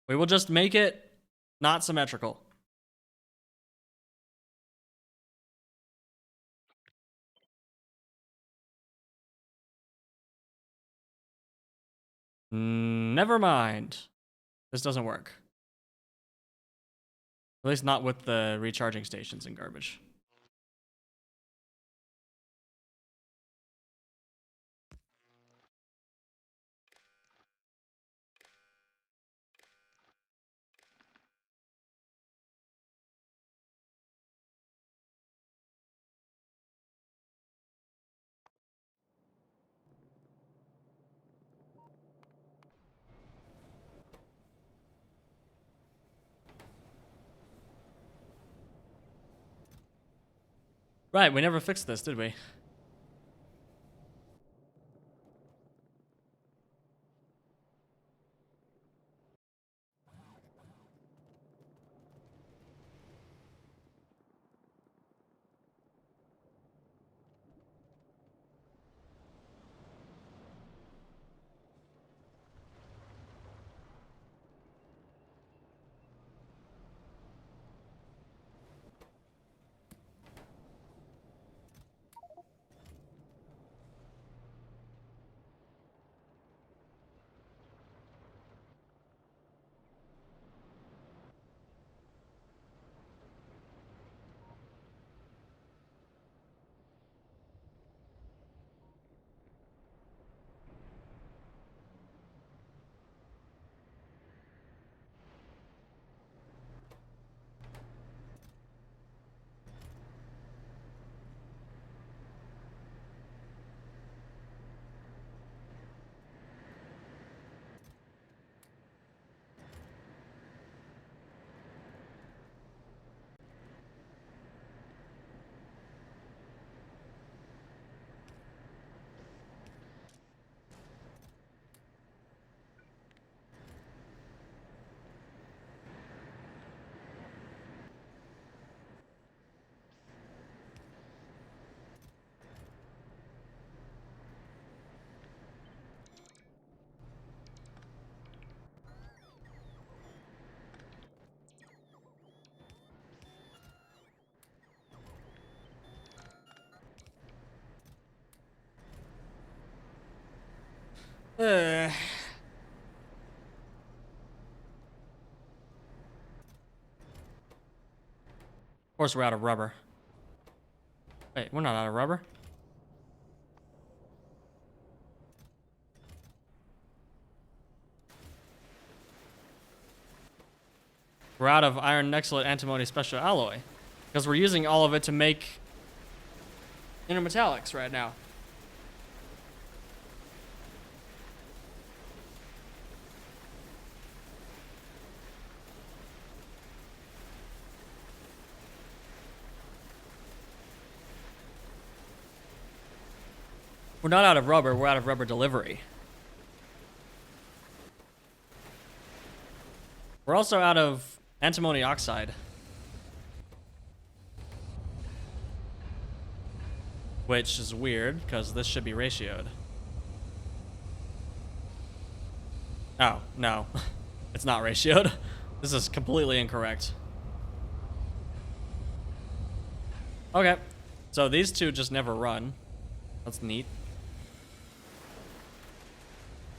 We will just make it not symmetrical. Never mind. This doesn't work. At least not with the recharging stations and garbage. Right, we never fixed this, did we? Of course we're out of rubber. Wait, we're not out of rubber? We're out of iron nexalate antimony special alloy. Because we're using all of it to make intermetallics right now. We're not out of rubber, we're out of rubber delivery. We're also out of antimony oxide. Which is weird, because this should be ratioed. Oh, no. It's not ratioed. This is completely incorrect. Okay. So these two just never run. That's neat.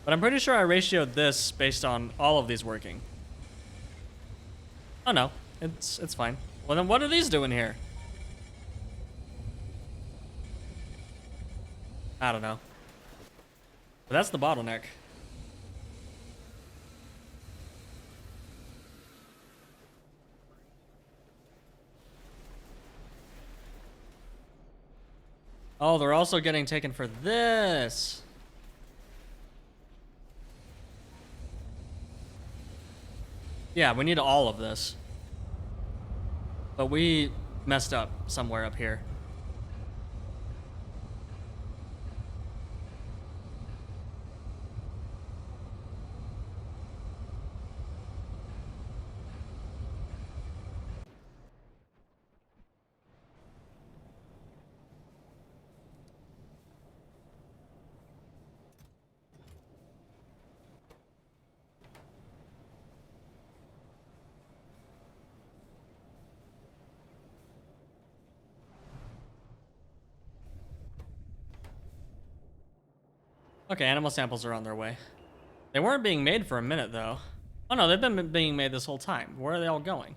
But I'm pretty sure I ratioed this based on all of these working. Oh no, it's fine. Well then what are these doing here? I don't know. But that's the bottleneck. Oh, they're also getting taken for this. Yeah, we need all of this. But we messed up somewhere up here. Okay, animal samples are on their way. They weren't being made for a minute, though. Oh no, they've been being made this whole time. Where are they all going?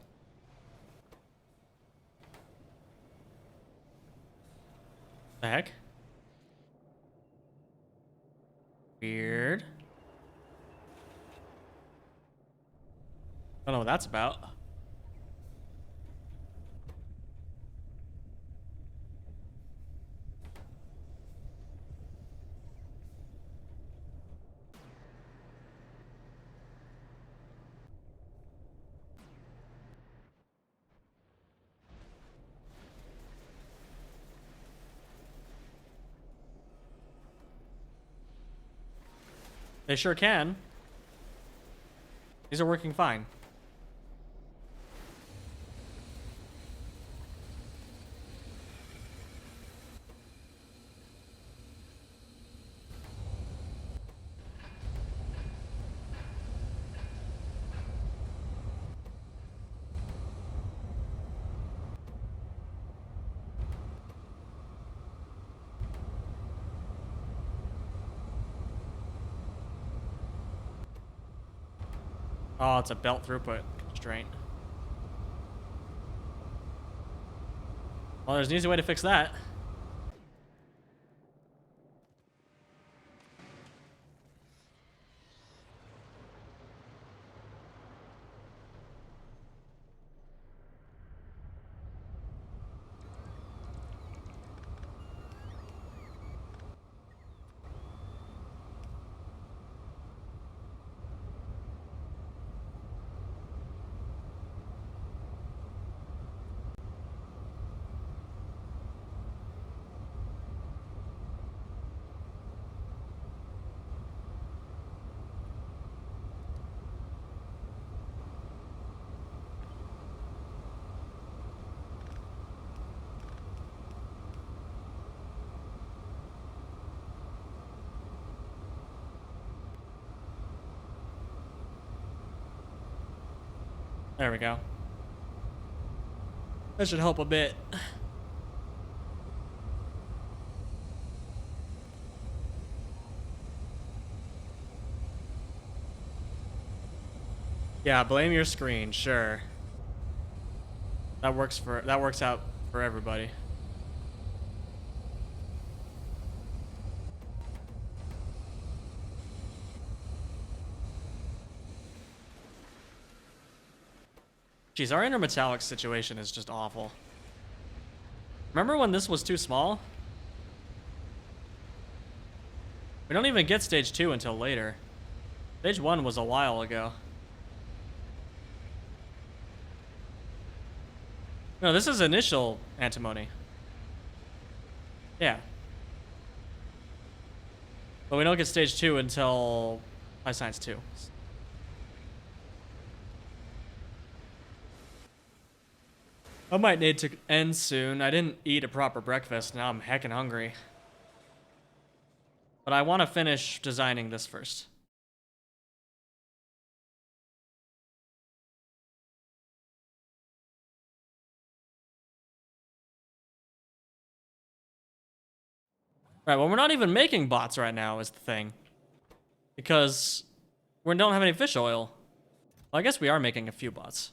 The heck? Weird. I don't know what that's about. They sure can. These are working fine. Oh, it's a belt throughput constraint. Well, there's an easy way to fix that. There we go. That should help a bit. Yeah, blame your screen, sure. That works out for everybody. Jeez, our intermetallic situation is just awful. Remember when this was too small? We don't even get stage 2 until later. Stage 1 was a while ago. No, this is initial antimony. Yeah. But we don't get stage 2 until High Science 2. I might need to end soon. I didn't eat a proper breakfast. Now I'm heckin' hungry. But I want to finish designing this first. Right, well, we're not even making bots right now is the thing. Because we don't have any fish oil. Well, I guess we are making a few bots.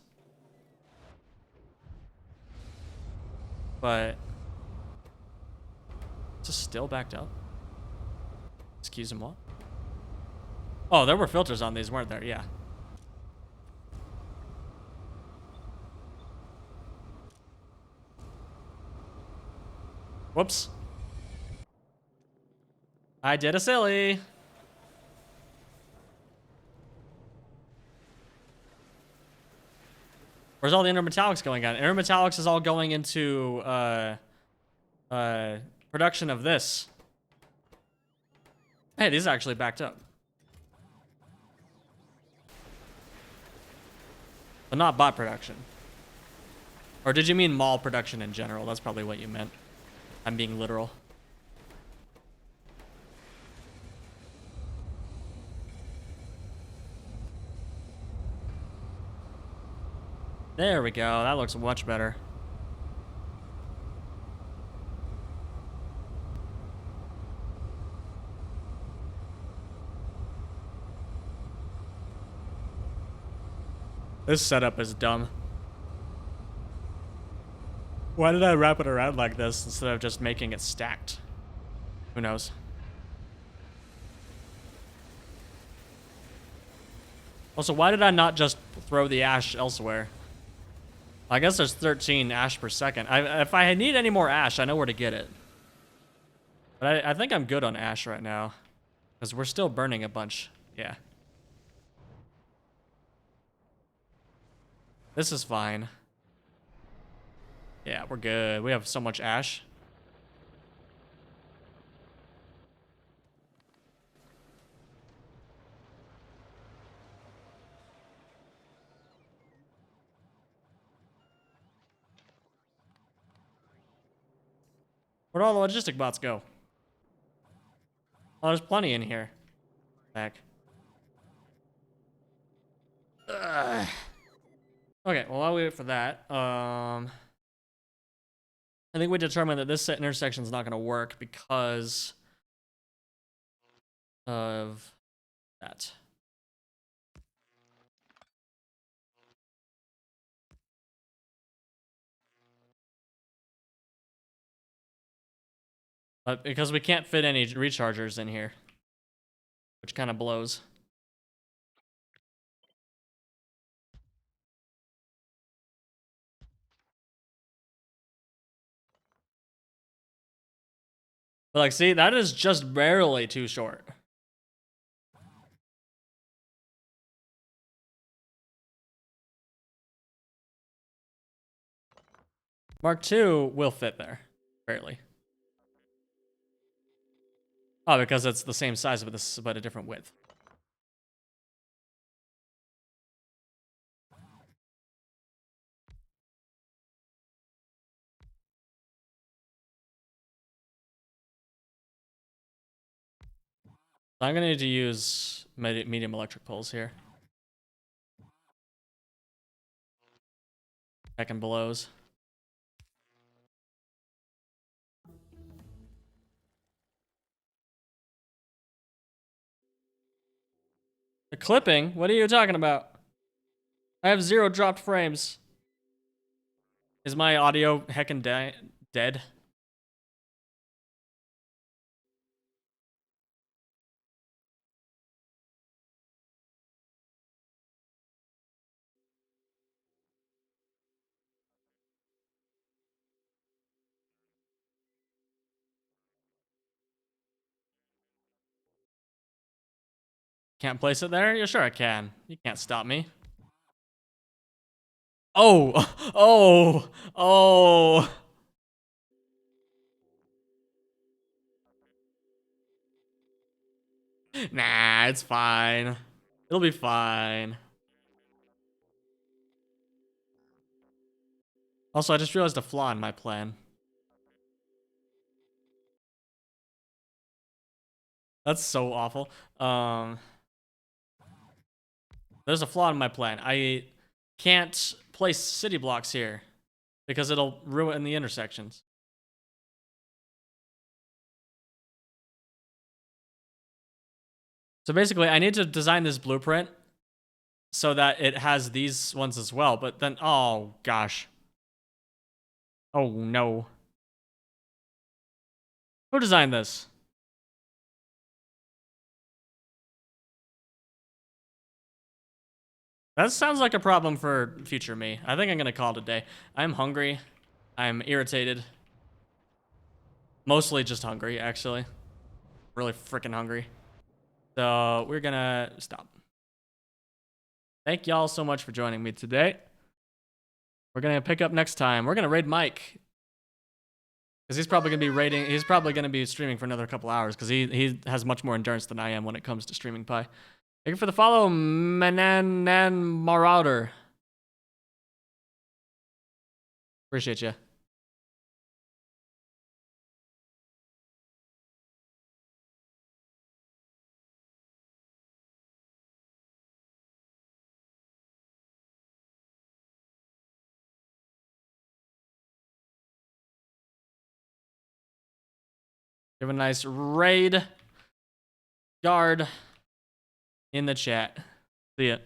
But... is this still backed up? Excuse me, what? Oh, there were filters on these, weren't there? Yeah. Whoops. I did a silly. Where's all the intermetallics going on? Intermetallics is all going into production of this. Hey, these are actually backed up. But not bot production. Or did you mean mall production in general? That's probably what you meant. I'm being literal. There we go. That looks much better. This setup is dumb. Why did I wrap it around like this instead of just making it stacked? Who knows? Also, why did I not just throw the ash elsewhere? I guess there's 13 ash per second. If I need any more ash, I know where to get it. But I think I'm good on ash right now. Because we're still burning a bunch. Yeah. This is fine. Yeah, we're good. We have so much ash. Where'd all the logistic bots go? Oh, there's plenty in here. Back. Ugh. Okay, well, I'll wait for that. I think we determined that this intersection is not going to work because of that. But because we can't fit any rechargers in here, which kind of blows. But like, see, that is just barely too short. Mark II will fit there, barely. Oh, because it's the same size, but a different width. I'm gonna need to use medium electric poles here. Heckin' blows. The clipping? What are you talking about? I have 0 dropped frames. Is my audio heckin' dead? Can't place it there? Yeah, sure I can. You can't stop me. Oh! Oh! Oh! Nah, it's fine. It'll be fine. Also, I just realized a flaw in my plan. That's so awful. There's a flaw in my plan. I can't place city blocks here because it'll ruin the intersections. So basically, I need to design this blueprint so that it has these ones as well. But then, oh gosh. Oh no. Who designed this? That sounds like a problem for future me. I think I'm gonna call it a day. I'm hungry. I'm irritated. Mostly just hungry, actually. Really freaking hungry. So we're gonna stop. Thank y'all so much for joining me today. We're gonna pick up next time. We're gonna raid Mike. Because he's probably gonna be raiding, he's probably gonna be streaming for another couple hours because he has much more endurance than I am when it comes to streaming pie. Thank you for the follow, Manan Marauder. Appreciate you. Give a nice raid guard in the chat. See ya.